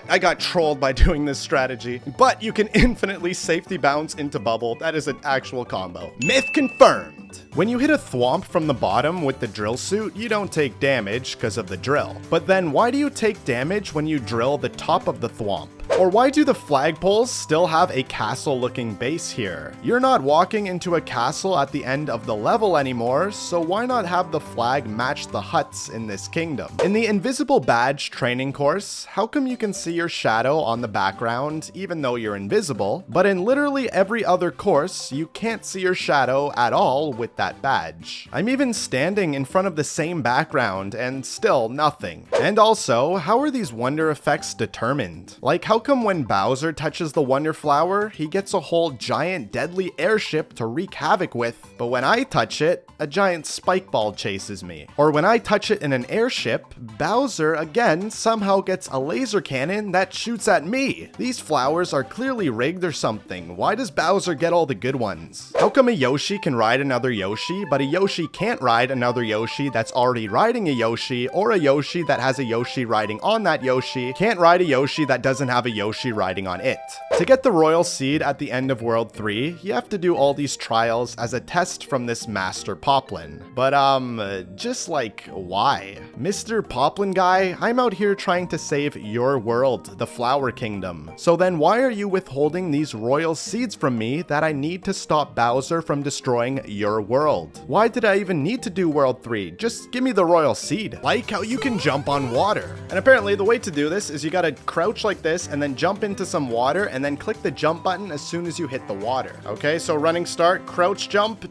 I got trolled by doing this strategy. But you can infinitely safety bounce into bubble. That is an actual combo. Myth confirmed. When you hit a thwomp from the bottom with the drill suit, you don't take damage because of the drill. But then why do you take damage when you drill the top of the thwomp? Or why do the flagpoles still have a castle-looking base here? You're not walking into a castle at the end of the level anymore, so why not have the flag match the huts in this kingdom? In the Invisible Badge training course, how come you can see your shadow on the background even though you're invisible, but in literally every other course, you can't see your shadow at all with that badge? I'm even standing in front of the same background and still nothing. And also, how are these wonder effects determined? Like, how come when Bowser touches the Wonder Flower, he gets a whole giant deadly airship to wreak havoc with, but when I touch it, a giant spike ball chases me? Or when I touch it in an airship, Bowser again somehow gets a laser cannon that shoots at me. These flowers are clearly rigged or something. Why does Bowser get all the good ones? How come a Yoshi can ride another Yoshi, but a Yoshi can't ride another Yoshi that's already riding a Yoshi, or a Yoshi that has a Yoshi riding on that Yoshi can't ride a Yoshi that doesn't have a Yoshi riding on it? To get the Royal Seed at the end of World 3, you have to do all these trials as a test from this Master Poplin. But just like, why? Mr. Poplin guy, I'm out here trying to save your world, the Flower Kingdom. So then why are you withholding these Royal Seeds from me that I need to stop Bowser from destroying your world? Why did I even need to do World 3? Just give me the Royal Seed. Like how you can jump on water. And apparently the way to do this is you gotta crouch like this and then jump into some water and then click the jump button as soon as you hit the water. Okay, so running start, crouch jump,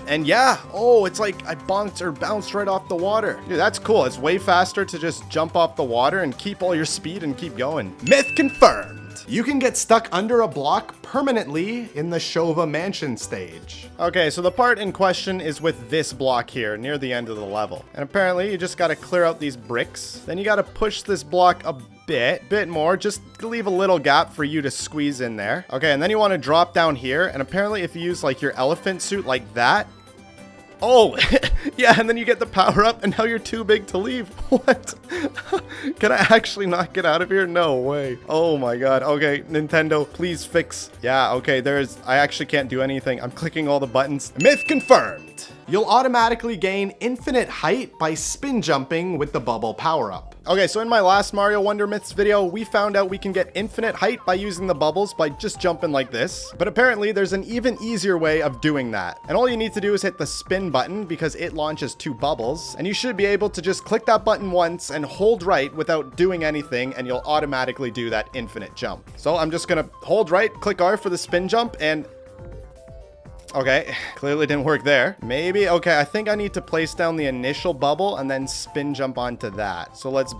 and yeah, oh, it's like I bounced right off the water. Dude, that's cool. It's way faster to just jump off the water and keep all your speed and keep going. Myth confirmed. You can get stuck under a block permanently in the Shova Mansion stage. Okay, so the part in question is with this block here near the end of the level. And apparently you just gotta clear out these bricks. Then you gotta push this block a bit more, just leave a little gap for you to squeeze in there. Okay, and then you want to drop down here, and apparently if you use like your elephant suit like that, oh, yeah, and then you get the power up and now you're too big to leave. What? Can I actually not get out of here? No way. Oh my god. Okay, Nintendo, please fix. Yeah, okay, I actually can't do anything. I'm clicking all the buttons. Myth confirmed. You'll automatically gain infinite height by spin jumping with the bubble power-up. Okay, so in my last Mario Wonder Myths video, we found out we can get infinite height by using the bubbles by just jumping like this. But apparently there's an even easier way of doing that. And all you need to do is hit the spin button because it launches 2 bubbles. And you should be able to just click that button once and hold right without doing anything, and you'll automatically do that infinite jump. So I'm just gonna hold right, click R for the spin jump, and okay, clearly didn't work there. Maybe, okay, I think I need to place down the initial bubble and then spin jump onto that. So let's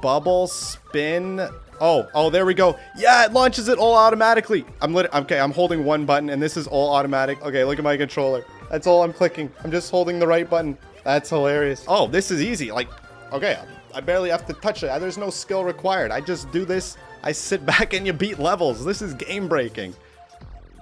bubble, spin. Oh, there we go. Yeah, it launches it all automatically. Okay, I'm holding one button and this is all automatic. Okay, look at my controller. That's all I'm clicking. I'm just holding the right button. That's hilarious. Oh, this is easy. Like, okay, I barely have to touch it. There's no skill required. I just do this. I sit back and you beat levels. This is game breaking.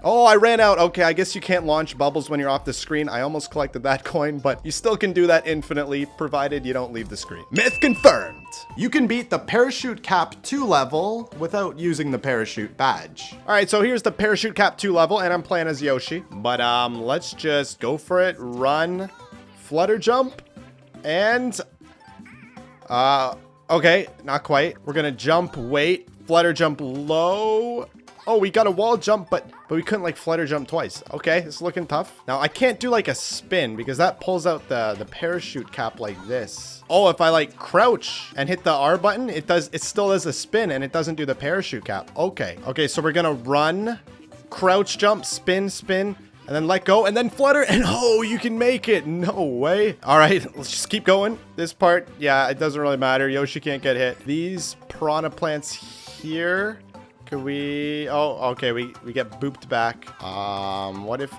Oh, I ran out. Okay, I guess you can't launch bubbles when you're off the screen. I almost collected that coin, but you still can do that infinitely, provided you don't leave the screen. Myth confirmed. You can beat the Parachute Cap 2 level without using the Parachute Badge. All right, so here's the Parachute Cap 2 level, and I'm playing as Yoshi. But let's just go for it. Run, flutter jump, and okay, not quite. We're gonna jump, wait, flutter jump low. Oh, we got a wall jump, but we couldn't like flutter jump twice. Okay, it's looking tough. Now I can't do like a spin because that pulls out the parachute cap like this. Oh, if I like crouch and hit the R button, it still does a spin and it doesn't do the parachute cap. Okay, so we're gonna run, crouch jump, spin, and then let go and then flutter and oh, you can make it. No way. All right, let's just keep going. This part, yeah, it doesn't really matter. Yoshi can't get hit. These piranha plants here. Could we, oh, okay, we get booped back. What if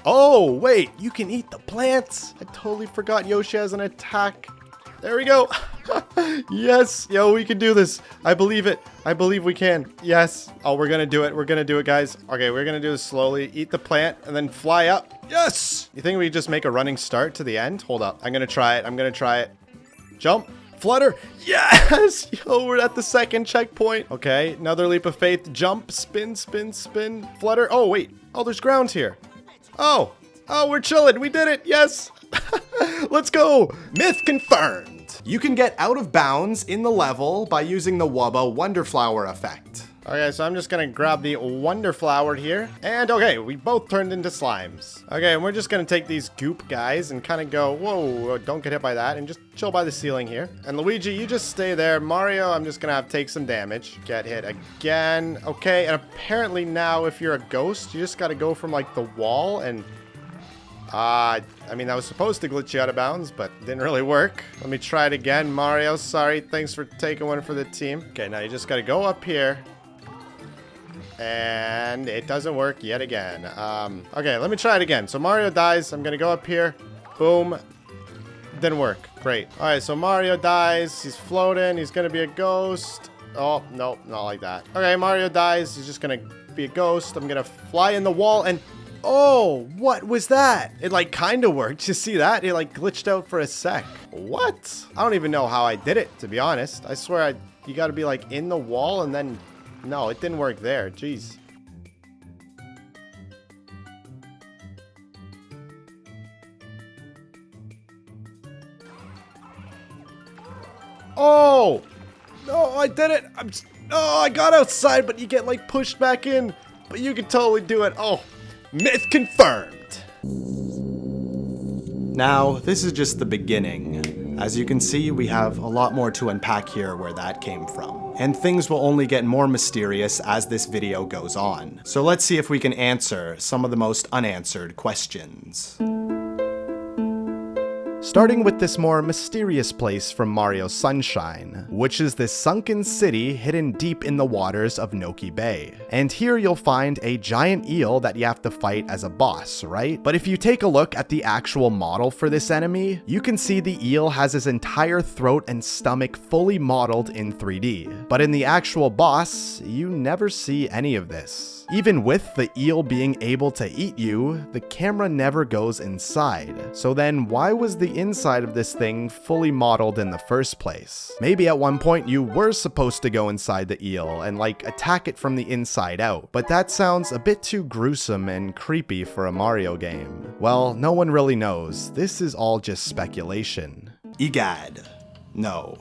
oh, wait, you can eat the plants. I totally forgot Yoshi has an attack. There we go. Yes. Yo, we can do this. I believe it. I believe we can. Yes. Oh, we're going to do it. We're going to do it, guys. Okay, we're going to do this slowly. Eat the plant and then fly up. Yes. You think we just make a running start to the end? Hold up. I'm going to try it. I'm going to try it. Jump. Flutter. Yes. Yo, we're at the second checkpoint. Okay, another leap of faith. Jump. Spin, spin, spin. Flutter. Oh, wait. Oh, there's ground here. Oh. Oh, we're chilling. We did it. Yes. Let's go. Myth confirmed. You can get out of bounds in the level by using the Wubba Wonderflower effect. Okay, so I'm just gonna grab the Wonderflower here. And okay, we both turned into slimes. Okay, and we're just gonna take these goop guys and kind of go, whoa, don't get hit by that, and just chill by the ceiling here. And Luigi, you just stay there. Mario, I'm just gonna have to take some damage. Get hit again. Okay, and apparently now if you're a ghost, you just gotta go from like the wall and I mean, that was supposed to glitch you out of bounds, but didn't really work. Let me try it again. Mario, sorry. Thanks for taking one for the team. Okay, now you just gotta go up here. And it doesn't work yet again. Okay, let me try it again. So Mario dies. I'm gonna go up here. Boom. Didn't work. Great. Alright, so Mario dies. He's floating. He's gonna be a ghost. Oh, no, not like that. Okay, Mario dies. He's just gonna be a ghost. I'm gonna fly in the wall and... Oh, what was that? It like kind of worked. You see that? It like glitched out for a sec. What? I don't even know how I did it, to be honest. I swear you gotta be like in the wall and then... No, it didn't work there. Jeez. Oh! No, I did it! Oh, I got outside, but you get like pushed back in. But you can totally do it. Oh. Myth confirmed! Now, this is just the beginning. As you can see, we have a lot more to unpack here where that came from. And things will only get more mysterious as this video goes on. So let's see if we can answer some of the most unanswered questions. Starting with this more mysterious place from Mario Sunshine, which is this sunken city hidden deep in the waters of Noki Bay. And here you'll find a giant eel that you have to fight as a boss, right? But if you take a look at the actual model for this enemy, you can see the eel has his entire throat and stomach fully modeled in 3D. But in the actual boss, you never see any of this. Even with the eel being able to eat you, the camera never goes inside. So then why was the inside of this thing fully modeled in the first place? Maybe at one point you were supposed to go inside the eel and like attack it from the inside out, but that sounds a bit too gruesome and creepy for a Mario game. Well, no one really knows. This is all just speculation. Egad. No.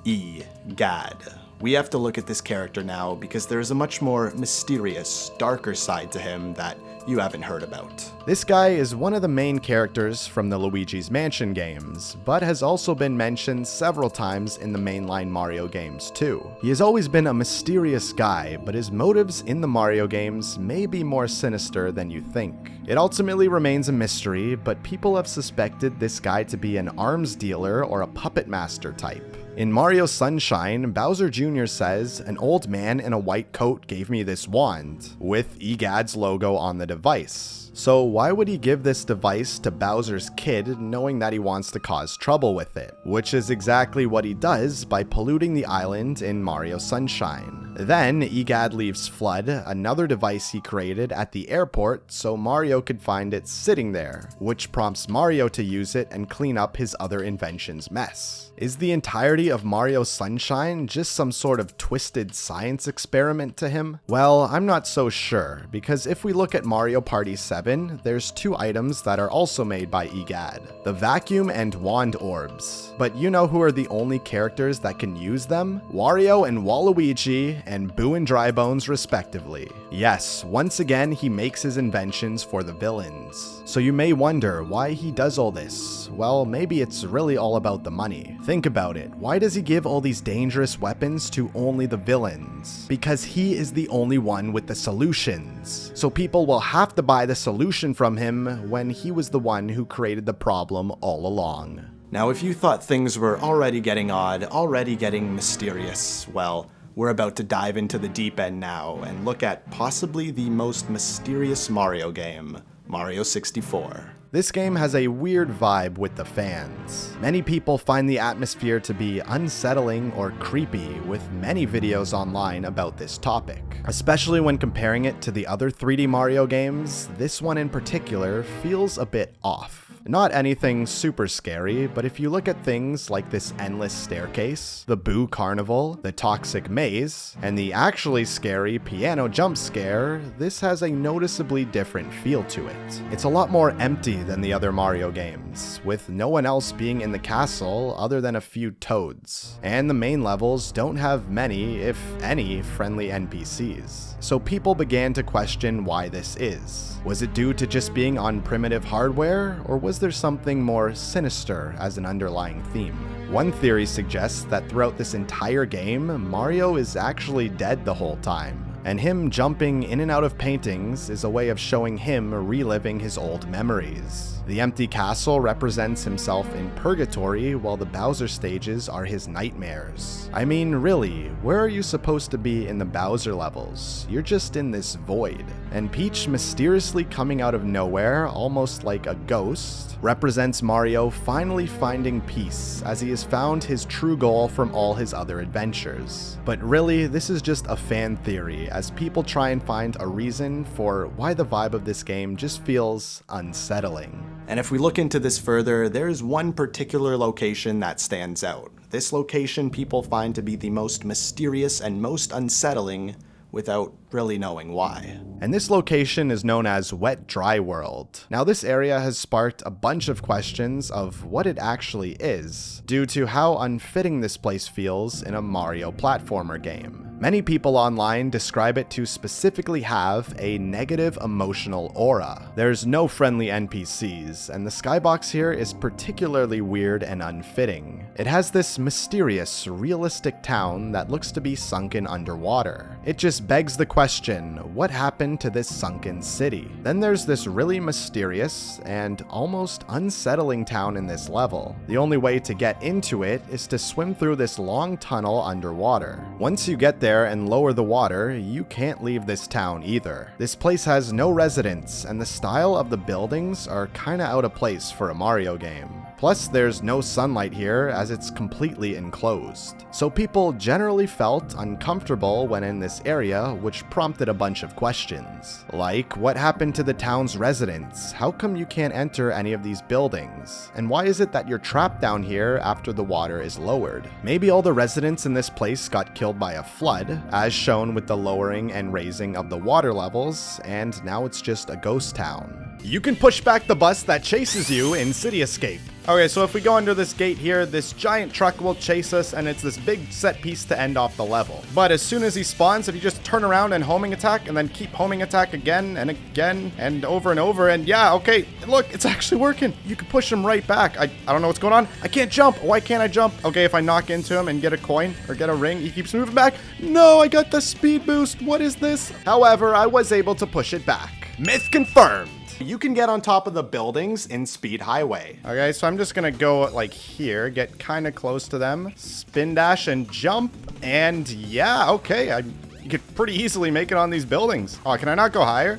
Egad. We have to look at this character now because there is a much more mysterious, darker side to him that you haven't heard about. This guy is one of the main characters from the Luigi's Mansion games, but has also been mentioned several times in the mainline Mario games too. He has always been a mysterious guy, but his motives in the Mario games may be more sinister than you think. It ultimately remains a mystery, but people have suspected this guy to be an arms dealer or a puppet master type. In Mario Sunshine, Bowser Jr. says, "An old man in a white coat gave me this wand," with EGAD's logo on the device. So why would he give this device to Bowser's kid knowing that he wants to cause trouble with it? Which is exactly what he does by polluting the island in Mario Sunshine. Then EGAD leaves Flood, another device he created, at the airport so Mario could find it sitting there, which prompts Mario to use it and clean up his other invention's mess. Is the entirety of Mario Sunshine just some sort of twisted science experiment to him? Well, I'm not so sure, because if we look at Mario Party 7, there's two items that are also made by EGAD, the vacuum and wand orbs. But you know who are the only characters that can use them? Wario and Waluigi, and Boo and Drybones respectively. Yes, once again he makes his inventions for the villains. So you may wonder why he does all this. Well, maybe it's really all about the money. Think about it. Why does he give all these dangerous weapons to only the villains? Because he is the only one with the solutions. So people will have to buy the solution from him when he was the one who created the problem all along. Now, if you thought things were already getting odd, already getting mysterious, well, we're about to dive into the deep end now and look at possibly the most mysterious Mario game, Mario 64. This game has a weird vibe with the fans. Many people find the atmosphere to be unsettling or creepy, with many videos online about this topic. Especially when comparing it to the other 3D Mario games, this one in particular feels a bit off. Not anything super scary, but if you look at things like this endless staircase, the Boo Carnival, the toxic maze, and the actually scary piano jump scare, this has a noticeably different feel to it. It's a lot more empty than the other Mario games, with no one else being in the castle other than a few toads. And the main levels don't have many, if any, friendly NPCs. So people began to question why this is. Was it due to just being on primitive hardware, or was there something more sinister as an underlying theme? One theory suggests that throughout this entire game, Mario is actually dead the whole time, and him jumping in and out of paintings is a way of showing him reliving his old memories. The empty castle represents himself in purgatory, while the Bowser stages are his nightmares. I mean, really, where are you supposed to be in the Bowser levels? You're just in this void. And Peach mysteriously coming out of nowhere, almost like a ghost, represents Mario finally finding peace, as he has found his true goal from all his other adventures. But really, this is just a fan theory, as people try and find a reason for why the vibe of this game just feels unsettling. And if we look into this further, there's one particular location that stands out. This location people find to be the most mysterious and most unsettling without really knowing why. And this location is known as Wet Dry World. Now this area has sparked a bunch of questions of what it actually is, due to how unfitting this place feels in a Mario platformer game. Many people online describe it to specifically have a negative emotional aura. There's no friendly NPCs, and the skybox here is particularly weird and unfitting. It has this mysterious, realistic town that looks to be sunken underwater. It just begs the question, what happened to this sunken city? Then there's this really mysterious and almost unsettling town in this level. The only way to get into it is to swim through this long tunnel underwater. Once you get there and lower the water, you can't leave this town either. This place has no residents, and the style of the buildings are kinda out of place for a Mario game. Plus, there's no sunlight here as it's completely enclosed. So people generally felt uncomfortable when in this area, which prompted a bunch of questions. Like, what happened to the town's residents? How come you can't enter any of these buildings? And why is it that you're trapped down here after the water is lowered? Maybe all the residents in this place got killed by a flood, as shown with the lowering and raising of the water levels, and now it's just a ghost town. You can push back the bus that chases you in City Escape. Okay, so if we go under this gate here, this giant truck will chase us, and it's this big set piece to end off the level. But as soon as he spawns, if you just turn around and homing attack, and then keep homing attack again, and over, and yeah, okay, look, it's actually working. You can push him right back. I don't know what's going on. I can't jump. Why can't I jump? Okay, if I knock into him and get a coin, or get a ring, he keeps moving back. No, I got the speed boost. What is this? However, I was able to push it back. Myth confirmed. You can get on top of the buildings in Speed Highway. Okay, so I'm just gonna go like here, get kind of close to them, spin dash and jump, and yeah, okay, you could pretty easily make it on these buildings. Oh, can I not go higher?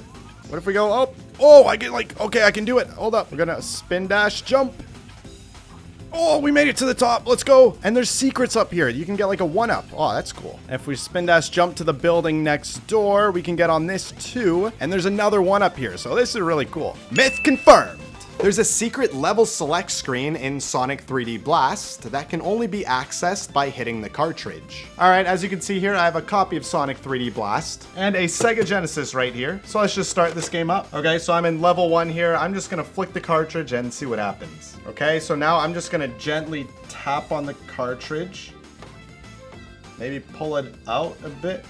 What if we go, oh, I get like, okay, I can do it. Hold up, we're gonna spin dash, jump. Oh, we made it to the top. Let's go. And there's secrets up here. You can get like a 1-up. Oh, that's cool. If we spin dash jump to the building next door, we can get on this too. And there's another 1-up here. So this is really cool. Myth confirmed. There's a secret level select screen in Sonic 3D Blast that can only be accessed by hitting the cartridge. All right, as you can see here, I have a copy of Sonic 3D Blast and a Sega Genesis right here. So let's just start this game up. Okay, so I'm in level 1 here. I'm just gonna flick the cartridge and see what happens. Okay, so now I'm just gonna gently tap on the cartridge. Maybe pull it out a bit.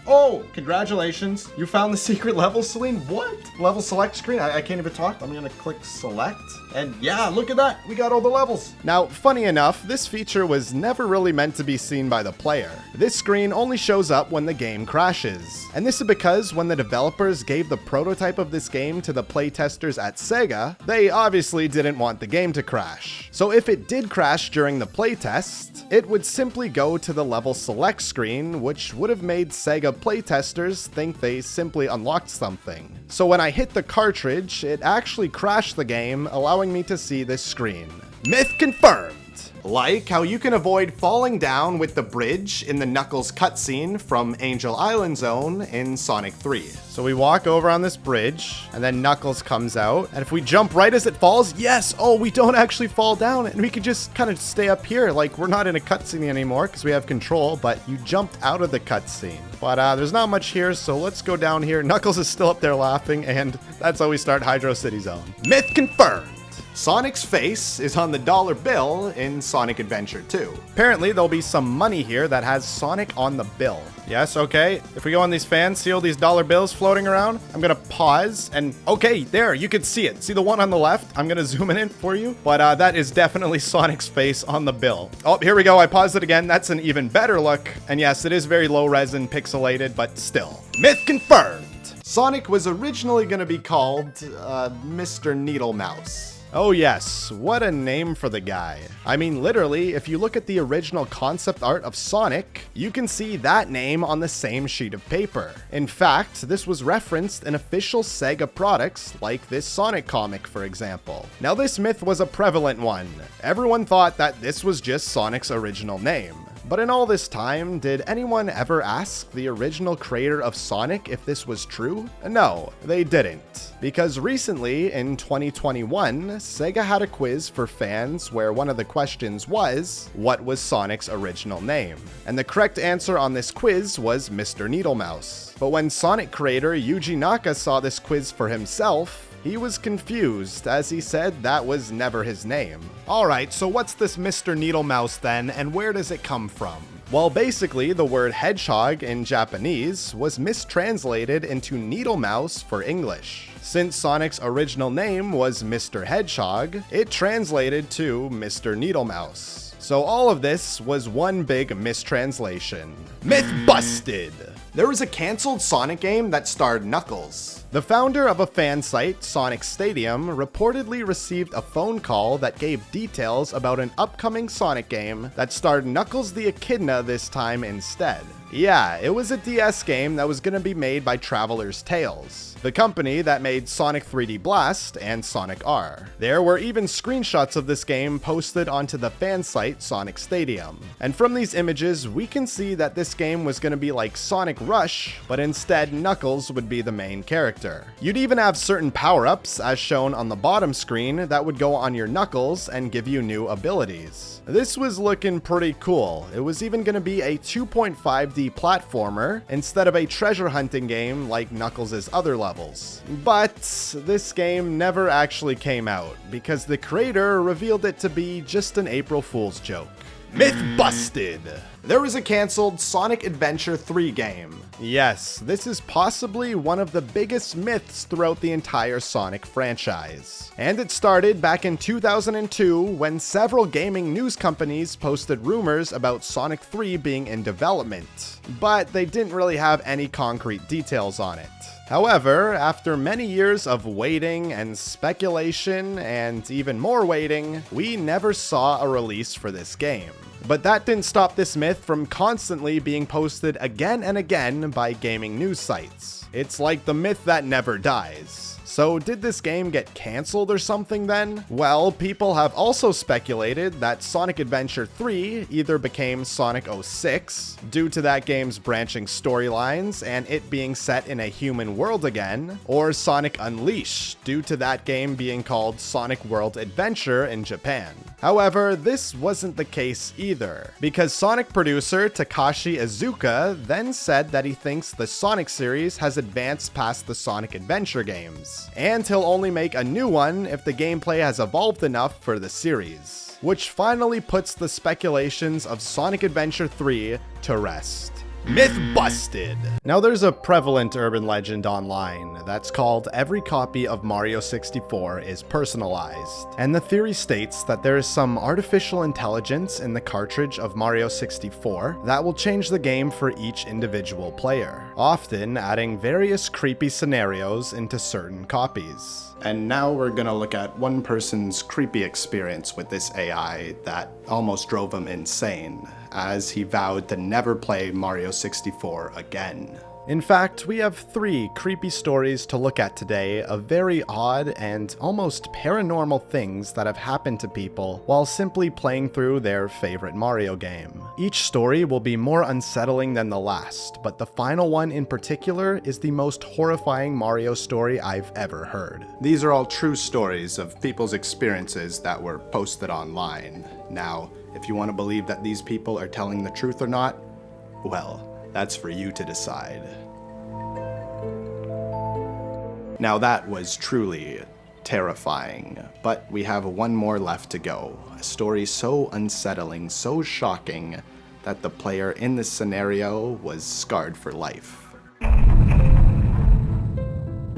Oh, congratulations. You found the secret level, Celine. What? Level select screen? I can't even talk. I'm gonna click select. And yeah, look at that. We got all the levels. Now, funny enough, this feature was never really meant to be seen by the player. This screen only shows up when the game crashes. And this is because when the developers gave the prototype of this game to the playtesters at Sega, they obviously didn't want the game to crash. So if it did crash during the playtest, it would simply go to the level select screen, which would have made Sega playtesters think they simply unlocked something. So when I hit the cartridge, it actually crashed the game, allowing me to see this screen. Myth confirmed! Like how you can avoid falling down with the bridge in the Knuckles cutscene from Angel Island Zone in Sonic 3. So we walk over on this bridge, and then Knuckles comes out, and if we jump right as it falls, yes! Oh, we don't actually fall down, and we can just kind of stay up here, like we're not in a cutscene anymore, because we have control, but you jumped out of the cutscene. But there's not much here, so let's go down here. Knuckles is still up there laughing, and that's how we start Hydro City Zone. Myth confirmed! Sonic's face is on the dollar bill in Sonic Adventure 2. Apparently, there'll be some money here that has Sonic on the bill. Yes, okay. If we go on these fans, see all these dollar bills floating around? I'm gonna pause and, okay, there, you can see it. See the one on the left? I'm gonna zoom it in for you. But that is definitely Sonic's face on the bill. Oh, here we go. I paused it again. That's an even better look. And yes, it is very low res and pixelated, but still. Myth confirmed! Sonic was originally gonna be called, Mr. Needle Mouse. Oh yes, what a name for the guy. I mean, literally, if you look at the original concept art of Sonic, you can see that name on the same sheet of paper. In fact, this was referenced in official Sega products like this Sonic comic, for example. Now this myth was a prevalent one. Everyone thought that this was just Sonic's original name. But in all this time, did anyone ever ask the original creator of Sonic if this was true? No, they didn't. Because recently, in 2021, Sega had a quiz for fans where one of the questions was, what was Sonic's original name? And the correct answer on this quiz was Mr. Needlemouse. But when Sonic creator Yuji Naka saw this quiz for himself, he was confused, as he said that was never his name. Alright, so what's this Mr. Needlemouse then, and where does it come from? Well, basically, the word hedgehog in Japanese was mistranslated into needle mouse for English. Since Sonic's original name was Mr. Hedgehog, it translated to Mr. Needlemouse. So all of this was one big mistranslation. Myth busted! There was a cancelled Sonic game that starred Knuckles. The founder of a fan site, Sonic Stadium, reportedly received a phone call that gave details about an upcoming Sonic game that starred Knuckles the Echidna this time instead. Yeah, it was a DS game that was going to be made by Traveler's Tales, the company that made Sonic 3D Blast and Sonic R. There were even screenshots of this game posted onto the fan site Sonic Stadium. And from these images, we can see that this game was going to be like Sonic Rush, but instead Knuckles would be the main character. You'd even have certain power-ups, as shown on the bottom screen, that would go on your Knuckles and give you new abilities. This was looking pretty cool. It was even going to be a 2.5D platformer instead of a treasure hunting game like Knuckles' other levels. But this game never actually came out because the creator revealed it to be just an April Fool's joke. Myth busted! There was a cancelled Sonic Adventure 3 game. Yes, this is possibly one of the biggest myths throughout the entire Sonic franchise. And it started back in 2002 when several gaming news companies posted rumors about Sonic 3 being in development, but they didn't really have any concrete details on it. However, after many years of waiting and speculation and even more waiting, we never saw a release for this game. But that didn't stop this myth from constantly being posted again and again by gaming news sites. It's like the myth that never dies. So did this game get cancelled or something then? Well, people have also speculated that Sonic Adventure 3 either became Sonic 06 due to that game's branching storylines and it being set in a human world again, or Sonic Unleashed due to that game being called Sonic World Adventure in Japan. However, this wasn't the case either, because Sonic producer Takashi Iizuka then said that he thinks the Sonic series has advanced past the Sonic Adventure games, and he'll only make a new one if the gameplay has evolved enough for the series, which finally puts the speculations of Sonic Adventure 3 to rest. Myth busted! Now there's a prevalent urban legend online that's called every copy of Mario 64 is personalized, and the theory states that there is some artificial intelligence in the cartridge of Mario 64 that will change the game for each individual player, often adding various creepy scenarios into certain copies. And now we're gonna look at one person's creepy experience with this AI that almost drove him insane, as he vowed to never play Mario 64 again. In fact, we have 3 creepy stories to look at today of very odd and almost paranormal things that have happened to people while simply playing through their favorite Mario game. Each story will be more unsettling than the last, but the final one in particular is the most horrifying Mario story I've ever heard. These are all true stories of people's experiences that were posted online. Now, if you want to believe that these people are telling the truth or not, well, that's for you to decide. Now that was truly terrifying, but we have one more left to go. A story so unsettling, so shocking, that the player in this scenario was scarred for life.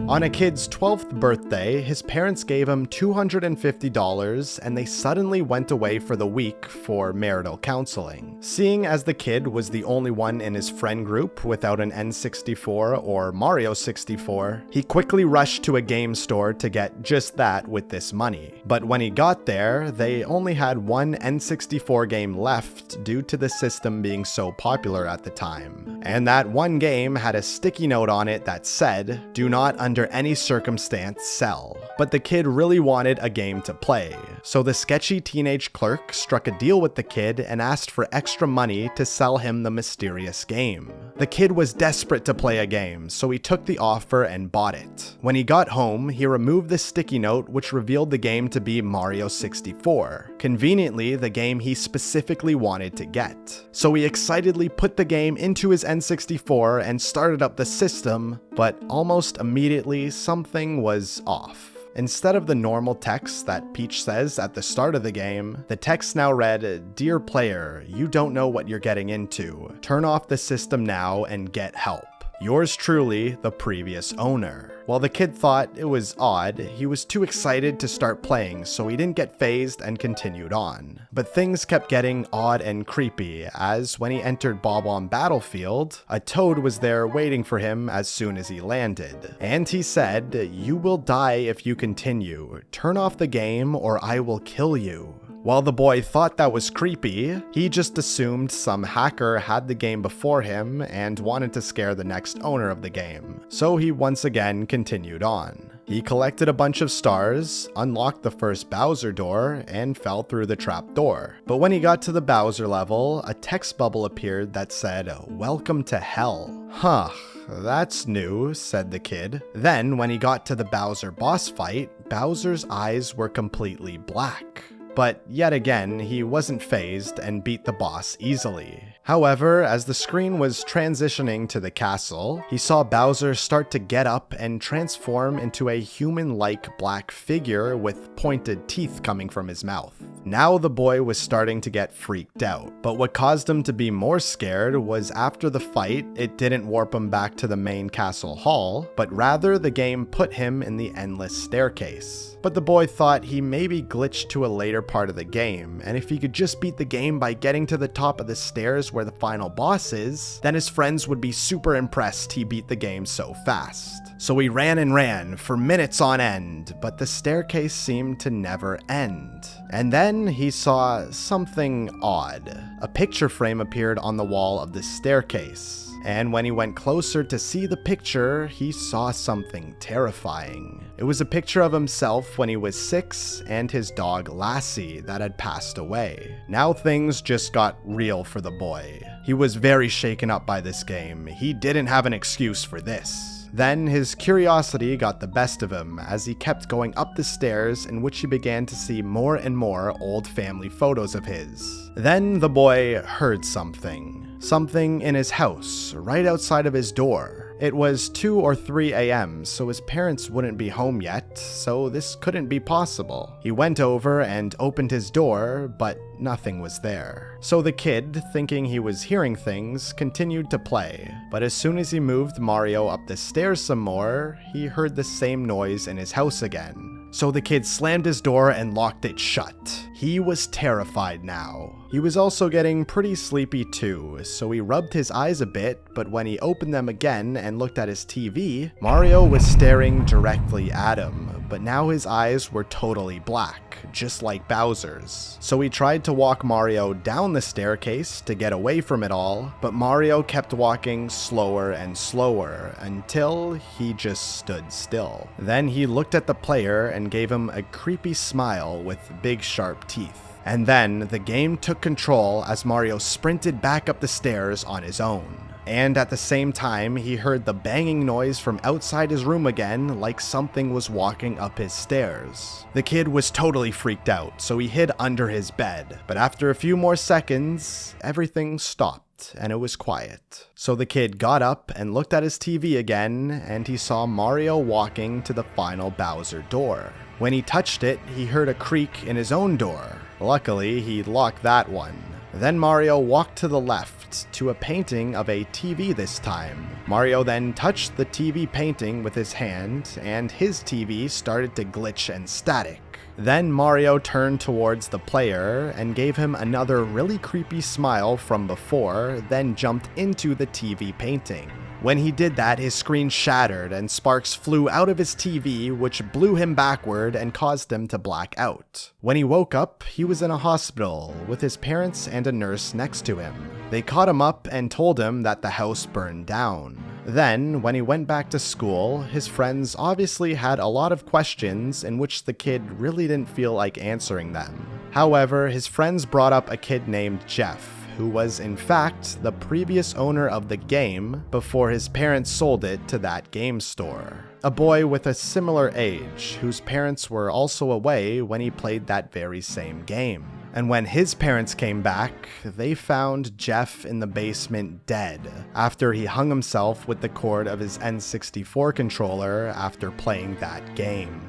On a kid's 12th birthday, his parents gave him $250 and they suddenly went away for the week for marital counseling. Seeing as the kid was the only one in his friend group without an N64 or Mario 64, he quickly rushed to a game store to get just that with this money. But when he got there, they only had one N64 game left due to the system being so popular at the time. And that one game had a sticky note on it that said, "Do not under any circumstance sell." But the kid really wanted a game to play, so the sketchy teenage clerk struck a deal with the kid and asked for extra money to sell him the mysterious game. The kid was desperate to play a game, so he took the offer and bought it. When he got home, he removed the sticky note which revealed the game to be Mario 64, conveniently the game he specifically wanted to get. So he excitedly put the game into his N64 and started up the system, but almost immediately something was off. Instead of the normal text that Peach says at the start of the game, the text now read, "Dear player, you don't know what you're getting into. Turn off the system now and get help. Yours truly, the previous owner." While the kid thought it was odd, he was too excited to start playing, so he didn't get phased and continued on. But things kept getting odd and creepy, as when he entered Bob-omb Battlefield, a toad was there waiting for him as soon as he landed. And he said, "You will die if you continue. Turn off the game or I will kill you." While the boy thought that was creepy, he just assumed some hacker had the game before him and wanted to scare the next owner of the game. So he once again continued on. He collected a bunch of stars, unlocked the first Bowser door, and fell through the trap door. But when he got to the Bowser level, a text bubble appeared that said, "Welcome to hell." Huh. "That's new," said the kid. Then, when he got to the Bowser boss fight, Bowser's eyes were completely black. But yet again, he wasn't phased and beat the boss easily. However, as the screen was transitioning to the castle, he saw Bowser start to get up and transform into a human-like black figure with pointed teeth coming from his mouth. Now the boy was starting to get freaked out, but what caused him to be more scared was after the fight, it didn't warp him back to the main castle hall, but rather the game put him in the endless staircase. But the boy thought he maybe glitched to a later part of the game, and if he could just beat the game by getting to the top of the stairs where the final boss is, then his friends would be super impressed he beat the game so fast. So he ran and ran for minutes on end, but the staircase seemed to never end. And then he saw something odd. A picture frame appeared on the wall of the staircase. And when he went closer to see the picture, he saw something terrifying. It was a picture of himself when he was 6 and his dog Lassie that had passed away. Now things just got real for the boy. He was very shaken up by this game. He didn't have an excuse for this. Then his curiosity got the best of him as he kept going up the stairs, in which he began to see more and more old family photos of his. Then the boy heard something. Something in his house, right outside of his door. It was 2 or 3 a.m., so his parents wouldn't be home yet, so this couldn't be possible. He went over and opened his door, but nothing was there. So the kid, thinking he was hearing things, continued to play. But as soon as he moved Mario up the stairs some more, he heard the same noise in his house again. So the kid slammed his door and locked it shut. He was terrified now. He was also getting pretty sleepy too, so he rubbed his eyes a bit, but when he opened them again and looked at his TV, Mario was staring directly at him, but now his eyes were totally black, just like Bowser's. So he tried to walk Mario down the staircase to get away from it all, but Mario kept walking slower and slower until he just stood still. Then he looked at the player and gave him a creepy smile with big sharp teeth. And then the game took control as Mario sprinted back up the stairs on his own. And at the same time, he heard the banging noise from outside his room again, like something was walking up his stairs. The kid was totally freaked out, so he hid under his bed. But after a few more seconds, everything stopped and it was quiet. So the kid got up and looked at his TV again, and he saw Mario walking to the final Bowser door. When he touched it, he heard a creak in his own door. Luckily, he locked that one. Then Mario walked to the left, to a painting of a TV this time. Mario then touched the TV painting with his hand, and his TV started to glitch and static. Then Mario turned towards the player and gave him another really creepy smile from before, then jumped into the TV painting. When he did that, his screen shattered and sparks flew out of his TV, which blew him backward and caused him to black out. When he woke up, he was in a hospital with his parents and a nurse next to him. They caught him up and told him that the house burned down. Then, when he went back to school, his friends obviously had a lot of questions in which the kid really didn't feel like answering them. However, his friends brought up a kid named Jeff, who was in fact the previous owner of the game before his parents sold it to that game store. A boy with a similar age, whose parents were also away when he played that very same game. And when his parents came back, they found Jeff in the basement dead, after he hung himself with the cord of his N64 controller after playing that game.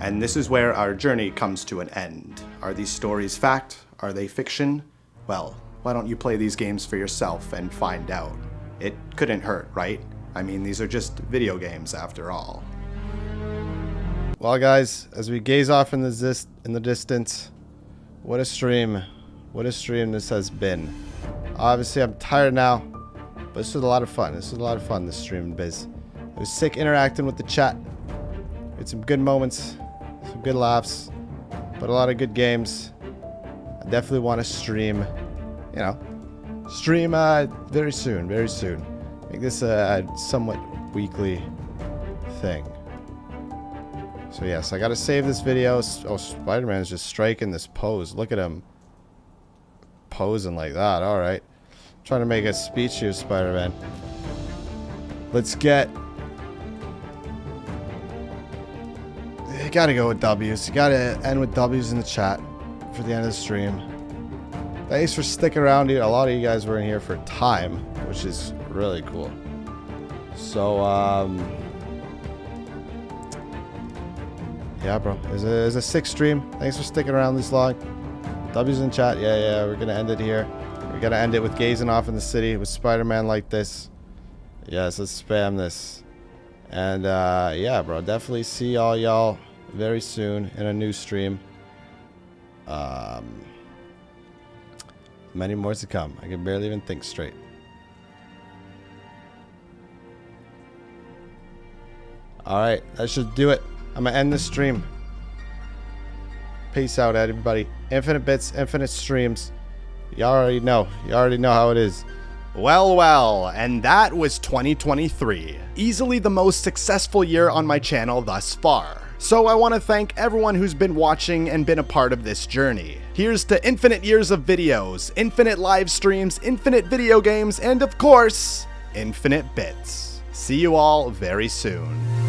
And this is where our journey comes to an end. Are these stories fact? Are they fiction? Well, why don't you play these games for yourself and find out? It couldn't hurt, right? I mean, these are just video games after all. Well, guys, as we gaze off in the distance, what a stream this has been. Obviously, I'm tired now, but this was a lot of fun. This stream, biz. It was sick interacting with the chat. We had some good moments, some good laughs, but a lot of good games. I definitely want to stream, very soon, Make this a somewhat weekly thing. So yes, I gotta save this video. Oh, Spider-Man is just striking this pose. Look at him posing like that. Alright. Trying to make a speech here, Spider-Man. Let's get... You gotta go with W's. You gotta end with W's in the chat for the end of the stream. Thanks for sticking around here. A lot of you guys were in here for time, which is really cool. So, yeah, bro. It was a sick stream. Thanks for sticking around this long. W's in chat. Yeah. We're gonna end it here. We're gonna end it with gazing off in the city with Spider-Man like this. Yes, let's spam this. And yeah, bro. Definitely see all y'all very soon in a new stream. Many more to come. I can barely even think straight. Alright, that should do it. I'm gonna end this stream. Peace out, everybody. Infinite bits, infinite streams. You already know how it is. Well, and that was 2023. Easily the most successful year on my channel thus far. So I want to thank everyone who's been watching and been a part of this journey. Here's to infinite years of videos, infinite live streams, infinite video games, and of course, infinite bits. See you all very soon.